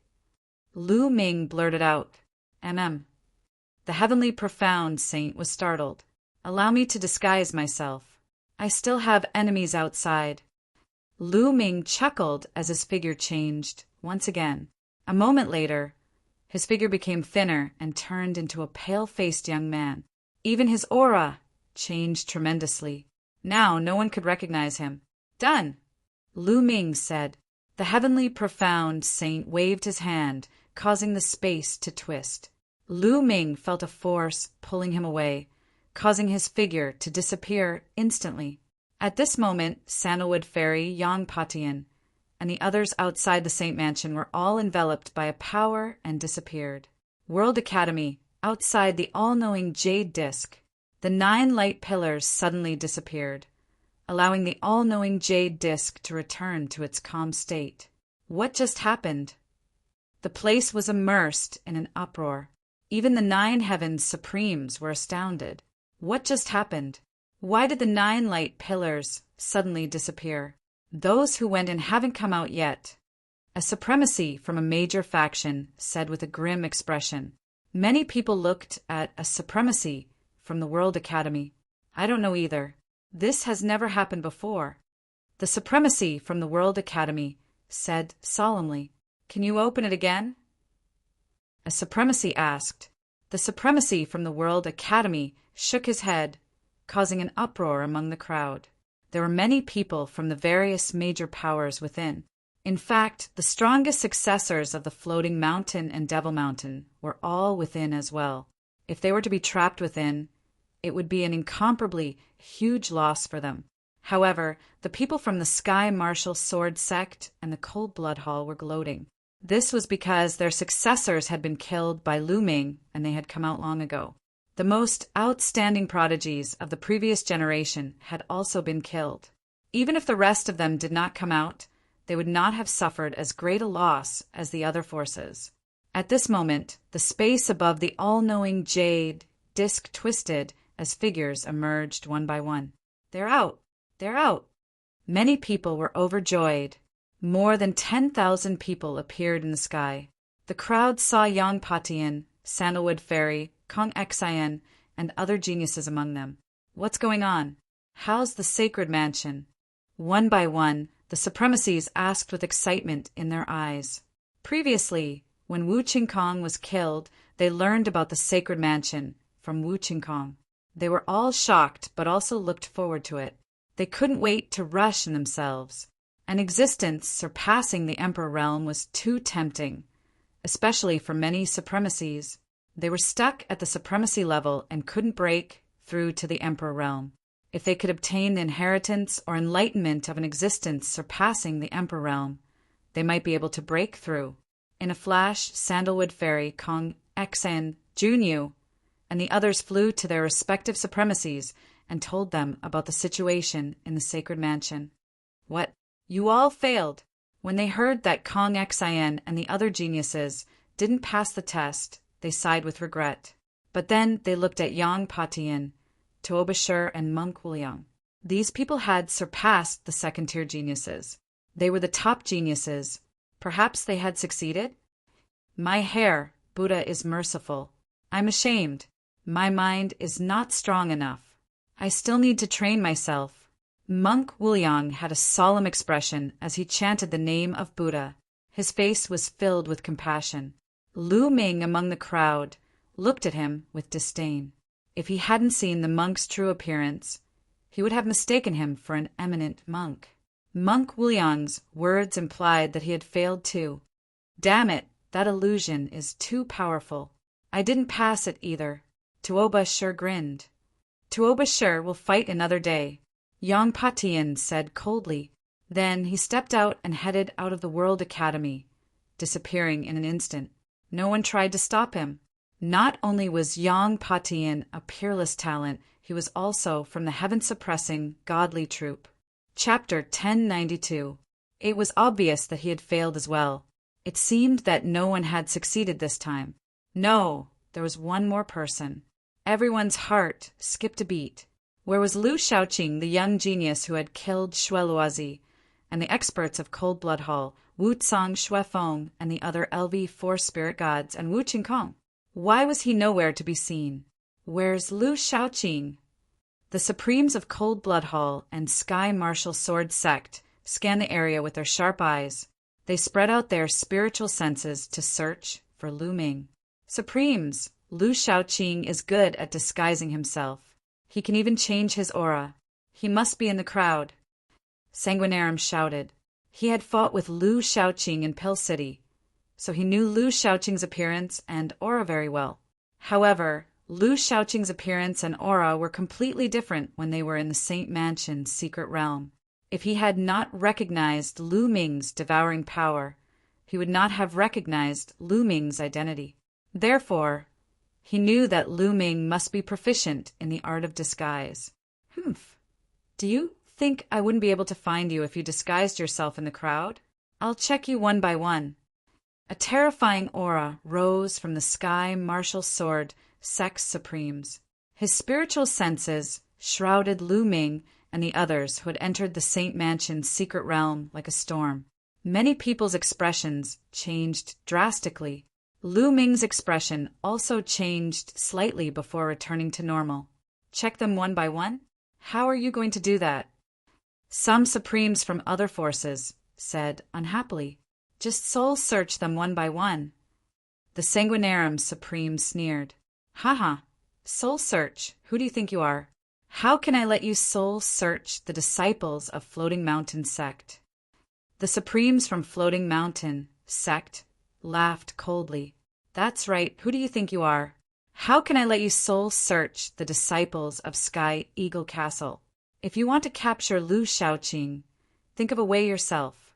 Lu Ming blurted out. The heavenly profound saint was startled. Allow me to disguise myself. I still have enemies outside. Lu Ming chuckled as his figure changed once again. A moment later, his figure became thinner and turned into a pale-faced young man. Even his aura changed tremendously. Now no one could recognize him. Done, Lu Ming said. The heavenly profound saint waved his hand, causing the space to twist. Lu Ming felt a force pulling him away, causing his figure to disappear instantly. At this moment, Sandalwood Fairy, Yang Patian, and the others outside the Saint Mansion were all enveloped by a power and disappeared. World Academy, outside the all-knowing jade disc, the 9 light pillars suddenly disappeared, allowing the all-knowing jade disc to return to its calm state. What just happened? The place was immersed in an uproar. Even the 9 heavens supremes were astounded. What just happened? Why did the 9 light pillars suddenly disappear? Those who went in haven't come out yet. A supremacy from a major faction said with a grim expression. Many people looked at a supremacy from the World Academy. I don't know either. This has never happened before. The supremacy from the World Academy said solemnly, "Can you open it again?" A supremacy asked. The supremacy from the World Academy shook his head, causing an uproar among the crowd. There were many people from the various major powers within. In fact, the strongest successors of the Floating Mountain and Devil Mountain were all within as well. If they were to be trapped within, it would be an incomparably huge loss for them. However, the people from the Sky Martial Sword Sect and the Cold Blood Hall were gloating. This was because their successors had been killed by Lu Ming and they had come out long ago. The most outstanding prodigies of the previous generation had also been killed. Even if the rest of them did not come out, they would not have suffered as great a loss as the other forces. At this moment, the space above the all-knowing jade disc twisted as figures emerged one by one. "They're out! They're out!" Many people were overjoyed. More than 10,000 people appeared in the sky. The crowd saw Yang Patian, Sandalwood Fairy, Kong Xian, and other geniuses among them. What's going on? How's the sacred mansion? One by one, the supremacies asked with excitement in their eyes. Previously, when Wu Qingkong was killed, they learned about the sacred mansion from Wu Qingkong. They were all shocked, but also looked forward to it. They couldn't wait to rush in themselves. An existence surpassing the Emperor realm was too tempting, especially for many supremacies. They were stuck at the supremacy level and couldn't break through to the Emperor realm. If they could obtain the inheritance or enlightenment of an existence surpassing the Emperor realm, they might be able to break through. In a flash, Sandalwood Fairy, Kong Xian, Junyu, and the others flew to their respective supremacies and told them about the situation in the sacred mansion. What? You all failed. When they heard that Kong Xian and the other geniuses didn't pass the test, they sighed with regret. But then they looked at Yang Patian, Tuobashir, and Monk Wuliang. These people had surpassed the second-tier geniuses. They were the top geniuses. Perhaps they had succeeded? My hair, Buddha is merciful. I'm ashamed. My mind is not strong enough. I still need to train myself. Monk Wuliang had a solemn expression as he chanted the name of Buddha. His face was filled with compassion. Lu Ming among the crowd looked at him with disdain. If he hadn't seen the monk's true appearance, he would have mistaken him for an eminent monk. Monk Wuliang's words implied that he had failed too. Damn it, that illusion is too powerful. I didn't pass it either. Tuobashir grinned. Tuobashir will fight another day, Yang Patian said coldly. Then he stepped out and headed out of the World Academy, disappearing in an instant. No one tried to stop him. Not only was Yang Patian a peerless talent, he was also from the heaven-suppressing godly troop. Chapter 1092. It was obvious that he had failed as well. It seemed that no one had succeeded this time. No, there was one more person. Everyone's heart skipped a beat. Where was Lu Shaoqing, the young genius who had killed Shueluozi, and the experts of Cold Blood Hall, Wu Tsang, Xuefeng, and the other LV4 spirit gods, and Wu Qingkong? Why was he nowhere to be seen? Where's Lu Shaoqing? The Supremes of Cold Blood Hall and Sky Martial Sword Sect scanned the area with their sharp eyes. They spread out their spiritual senses to search for Lu Ming. Supremes, Lu Shaoqing is good at disguising himself. He can even change his aura. He must be in the crowd. Sanguinarum shouted. He had fought with Lu Shaoqing in Pill City, so he knew Lu Shaoqing's appearance and aura very well. However, Lu Shaoqing's appearance and aura were completely different when they were in the Saint Mansion's secret realm. If he had not recognized Lu Ming's devouring power, he would not have recognized Lu Ming's identity. Therefore, he knew that Lu Ming must be proficient in the art of disguise. Humph. Do you think I wouldn't be able to find you if you disguised yourself in the crowd? I'll check you one by one. A terrifying aura rose from the Sky Martial Sword Sex Supremes. His spiritual senses shrouded Lu Ming and the others who had entered the Saint Mansion's secret realm like a storm. Many people's expressions changed drastically. Lu Ming's expression also changed slightly before returning to normal. Check them one by one? How are you going to do that? Some Supremes from other forces said unhappily. Just soul search them one by one. The Sanguinarium Supreme sneered. Haha, soul search, who do you think you are? How can I let you soul search the disciples of Floating Mountain Sect? The Supremes from Floating Mountain Sect laughed coldly. That's right, who do you think you are? How can I let you soul search the disciples of Sky Eagle Castle? If you want to capture Lu Shaoqing, think of a way yourself.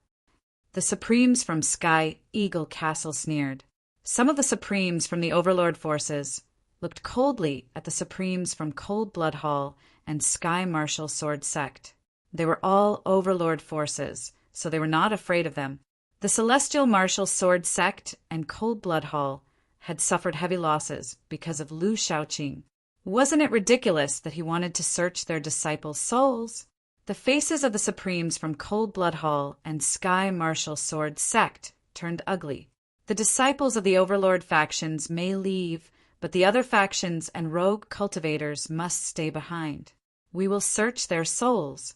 The Supremes from Sky Eagle Castle sneered. Some of the Supremes from the Overlord forces looked coldly at the Supremes from Cold Blood Hall and Sky Martial Sword Sect. They were all Overlord forces, so they were not afraid of them. The Celestial Martial Sword Sect and Cold Blood Hall had suffered heavy losses because of Lu Shaoqing. Wasn't it ridiculous that he wanted to search their disciples' souls? The faces of the Supremes from Cold Blood Hall and Sky Martial Sword Sect turned ugly. The disciples of the Overlord factions may leave, but the other factions and rogue cultivators must stay behind. We will search their souls.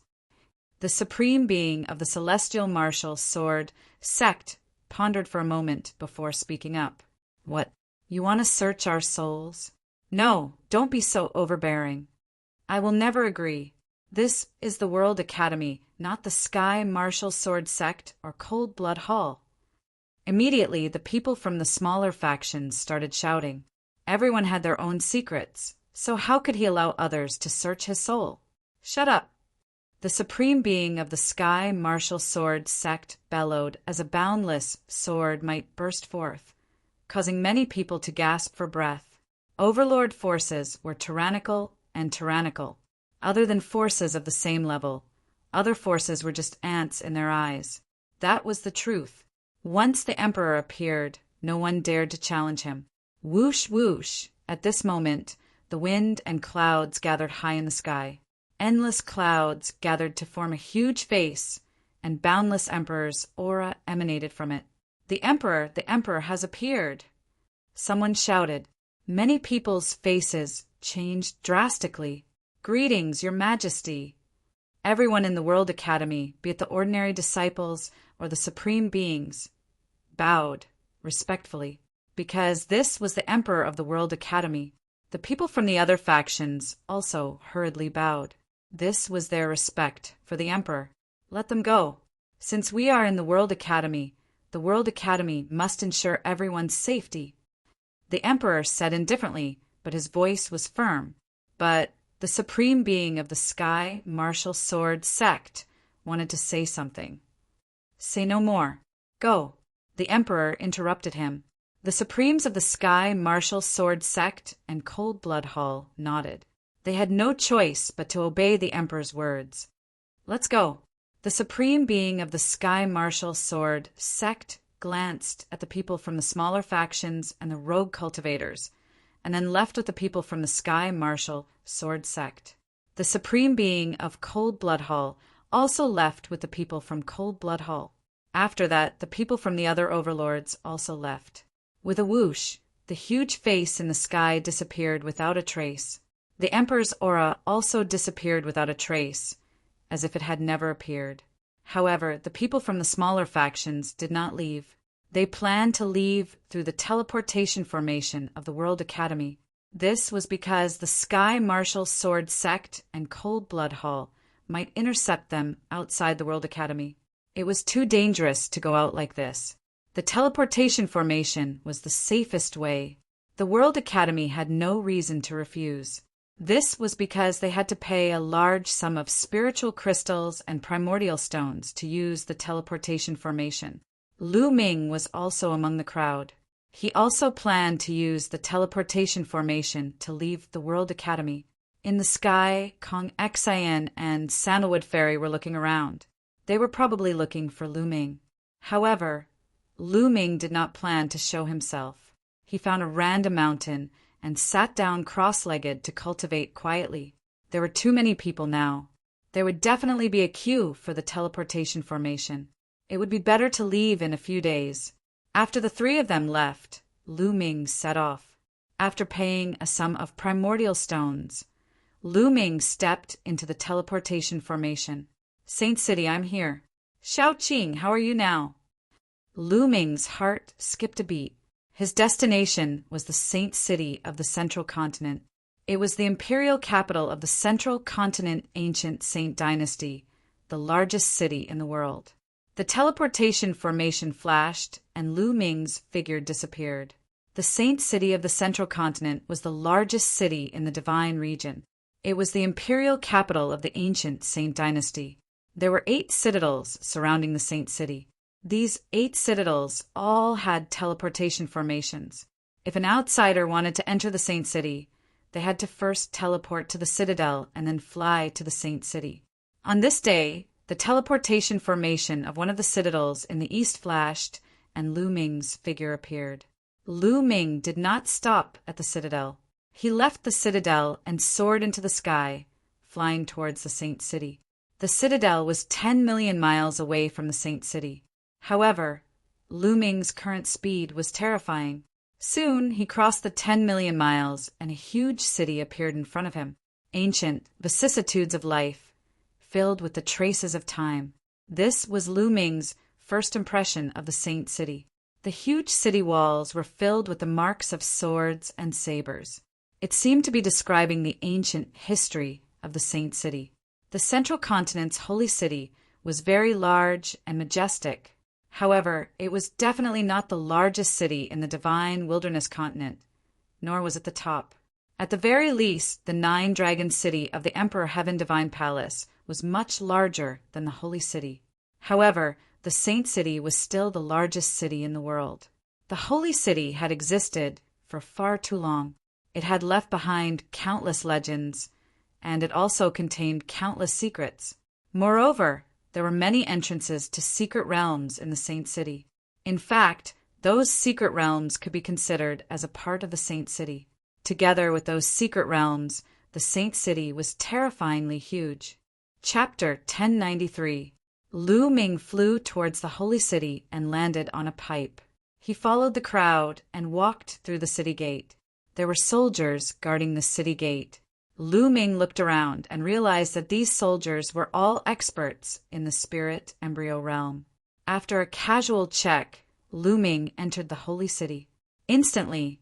The Supreme Being of the Celestial Martial Sword Sect pondered for a moment before speaking up. What, you want to search our souls? No, don't be so overbearing. I will never agree. This is the World Academy, not the Sky Martial Sword Sect or Cold Blood Hall. Immediately, the people from the smaller factions started shouting. Everyone had their own secrets, so how could he allow others to search his soul? Shut up! The Supreme Being of the Sky Martial Sword Sect bellowed as a boundless sword might burst forth, causing many people to gasp for breath. Overlord forces were tyrannical and tyrannical. Other than forces of the same level, other forces were just ants in their eyes. That was the truth. Once the Emperor appeared, no one dared to challenge him. Whoosh, whoosh! At this moment, the wind and clouds gathered high in the sky. Endless clouds gathered to form a huge face, and boundless Emperor's aura emanated from it. The Emperor has appeared! Someone shouted. Many people's faces changed drastically. Greetings, Your Majesty! Everyone in the World Academy, be it the ordinary disciples or the Supreme Beings, bowed respectfully, because this was the Emperor of the World Academy. The people from the other factions also hurriedly bowed. This was their respect for the Emperor. Let them go. Since we are in the World Academy must ensure everyone's safety. The Emperor said indifferently, but his voice was firm. But the Supreme Being of the Sky Martial Sword Sect wanted to say something. Say no more. Go. The Emperor interrupted him. The Supremes of the Sky Martial Sword Sect and Cold Blood Hall nodded. They had no choice but to obey the Emperor's words. Let's go. The Supreme Being of the Sky Martial Sword Sect glanced at the people from the smaller factions and the rogue cultivators, and then left with the people from the Sky Martial Sword Sect. The Supreme Being of Cold Blood Hall also left with the people from Cold Blood Hall. After that, the people from the other overlords also left. With a whoosh, the huge face in the sky disappeared without a trace. The Emperor's aura also disappeared without a trace, as if it had never appeared. However, the people from the smaller factions did not leave. They planned to leave through the teleportation formation of the World Academy. This was because the Sky Martial Sword Sect and Cold Blood Hall might intercept them outside the World Academy. It was too dangerous to go out like this. The teleportation formation was the safest way. The World Academy had no reason to refuse. This was because they had to pay a large sum of spiritual crystals and primordial stones to use the teleportation formation. Lu Ming was also among the crowd. He also planned to use the teleportation formation to leave the World Academy. In the sky, Kong Xian and Sandalwood Fairy were looking around. They were probably looking for Lu Ming. However, Lu Ming did not plan to show himself. He found a random mountain and sat down cross-legged to cultivate quietly. There were too many people now. There would definitely be a queue for the teleportation formation. It would be better to leave in a few days. After the three of them left, Lu Ming set off. After paying a sum of primordial stones, Lu Ming stepped into the teleportation formation. Saint City, I'm here. Xiao Qing, how are you now? Lu Ming's heart skipped a beat. His destination was the Saint City of the Central Continent. It was the imperial capital of the Central Continent ancient Saint Dynasty, the largest city in the world. The teleportation formation flashed, and Lu Ming's figure disappeared. The Saint City of the Central Continent was the largest city in the Divine region. It was the imperial capital of the ancient Saint Dynasty. There were 8 citadels surrounding the Saint City. These 8 citadels all had teleportation formations. If an outsider wanted to enter the Saint City, they had to first teleport to the citadel and then fly to the Saint City. On this day, the teleportation formation of one of the citadels in the east flashed, and Lu Ming's figure appeared. Lu Ming did not stop at the citadel. He left the citadel and soared into the sky, flying towards the Saint City. The citadel was 10 million miles away from the Saint City. However, Lu Ming's current speed was terrifying. Soon he crossed the 10 million miles, and a huge city appeared in front of him. Ancient vicissitudes of life, filled with the traces of time. This was Lu Ming's first impression of the Saint City. The huge city walls were filled with the marks of swords and sabers. It seemed to be describing the ancient history of the Saint City. The Central Continent's holy city was very large and majestic. However, it was definitely not the largest city in the Divine Wilderness Continent, nor was it the top. At the very least, the 9-dragon city of the Emperor Heaven Divine Palace was much larger than the Holy City. However, the Saint City was still the largest city in the world. The Holy City had existed for far too long. It had left behind countless legends, and it also contained countless secrets. Moreover, there were many entrances to secret realms in the Saint City. In fact, those secret realms could be considered as a part of the Saint City. Together with those secret realms, the Saint City was terrifyingly huge. Chapter 1093. Lu Ming flew towards the Holy City and landed on a pipe. He followed the crowd and walked through the city gate. There were soldiers guarding the city gate. Lu Ming looked around and realized that these soldiers were all experts in the spirit embryo realm. After a casual check, Lu Ming entered the Holy City. Instantly,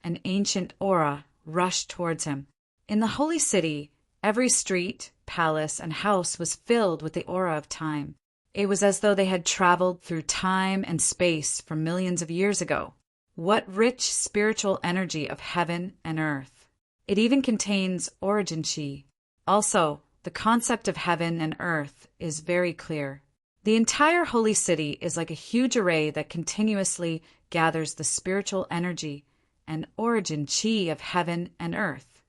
an ancient aura rushed towards him. In the Holy City, every street, palace, and house was filled with the aura of time. It was as though they had traveled through time and space for millions of years ago. What rich spiritual energy of heaven and earth! It even contains origin chi. Also, the concept of heaven and earth is very clear. The entire Holy City is like a huge array that continuously gathers the spiritual energy and origin chi of heaven and earth.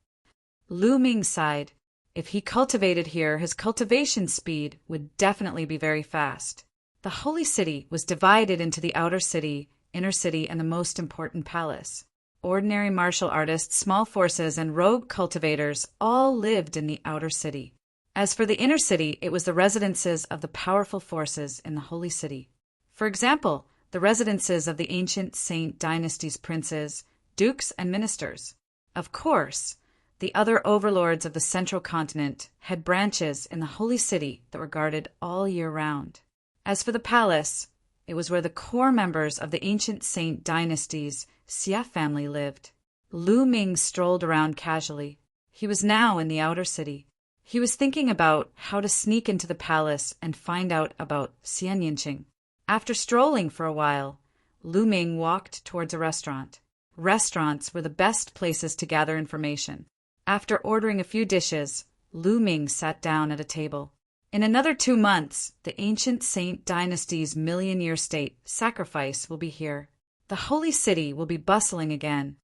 Lu Ming sighed. If he cultivated here, his cultivation speed would definitely be very fast. The Holy City was divided into the outer city, inner city, and the most important palace. Ordinary martial artists, small forces, and rogue cultivators all lived in the outer city. As for the inner city, it was the residences of the powerful forces in the Holy City. For example, the residences of the ancient Saint Dynasty's princes, dukes, and ministers. Of course, the other overlords of the Central Continent had branches in the Holy City that were guarded all year round. As for the palace, it was where the core members of the ancient Saint Dynasty's Xia family lived. Lu Ming strolled around casually. He was now in the outer city. He was thinking about how to sneak into the palace and find out about Xian Yinqing. After strolling for a while, Lu Ming walked towards a restaurant. Restaurants were the best places to gather information. After ordering a few dishes, Lu Ming sat down at a table. In another 2 months, the ancient Saint Dynasty's million-year state sacrifice will be here. The holy city will be bustling again.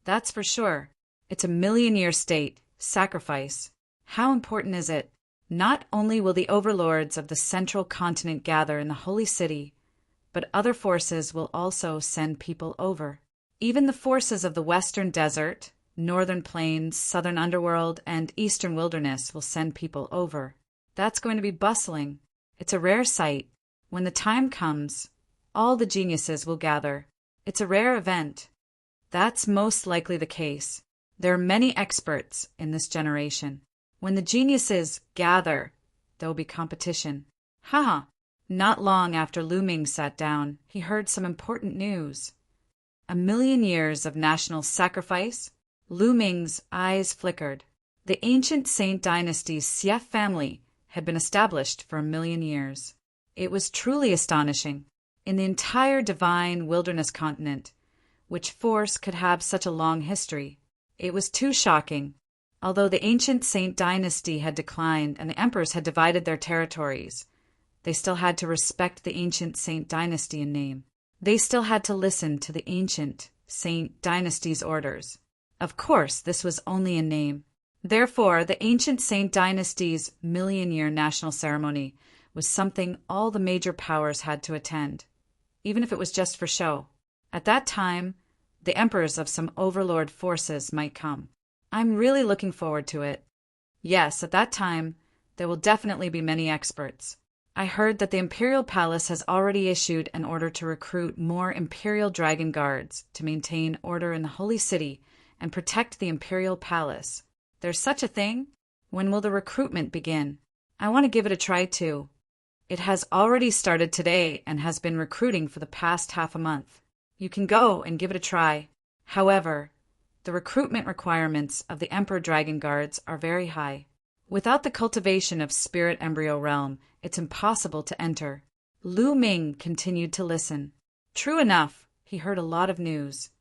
That's for sure. It's a million-year state sacrifice. How important is it? Not only will the overlords of the central continent gather in the holy city, but other forces will also send people over. Even the forces of the western desert, northern plains, southern underworld, and eastern wilderness will send people over. That's going to be bustling. It's a rare sight. When the time comes, all the geniuses will gather. It's a rare event. That's most likely the case. There are many experts in this generation. When the geniuses gather, there will be competition. Haha. Not long after Lu Ming sat down, he heard some important news. A million years of national sacrifice? Lu Ming's eyes flickered. The ancient Saint Dynasty's Xie family had been established for 1,000,000 years. It was truly astonishing. In the entire divine wilderness continent, which force could have such a long history? It was too shocking. Although the ancient Saint Dynasty had declined and the emperors had divided their territories, they still had to respect the ancient Saint Dynasty in name. They still had to listen to the ancient Saint Dynasty's orders. Of course, this was only in name. Therefore, the ancient Saint Dynasty's million-year national ceremony was something all the major powers had to attend, even if it was just for show. At that time, the emperors of some overlord forces might come. I'm really looking forward to it. Yes, at that time, there will definitely be many experts. I heard that the Imperial Palace has already issued an order to recruit more Imperial Dragon Guards to maintain order in the Holy City and protect the Imperial Palace. There's such a thing? When will the recruitment begin? I want to give it a try too. It has already started today and has been recruiting for the past half a month. You can go and give it a try. However, the recruitment requirements of the Emperor Dragon Guards are very high. Without the cultivation of Spirit Embryo Realm, it's impossible to enter. Lu Ming continued to listen. True enough, he heard a lot of news.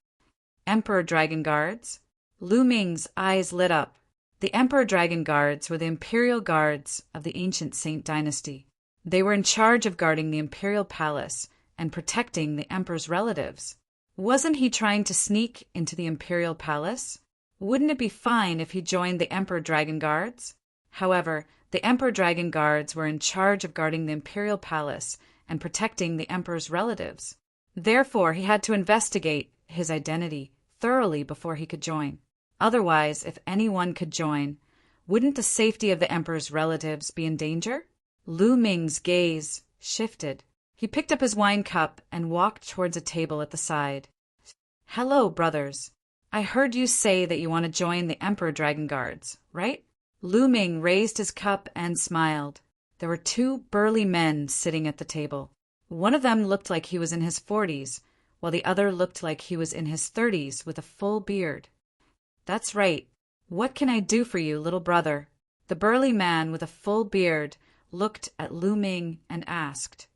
Emperor Dragon Guards? Lu Ming's eyes lit up. The Emperor Dragon Guards were the Imperial Guards of the ancient Saint Dynasty. They were in charge of guarding the Imperial Palace and protecting the Emperor's relatives. Wasn't he trying to sneak into the Imperial Palace? Wouldn't it be fine if he joined the Emperor Dragon Guards? However, the Emperor Dragon Guards were in charge of guarding the Imperial Palace and protecting the Emperor's relatives. Therefore, he had to investigate his identity thoroughly before he could join. Otherwise, if anyone could join, wouldn't the safety of the Emperor's relatives be in danger? Lu Ming's gaze shifted. He picked up his wine cup and walked towards a table at the side. Hello, brothers. I heard you say that you want to join the Emperor Dragon Guards, right? Lu Ming raised his cup and smiled. There were 2 burly men sitting at the table. One of them looked like he was in his 40s, while the other looked like he was in his 30s with a full beard. That's right. What can I do for you, little brother? The burly man with a full beard looked at Lu Ming and asked.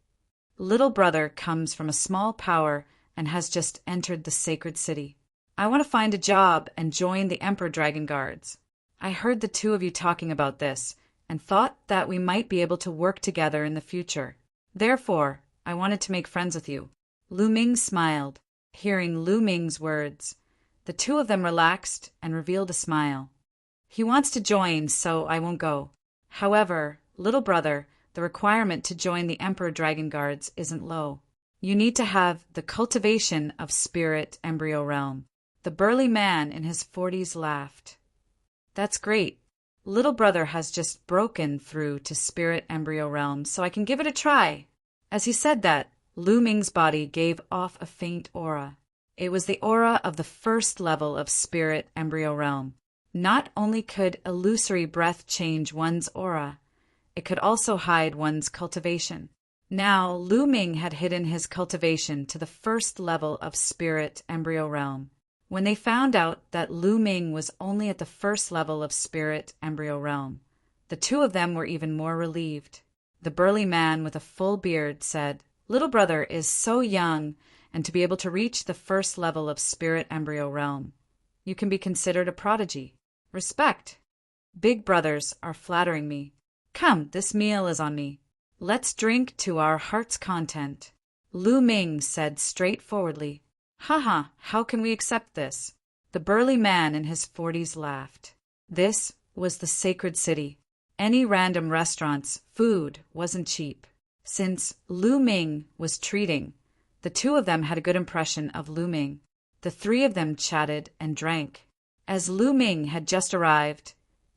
Little brother comes from a small power and has just entered the sacred city. I want to find a job and join the Emperor Dragon Guards. I heard the 2 of you talking about this and thought that we might be able to work together in the future. Therefore, I wanted to make friends with you. Lu Ming smiled. Hearing Lu Ming's words, the 2 of them relaxed and revealed a smile. He wants to join, so I won't go. However, little brother, the requirement to join the Emperor Dragon Guards isn't low. You need to have the cultivation of Spirit Embryo Realm. The burly man in his 40s laughed. That's great. Little brother has just broken through to Spirit Embryo Realm, so I can give it a try. As he said that, Lu Ming's body gave off a faint aura. It was the aura of the first level of Spirit Embryo Realm. Not only could illusory breath change one's aura, it could also hide one's cultivation. Now, Lu Ming had hidden his cultivation to the first level of Spirit Embryo Realm. When they found out that Lu Ming was only at the first level of Spirit Embryo Realm, the 2 of them were even more relieved. The burly man with a full beard said, Little brother is so young and to be able to reach the first level of spirit embryo realm. You can be considered a prodigy. Respect. Big brothers are flattering me. Come, this meal is on me. Let's drink to our heart's content. Lu Ming said straightforwardly. Haha, how can we accept this? The burly man in his 40s laughed. This was the sacred city. Any random restaurant's food wasn't cheap. Since Lu Ming was treating, the two of them had a good impression of Lu Ming. The three of them chatted and drank. As Lu Ming had just arrived,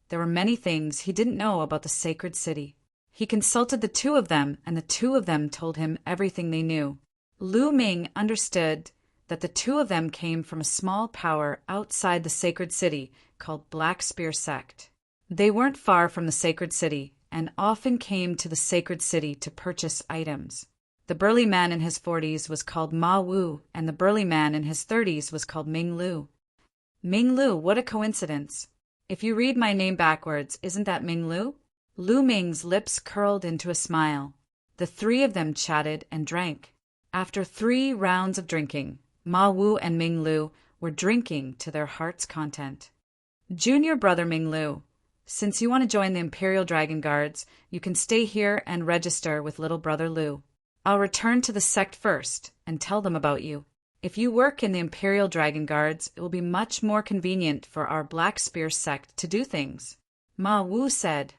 there were many things he didn't know about the sacred city. He consulted the two of them, and the two of them told him everything they knew. Lu Ming understood that the two of them came from a small power outside the sacred city called Black Spear Sect. They weren't far from the sacred city, and often came to the sacred city to purchase items. The burly man in his 40s was called Ma Wu, and the burly man in his 30s was called Ming Lu. Ming Lu, what a coincidence. If you read my name backwards, isn't that Ming Lu? Lu Ming's lips curled into a smile. The three of them chatted and drank. After 3 rounds of drinking, Ma Wu and Ming Lu were drinking to their heart's content. Junior brother Ming Lu, since you want to join the Imperial Dragon Guards, you can stay here and register with little brother Lu. I'll return to the sect first and tell them about you. If you work in the Imperial Dragon Guards, it will be much more convenient for our Black Spear sect to do things. Ma Wu said.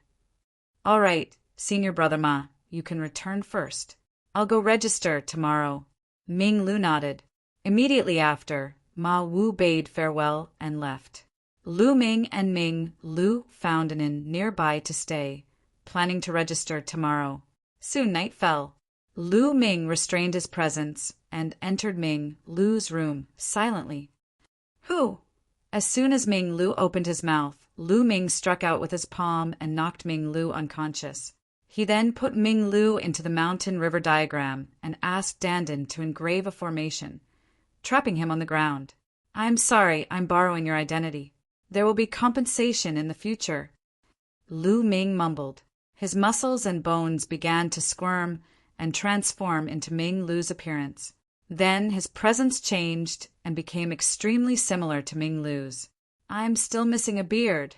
All right, senior brother Ma, you can return first. I'll go register tomorrow. Ming Lu nodded. Immediately after, Ma Wu bade farewell and left. Lu Ming and Ming Lu found an inn nearby to stay, planning to register tomorrow. Soon night fell. Lu Ming restrained his presence and entered Ming Lu's room silently. Who? As soon as Ming Lu opened his mouth, Lu Ming struck out with his palm and knocked Ming Lu unconscious. He then put Ming Lu into the mountain river diagram and asked Dandan to engrave a formation, trapping him on the ground. I'm sorry, I'm borrowing your identity. There will be compensation in the future. Lu Ming mumbled. His muscles and bones began to squirm and transform into Ming Lu's appearance. Then his presence changed and became extremely similar to Ming Lu's. I'm still missing a beard.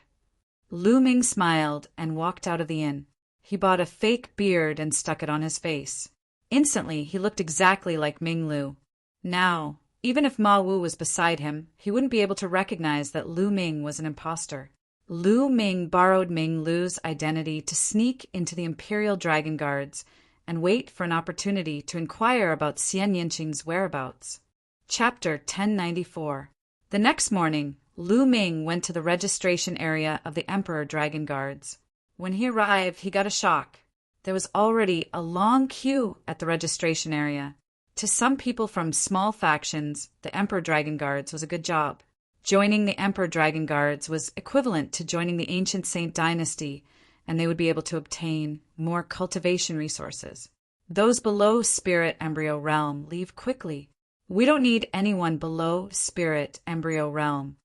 Lu Ming smiled and walked out of the inn. He bought a fake beard and stuck it on his face. Instantly, he looked exactly like Ming Lu. Now, even if Ma Wu was beside him, he wouldn't be able to recognize that Lu Ming was an imposter. Lu Ming borrowed Ming Lu's identity to sneak into the Imperial Dragon Guards and wait for an opportunity to inquire about Xian Yinqing's whereabouts. Chapter 1094. The next morning, Lu Ming went to the registration area of the Emperor Dragon Guards. When he arrived, he got a shock. There was already a long queue at the registration area. To some people from small factions, the Emperor Dragon Guards was a good job. Joining the Emperor Dragon Guards was equivalent to joining the Ancient Saint Dynasty, and they would be able to obtain more cultivation resources. Those below Spirit Embryo Realm leave quickly. We don't need anyone below Spirit Embryo Realm.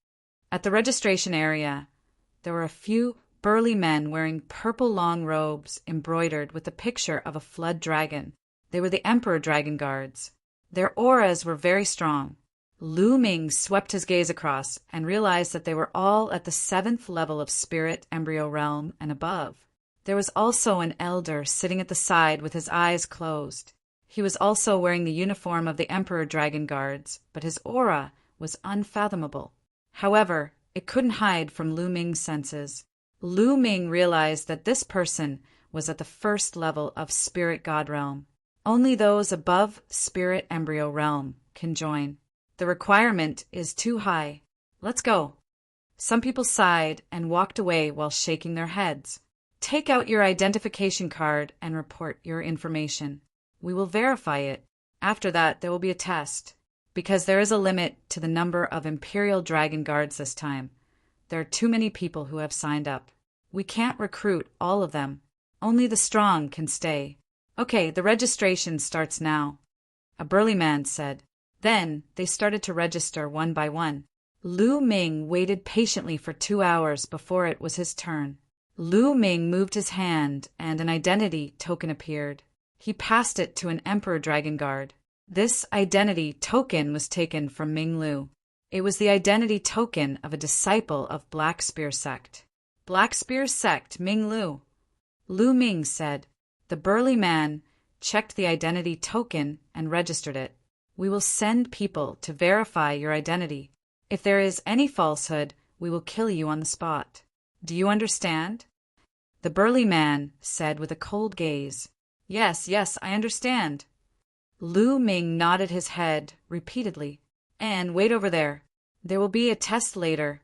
At the registration area, there were a few burly men wearing purple long robes embroidered with the picture of a flood dragon. They were the Emperor Dragon Guards. Their auras were very strong. Lu Ming swept his gaze across and realized that they were all at the 7th level of Spirit Embryo Realm and above. There was also an elder sitting at the side with his eyes closed. He was also wearing the uniform of the Emperor Dragon Guards, but his aura was unfathomable. However, it couldn't hide from Lu Ming's senses. Lu Ming realized that this person was at the 1st level of Spirit God Realm. Only those above Spirit Embryo Realm can join. The requirement is too high. Let's go. Some people sighed and walked away while shaking their heads. Take out your identification card and report your information. We will verify it. After that, there will be a test. Because there is a limit to the number of Imperial Dragon Guards this time. There are too many people who have signed up. We can't recruit all of them. Only the strong can stay. Okay, the registration starts now. A burly man said. Then they started to register one by one. Lu Ming waited patiently for 2 hours before it was his turn. Lu Ming moved his hand and an identity token appeared. He passed it to an Emperor Dragon Guard. This identity token was taken from Ming Lu. It was the identity token of a disciple of Black Spear Sect. Black Spear Sect, Ming Lu. Lu Ming said. The burly man checked the identity token and registered it. We will send people to verify your identity. If there is any falsehood, we will kill you on the spot. Do you understand? The burly man said with a cold gaze. Yes, I understand. Lu Ming nodded his head repeatedly. And wait over there. There will be a test later,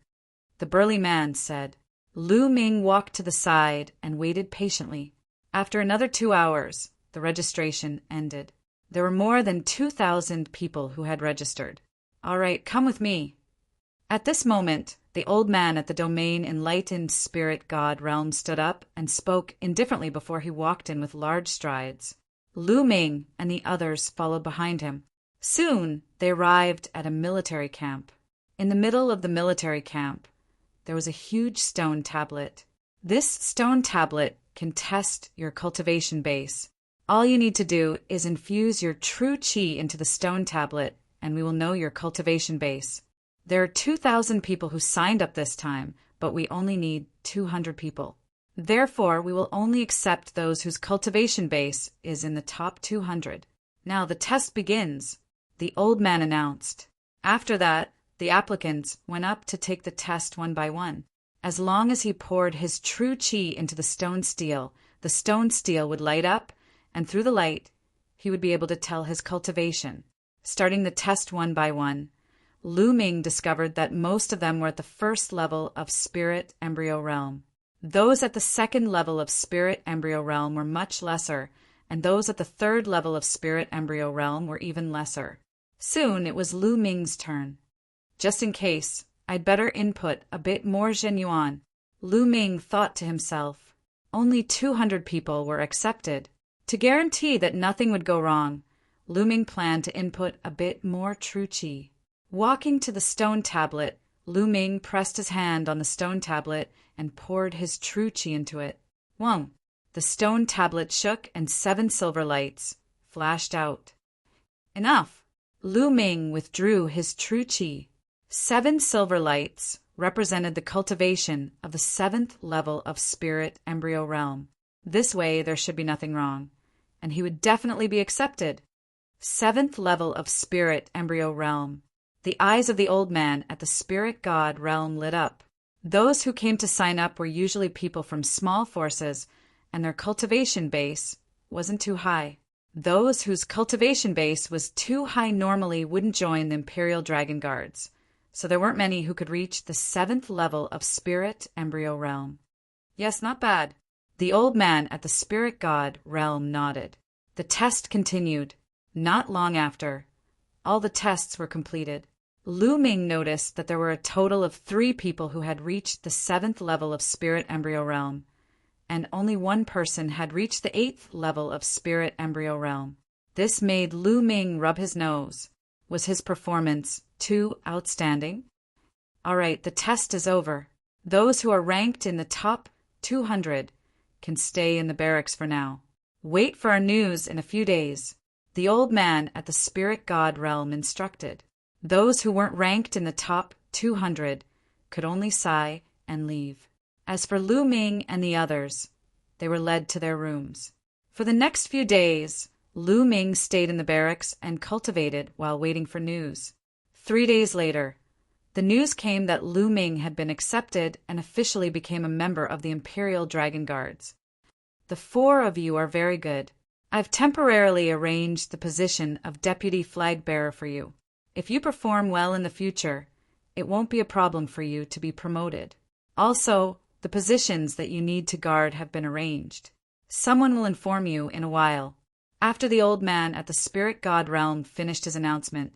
the burly man said. Lu Ming walked to the side and waited patiently. After another 2 hours, the registration ended. There were more than 2,000 people who had registered. All right, come with me. At this moment, the old man at the domain enlightened spirit god realm stood up and spoke indifferently before he walked in with large strides. Lu Ming and the others followed behind him. Soon, they arrived at a military camp. In the middle of the military camp, there was a huge stone tablet. This stone tablet can test your cultivation base. All you need to do is infuse your true qi into the stone tablet, and we will know your cultivation base. There are 2,000 people who signed up this time, but we only need 200 people. Therefore, we will only accept those whose cultivation base is in the top 200. Now the test begins, the old man announced. After that, the applicants went up to take the test one by one. As long as he poured his true qi into the stone steel would light up, and through the light, he would be able to tell his cultivation. Starting the test one by one, Lu Ming discovered that most of them were at the first level of spirit embryo realm. Those at the second level of spirit embryo realm were much lesser, and those at the third level of spirit embryo realm were even lesser. Soon it was Lu Ming's turn. Just in case, I'd better input a bit more Zhenyuan. Lu Ming thought to himself. Only 200 people were accepted. To guarantee that nothing would go wrong, Lu Ming planned to input a bit more true qi. Walking to the stone tablet, Lu Ming pressed his hand on the stone tablet and poured his true qi into it. Whoa! The stone tablet shook and 7 silver lights flashed out. Enough! Lu Ming withdrew his true qi. 7 silver lights represented the cultivation of the 7th level of spirit embryo realm. This way there should be nothing wrong, and he would definitely be accepted. 7th level of spirit embryo realm. The eyes of the old man at the spirit god realm lit up. Those who came to sign up were usually people from small forces, and their cultivation base wasn't too high. Those whose cultivation base was too high normally wouldn't join the Imperial Dragon Guards, so there weren't many who could reach the 7th level of spirit embryo realm. Yes, not bad. The old man at the spirit god realm nodded. The test continued. Not long after, all the tests were completed. Lu Ming noticed that there were a total of 3 people who had reached the 7th level of spirit embryo realm, and only 1 person had reached the 8th level of spirit embryo realm. This made Lu Ming rub his nose. Was his performance too outstanding? All right, the test is over. Those who are ranked in the top 200 can stay in the barracks for now. Wait for our news in a few days. The old man at the spirit god realm instructed. Those who weren't ranked in the top 200 could only sigh and leave. As for Lu Ming and the others, they were led to their rooms. For the next few days, Lu Ming stayed in the barracks and cultivated while waiting for news. 3 days later, the news came that Lu Ming had been accepted and officially became a member of the Imperial Dragon Guards. The 4 of you are very good. I've temporarily arranged the position of deputy flag bearer for you. If you perform well in the future, it won't be a problem for you to be promoted. Also, the positions that you need to guard have been arranged. Someone will inform you in a while. After the old man at the spirit god realm finished his announcement,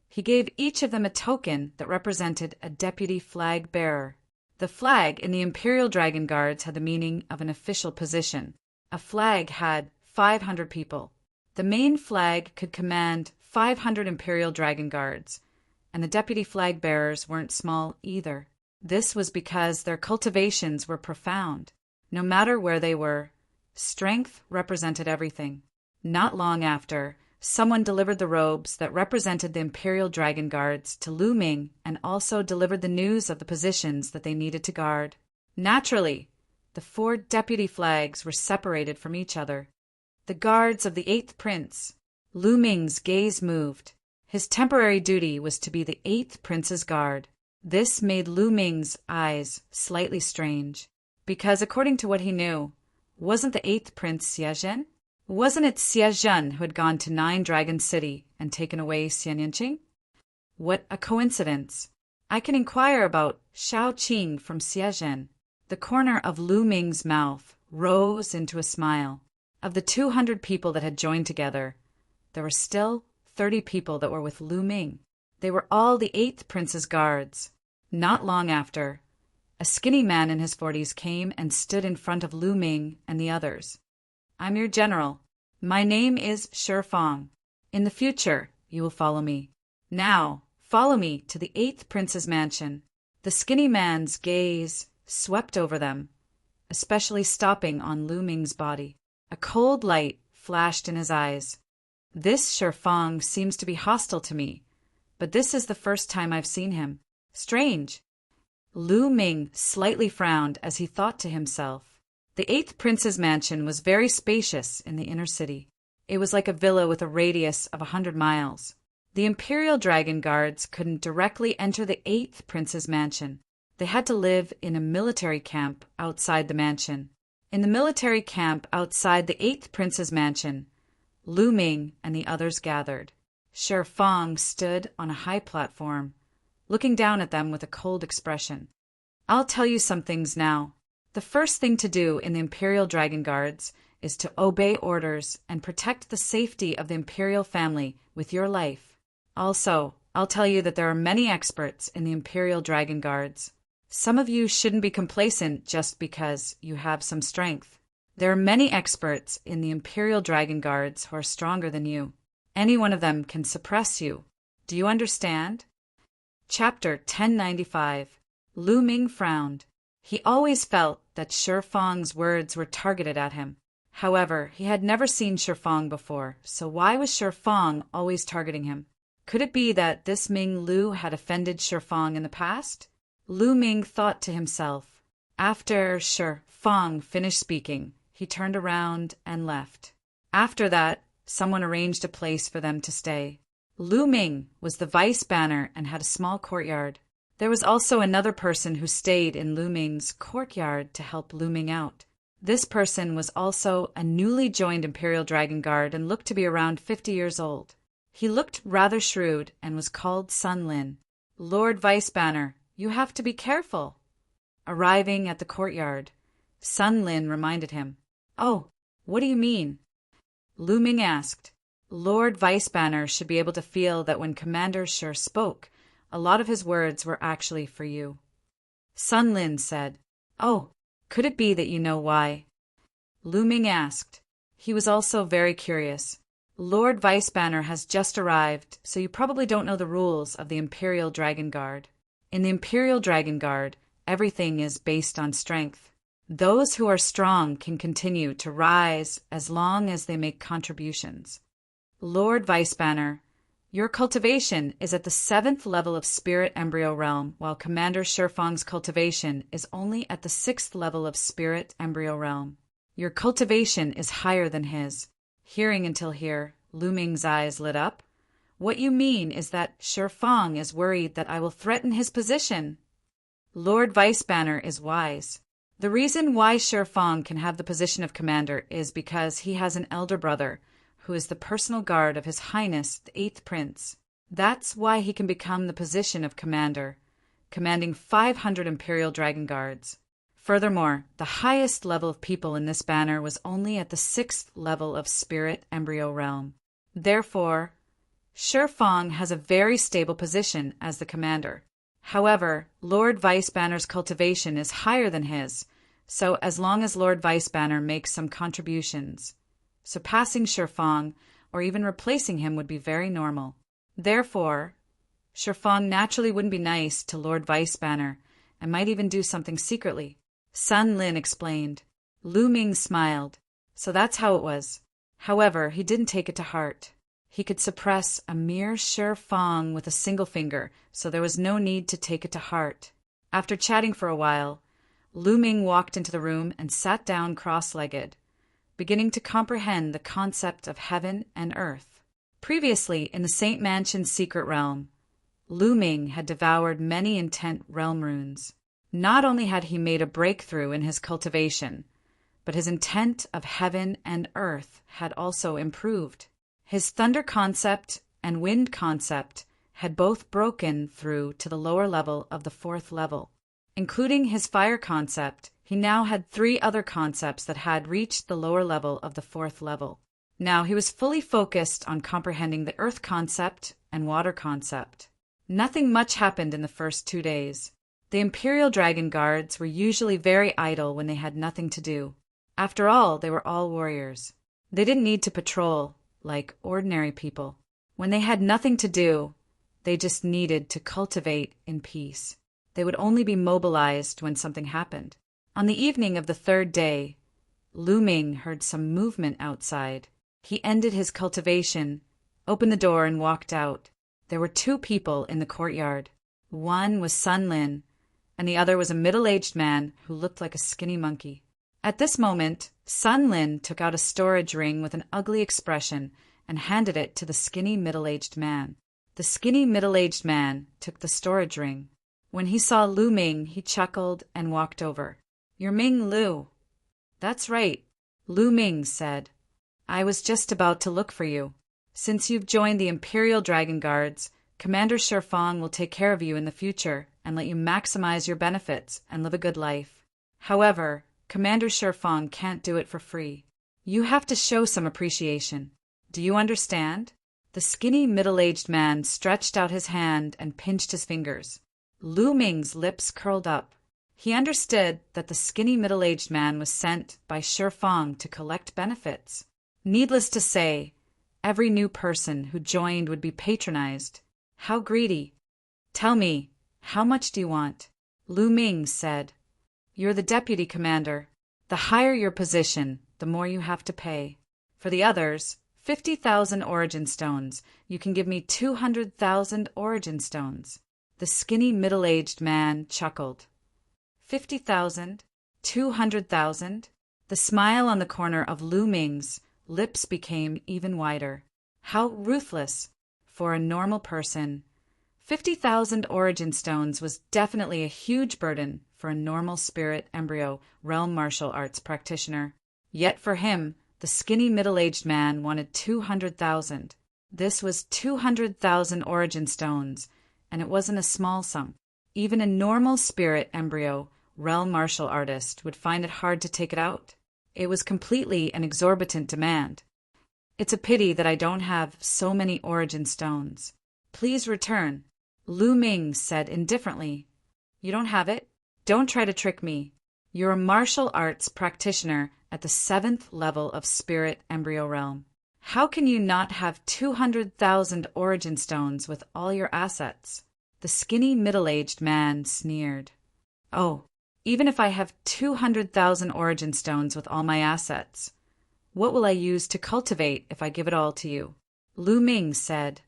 he gave each of them a token that represented a deputy flag bearer. The flag in the Imperial Dragon Guards had the meaning of an official position. A flag had 500 people. The main flag could command 500 Imperial Dragon Guards, and the deputy flag bearers weren't small either. This was because their cultivations were profound. No matter where they were, strength represented everything. Not long after, someone delivered the robes that represented the Imperial Dragon Guards to Lu Ming and also delivered the news of the positions that they needed to guard. Naturally, the 4 deputy flags were separated from each other. The guards of the 8th Prince. Lu Ming's gaze moved. His temporary duty was to be the 8th Prince's guard. This made Lu Ming's eyes slightly strange, because according to what he knew, wasn't the 8th Prince Xie Zhen? Wasn't it Xie Zhen who had gone to 9 Dragon City and taken away Xian Yinqing? What a coincidence. I can inquire about Shao Qing from Xie Zhen. The corner of Lu Ming's mouth rose into a smile. Of the 200 people that had joined together, there were still 30 people that were with Lu Ming. They were all the 8th Prince's guards. Not long after, a skinny man in his 40s came and stood in front of Lu Ming and the others. I'm your general. My name is Shi Fang. In the future, you will follow me. Now, follow me to the 8th Prince's mansion. The skinny man's gaze swept over them, especially stopping on Lu Ming's body. A cold light flashed in his eyes. This Shi Fang seems to be hostile to me, but this is the first time I've seen him. Strange. Lu Ming slightly frowned as he thought to himself. The 8th Prince's mansion was very spacious in the inner city. It was like a villa with a radius of 100 miles. The Imperial Dragon Guards couldn't directly enter the 8th Prince's mansion. They had to live in a military camp outside the mansion. In the military camp outside the 8th Prince's mansion, Lu Ming and the others gathered. Shi Fang stood on a high platform, looking down at them with a cold expression. I'll tell you some things now. The first thing to do in the Imperial Dragon Guards is to obey orders and protect the safety of the Imperial family with your life. Also, I'll tell you that there are many experts in the Imperial Dragon Guards. Some of you shouldn't be complacent just because you have some strength. There are many experts in the Imperial Dragon Guards who are stronger than you. Any one of them can suppress you. Do you understand? Chapter 1095. Lu Ming frowned. He always felt that Shi Fang's words were targeted at him. However, he had never seen Shi Fang before, so why was Shi Fang always targeting him? Could it be that this Ming Lu had offended Shi Fang in the past? Lu Ming thought to himself. After Shi Fang finished speaking, he turned around and left. After that, someone arranged a place for them to stay. Lu Ming was the vice banner and had a small courtyard. There was also another person who stayed in Lu Ming's courtyard to help Lu Ming out. This person was also a newly joined Imperial Dragon Guard and looked to be around 50 years old. He looked rather shrewd and was called Sun Lin. Lord Vice Banner, you have to be careful. Arriving at the courtyard, Sun Lin reminded him. Oh, what do you mean? Lu Ming asked. Lord Vice Banner should be able to feel that when Commander Shi spoke, a lot of his words were actually for you. Sun Lin said. Oh, could it be that you know why? Lu Ming asked. He was also very curious. Lord Vice Banner has just arrived, so you probably don't know the rules of the Imperial Dragon Guard. In the Imperial Dragon Guard, everything is based on strength. Those who are strong can continue to rise as long as they make contributions. Lord Vice Banner, your cultivation is at the 7th level of Spirit Embryo Realm, while Commander Shi Fang's cultivation is only at the 6th level of Spirit Embryo Realm. Your cultivation is higher than his. Hearing until here, Lu Ming's eyes lit up. What you mean is that Shi Fang is worried that I will threaten his position. Lord Vice Banner is wise. The reason why Shi Fang can have the position of commander is because he has an elder brother, who is the personal guard of His Highness the 8th Prince. That's why he can become the position of commander, commanding 500 Imperial Dragon Guards. Furthermore, the highest level of people in this banner was only at the 6th level of Spirit Embryo Realm. Therefore, Shi Fang has a very stable position as the commander. However, Lord Vice Banner's cultivation is higher than his, so as long as Lord Vice Banner makes some contributions, surpassing Shi Fang or even replacing him would be very normal. Therefore, Shi Fang naturally wouldn't be nice to Lord Vice Banner and might even do something secretly. Sun Lin explained. Lu Ming smiled. So that's how it was. However, he didn't take it to heart. He could suppress a mere Fang with a single finger, so there was no need to take it to heart. After chatting for a while, Lu Ming walked into the room and sat down cross-legged, beginning to comprehend the concept of heaven and earth. Previously, in the Saint Mansion's secret realm, Lu Ming had devoured many intent realm runes. Not only had he made a breakthrough in his cultivation, but his intent of heaven and earth had also improved. His thunder concept and wind concept had both broken through to the lower level of the 4th level. Including his fire concept, he now had 3 other concepts that had reached the lower level of the 4th level. Now he was fully focused on comprehending the earth concept and water concept. Nothing much happened in the first 2 days. The Imperial Dragon Guards were usually very idle when they had nothing to do. After all, they were all warriors. They didn't need to patrol like ordinary people. When they had nothing to do, they just needed to cultivate in peace. They would only be mobilized when something happened. On the evening of the 3rd day, Lu Ming heard some movement outside. He ended his cultivation, opened the door, and walked out. There were 2 people in the courtyard. One was Sun Lin, and the other was a middle-aged man who looked like a skinny monkey. At this moment, Sun Lin took out a storage ring with an ugly expression and handed it to the skinny middle-aged man. The skinny middle-aged man took the storage ring. When he saw Lu Ming, he chuckled and walked over. "You're Ming Lu." "That's right," Lu Ming said. "I was just about to look for you. Since you've joined the Imperial Dragon Guards, Commander Fang will take care of you in the future and let you maximize your benefits and live a good life. However, Commander Fang can't do it for free. You have to show some appreciation. Do you understand?" The skinny middle-aged man stretched out his hand and pinched his fingers. Lu Ming's lips curled up. He understood that the skinny middle-aged man was sent by Fang to collect benefits. Needless to say, every new person who joined would be patronized. How greedy. "Tell me, how much do you want?" Lu Ming said. "You're the deputy commander. The higher your position, the more you have to pay. For the others, 50,000 origin stones. You can give me 200,000 origin stones." The skinny middle-aged man chuckled. 50,000? 200,000? The smile on the corner of Lu Ming's lips became even wider. How ruthless for a normal person. 50,000 origin stones was definitely a huge burden for a normal spirit embryo realm martial arts practitioner. Yet for him, the skinny middle-aged man wanted 200,000. This was 200,000 origin stones, and it wasn't a small sum. Even a normal spirit embryo realm martial artist would find it hard to take it out. It was completely an exorbitant demand. "It's a pity that I don't have so many origin stones. Please return," Lu Ming said indifferently. "You don't have it? Don't try to trick me. You're a martial arts practitioner at the 7th level of spirit embryo realm. How can you not have 200,000 origin stones with all your assets?" The skinny middle-aged man sneered. "Oh, even if I have 200,000 origin stones with all my assets, what will I use to cultivate if I give it all to you?" Lu Ming said.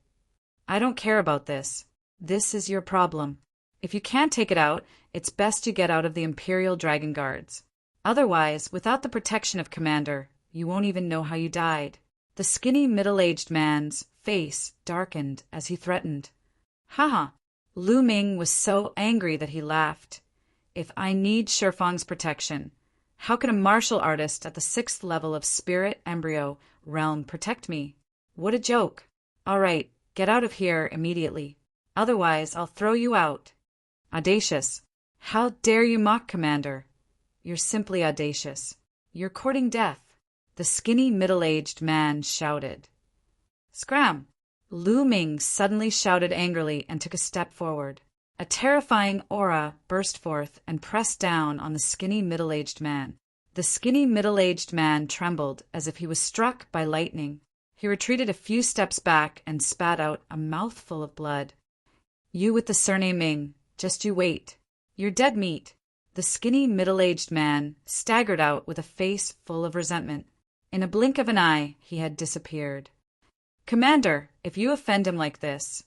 "I don't care about this. This is your problem. If you can't take it out, it's best you get out of the Imperial Dragon Guards. Otherwise, without the protection of Commander, you won't even know how you died." The skinny middle-aged man's face darkened as he threatened. "Haha." Lu Ming was so angry that he laughed. "If I need Fang's protection, how can a martial artist at the 6th level of spirit embryo realm protect me? What a joke. All right, get out of here immediately. Otherwise, I'll throw you out." "Audacious. How dare you mock Commander? You're simply audacious. You're courting death," the skinny middle-aged man shouted. "Scram!" Lu Ming suddenly shouted angrily and took a step forward. A terrifying aura burst forth and pressed down on the skinny middle-aged man. The skinny middle-aged man trembled as if he was struck by lightning. He retreated a few steps back and spat out a mouthful of blood. "You with the surname Ming, just you wait. You're dead meat." The skinny middle-aged man staggered out with a face full of resentment. In a blink of an eye, he had disappeared. Commander, if you offend him like this,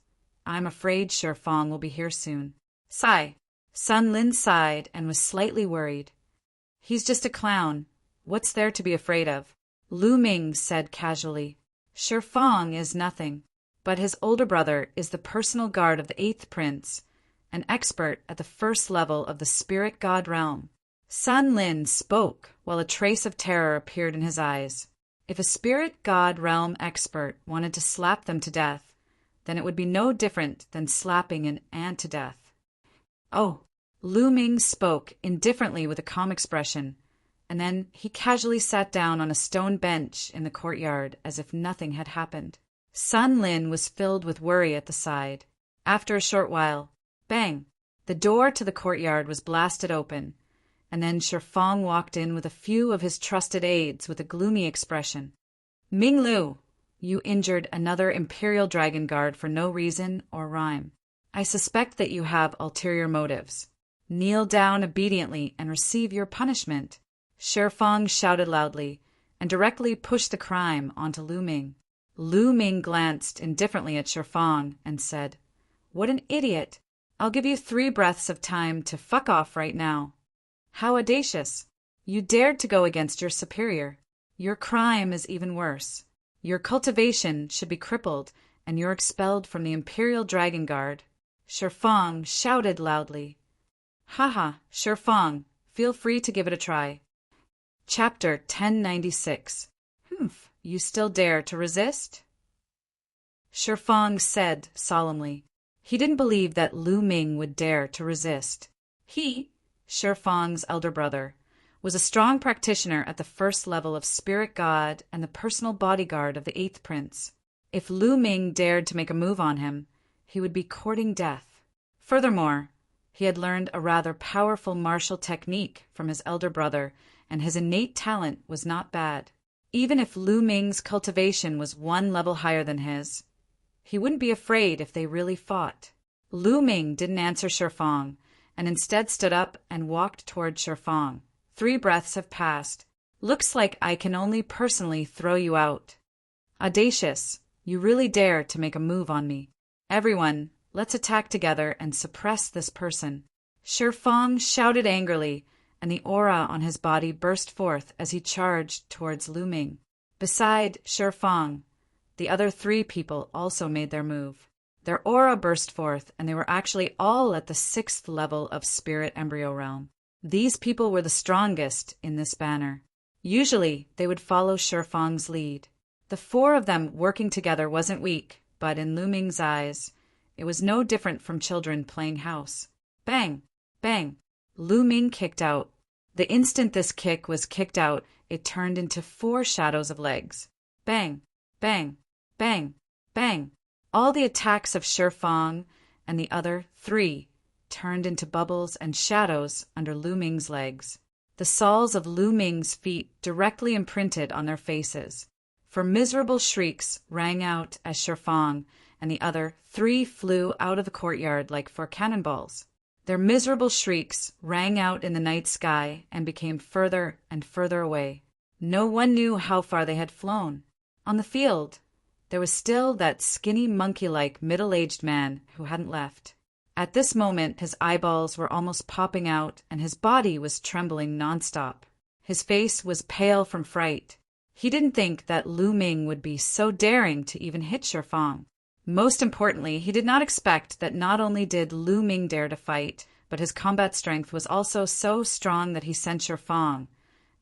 I'm afraid Fang will be here soon. Sigh. Sun Lin sighed and was slightly worried. He's just a clown. What's there to be afraid of? Lu Ming said casually. Fang is nothing, but his older brother is the personal guard of the 8th Prince, an expert at the first level of the spirit god realm. Sun Lin spoke while a trace of terror appeared in his eyes. If a spirit god realm expert wanted to slap them to death, then it would be no different than slapping an ant to death. Oh, Lu Ming spoke indifferently with a calm expression, and then he casually sat down on a stone bench in the courtyard as if nothing had happened. Sun Lin was filled with worry at the sight. After a short while, bang, the door to the courtyard was blasted open, and then Fang walked in with a few of his trusted aides with a gloomy expression. Ming Lu, you injured another Imperial Dragon Guard for no reason or rhyme. I suspect that you have ulterior motives. Kneel down obediently and receive your punishment. Fang shouted loudly and directly pushed the crime onto Lu Ming. Lu Ming glanced indifferently at Fang and said, What an idiot! I'll give you 3 breaths of time to fuck off right now. How audacious! You dared to go against your superior. Your crime is even worse. Your cultivation should be crippled and you're expelled from the Imperial Dragon Guard. Fang shouted loudly. Haha, Fang, feel free to give it a try. Chapter 1096. Humph, you still dare to resist? Fang said solemnly. He didn't believe that Lu Ming would dare to resist. He, Fang's elder brother, was a strong practitioner at the first level of spirit god and the personal bodyguard of the 8th Prince. If Lu Ming dared to make a move on him, he would be courting death. Furthermore, he had learned a rather powerful martial technique from his elder brother, and his innate talent was not bad. Even if Lu Ming's cultivation was 1 level higher than his, he wouldn't be afraid if they really fought. Lu Ming didn't answer Fang, and instead stood up and walked toward Fang. 3 breaths have passed. Looks like I can only personally throw you out. Audacious, you really dare to make a move on me. Everyone, let's attack together and suppress this person. Fang shouted angrily, and the aura on his body burst forth as he charged towards Lu Ming. Beside Fang, the other 3 people also made their move. Their aura burst forth, and they were actually all at the 6th level of Spirit Embryo Realm. These people were the strongest in this banner. Usually, they would follow Fang's lead. The 4 of them working together wasn't weak, but in Lu Ming's eyes, it was no different from children playing house. Bang! Bang! Lu Ming kicked out. The instant this kick was kicked out, it turned into 4 shadows of legs. Bang! Bang! Bang! Bang! All the attacks of Fang and the other 3 turned into bubbles and shadows under Lu Ming's legs. The soles of Lu Ming's feet directly imprinted on their faces. For miserable shrieks rang out as Fang and the other 3 flew out of the courtyard like 4 cannonballs. Their miserable shrieks rang out in the night sky and became further and further away. No one knew how far they had flown. On the field, there was still that skinny monkey-like middle-aged man who hadn't left. At this moment, his eyeballs were almost popping out and his body was trembling nonstop. His face was pale from fright. He didn't think that Lu Ming would be so daring to even hit Fang. Most importantly, he did not expect that not only did Lu Ming dare to fight, but his combat strength was also so strong that he sent Fang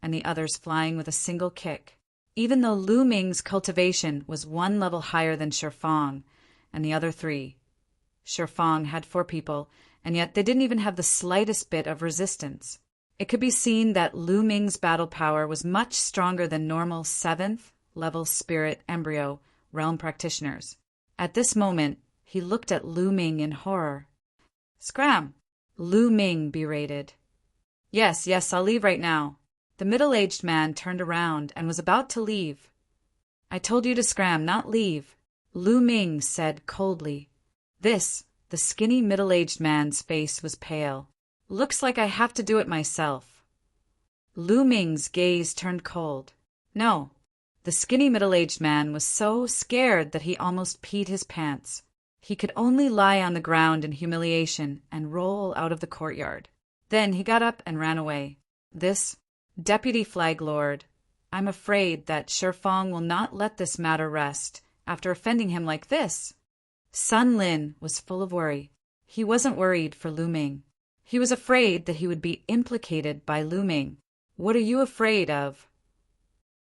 and the others flying with a single kick. Even though Lu Ming's cultivation was 1 level higher than Fang and the other 3, Fang had 4 people, and yet they didn't even have the slightest bit of resistance. It could be seen that Lu Ming's battle power was much stronger than normal 7th level spirit embryo realm practitioners. At this moment, he looked at Lu Ming in horror. Scram! Lu Ming berated. Yes, I'll leave right now. The middle-aged man turned around and was about to leave. I told you to scram, not leave, Lu Ming said coldly. The skinny middle-aged man's face was pale. Looks like I have to do it myself. Lu Ming's gaze turned cold. No, The skinny middle-aged man was so scared that he almost peed his pants. He could only lie on the ground in humiliation and roll out of the courtyard. Then he got up and ran away. This Deputy Flag Lord, I'm afraid that Shifeng will not let this matter rest after offending him like this. Sun Lin was full of worry. He wasn't worried for Lu Ming. He was afraid that he would be implicated by Lu Ming. What are you afraid of?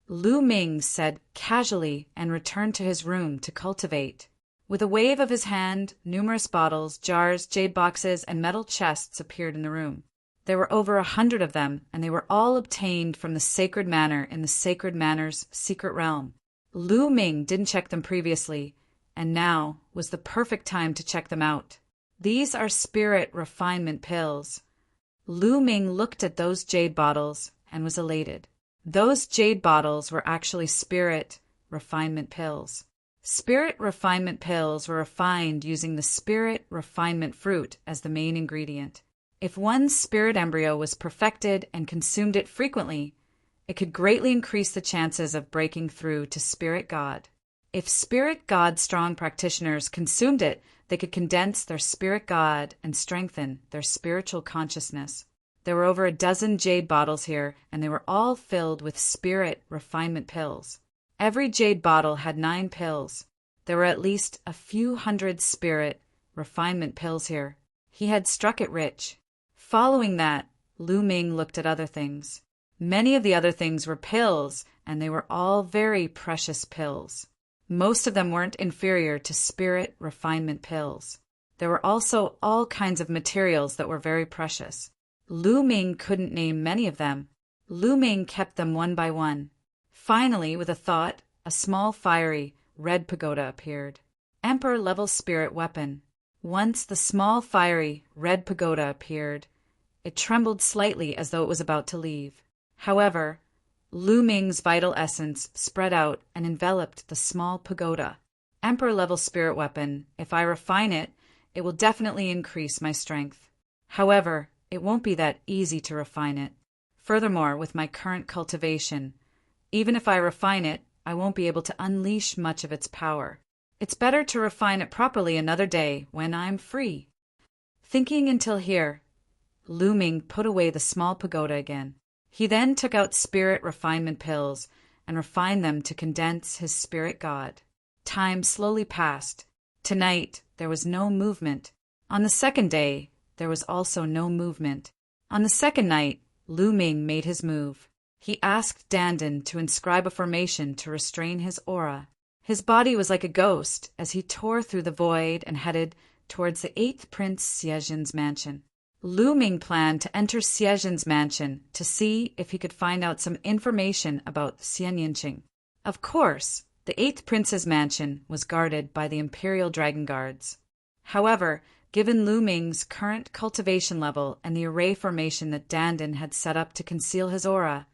Lu Ming said casually and returned to his room to cultivate. With a wave of his hand, numerous bottles, jars, jade boxes, and metal chests appeared in the room. There were over 100 of them, and they were all obtained from the sacred manor in the sacred manor's secret realm. Lu Ming didn't check them previously, and now was the perfect time to check them out. These are spirit refinement pills. Lu Ming looked at those jade bottles and was elated. Those jade bottles were actually spirit refinement pills. Spirit refinement pills were refined using the spirit refinement fruit as the main ingredient. If one's spirit embryo was perfected and consumed it frequently, it could greatly increase the chances of breaking through to spirit God. If spirit God strong practitioners consumed it, they could condense their spirit God and strengthen their spiritual consciousness. There were over a dozen jade bottles here, and they were all filled with spirit refinement pills. Every jade bottle had 9 pills. There were at least a few hundred spirit refinement pills here. He had struck it rich. Following that, Lu Ming looked at other things. Many of the other things were pills, and they were all very precious pills. Most of them weren't inferior to spirit refinement pills. There were also all kinds of materials that were very precious. Lu Ming couldn't name many of them. Lu Ming kept them one by one. Finally, with a thought, a small fiery red pagoda appeared. Emperor-level spirit weapon. Once the small fiery red pagoda appeared, it trembled slightly as though it was about to leave. However, Lu Ming's vital essence spread out and enveloped the small pagoda. Emperor-level spirit weapon. If I refine it, it will definitely increase my strength. However, it won't be that easy to refine it. Furthermore, with my current cultivation, even if I refine it, I won't be able to unleash much of its power. It's better to refine it properly another day when I'm free. Thinking until here, Lu Ming put away the small pagoda again. He then took out spirit refinement pills and refined them to condense his spirit God. Time slowly passed. Tonight, there was no movement. On the second day, there was also no movement. On the second night, Lu Ming made his move. He asked Dandan to inscribe a formation to restrain his aura. His body was like a ghost as he tore through the void and headed towards the 8th Prince Xiejin's mansion. Lu Ming planned to enter Xiejin's mansion to see if he could find out some information about Xianyinqing. Of course, the 8th Prince's mansion was guarded by the Imperial Dragon Guards. However, given Lu Ming's current cultivation level and the array formation that Dandan had set up to conceal his aura,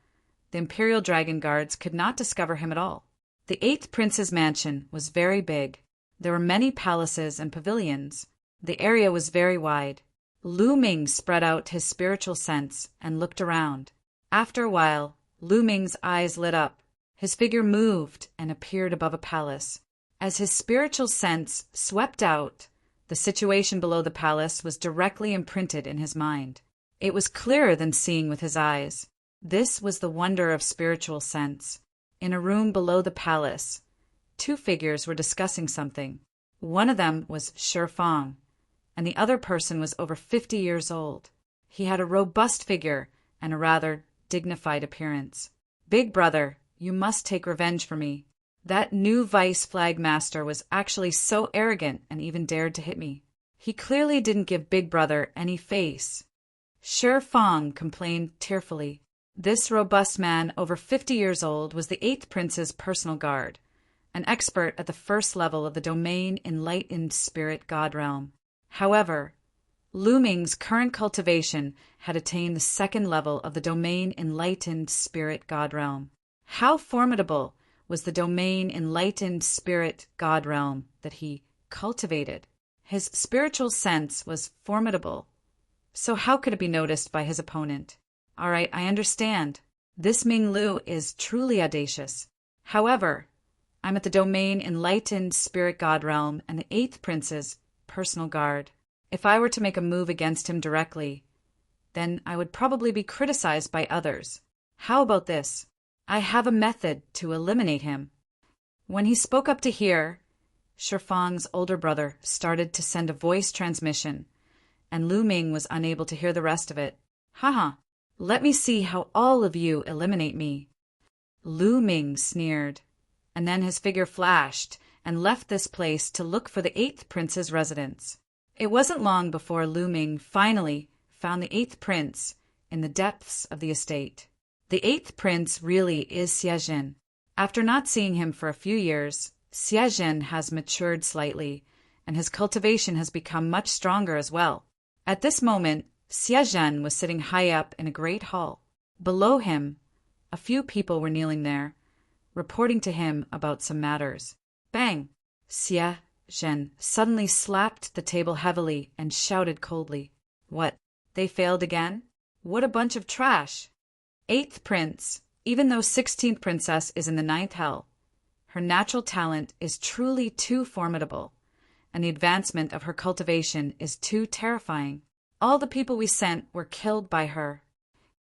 the Imperial Dragon Guards could not discover him at all. The 8th Prince's mansion was very big. There were many palaces and pavilions. The area was very wide. Lu Ming spread out his spiritual sense and looked around. After a while, Lu Ming's eyes lit up. His figure moved and appeared above a palace. As his spiritual sense swept out, the situation below the palace was directly imprinted in his mind. It was clearer than seeing with his eyes. This was the wonder of spiritual sense. In a room below the palace, 2 figures were discussing something. One of them was Shifeng, and the other person was over 50 years old. He had a robust figure and a rather dignified appearance. "Big brother, you must take revenge for me. That new vice flag master was actually so arrogant and even dared to hit me. He clearly didn't give Big Brother any face." Shifeng complained tearfully. This robust man, over 50 years old, was the 8th Prince's personal guard, an expert at the first level of the domain enlightened spirit god realm. However, Lu Ming's current cultivation had attained the 2nd level of the domain enlightened spirit god realm. How formidable was the domain enlightened spirit god realm that he cultivated? His spiritual sense was formidable. So how could it be noticed by his opponent? All right, I understand. This Ming Lu is truly audacious. However, I'm at the domain enlightened spirit god realm and the 8th prince's personal guard. If I were to make a move against him directly, then I would probably be criticized by others. How about this? I have a method to eliminate him. When he spoke up to here, Shifang's older brother started to send a voice transmission, and Lu Ming was unable to hear the rest of it. Haha, let me see how all of you eliminate me. Lu Ming sneered, and then his figure flashed and left this place to look for the 8th prince's residence. It wasn't long before Lu Ming finally found the 8th prince in the depths of the estate. The 8th prince really is Xie Zhen. After not seeing him for a few years, Xie Zhen has matured slightly, and his cultivation has become much stronger as well. At this moment, Xie Zhen was sitting high up in a great hall. Below him, a few people were kneeling there, reporting to him about some matters. Bang! Xie Zhen suddenly slapped the table heavily and shouted coldly, "What? They failed again? What a bunch of trash!" 8th prince, even though 16th princess is in the 9th hell, her natural talent is truly too formidable, and the advancement of her cultivation is too terrifying. All the people we sent were killed by her,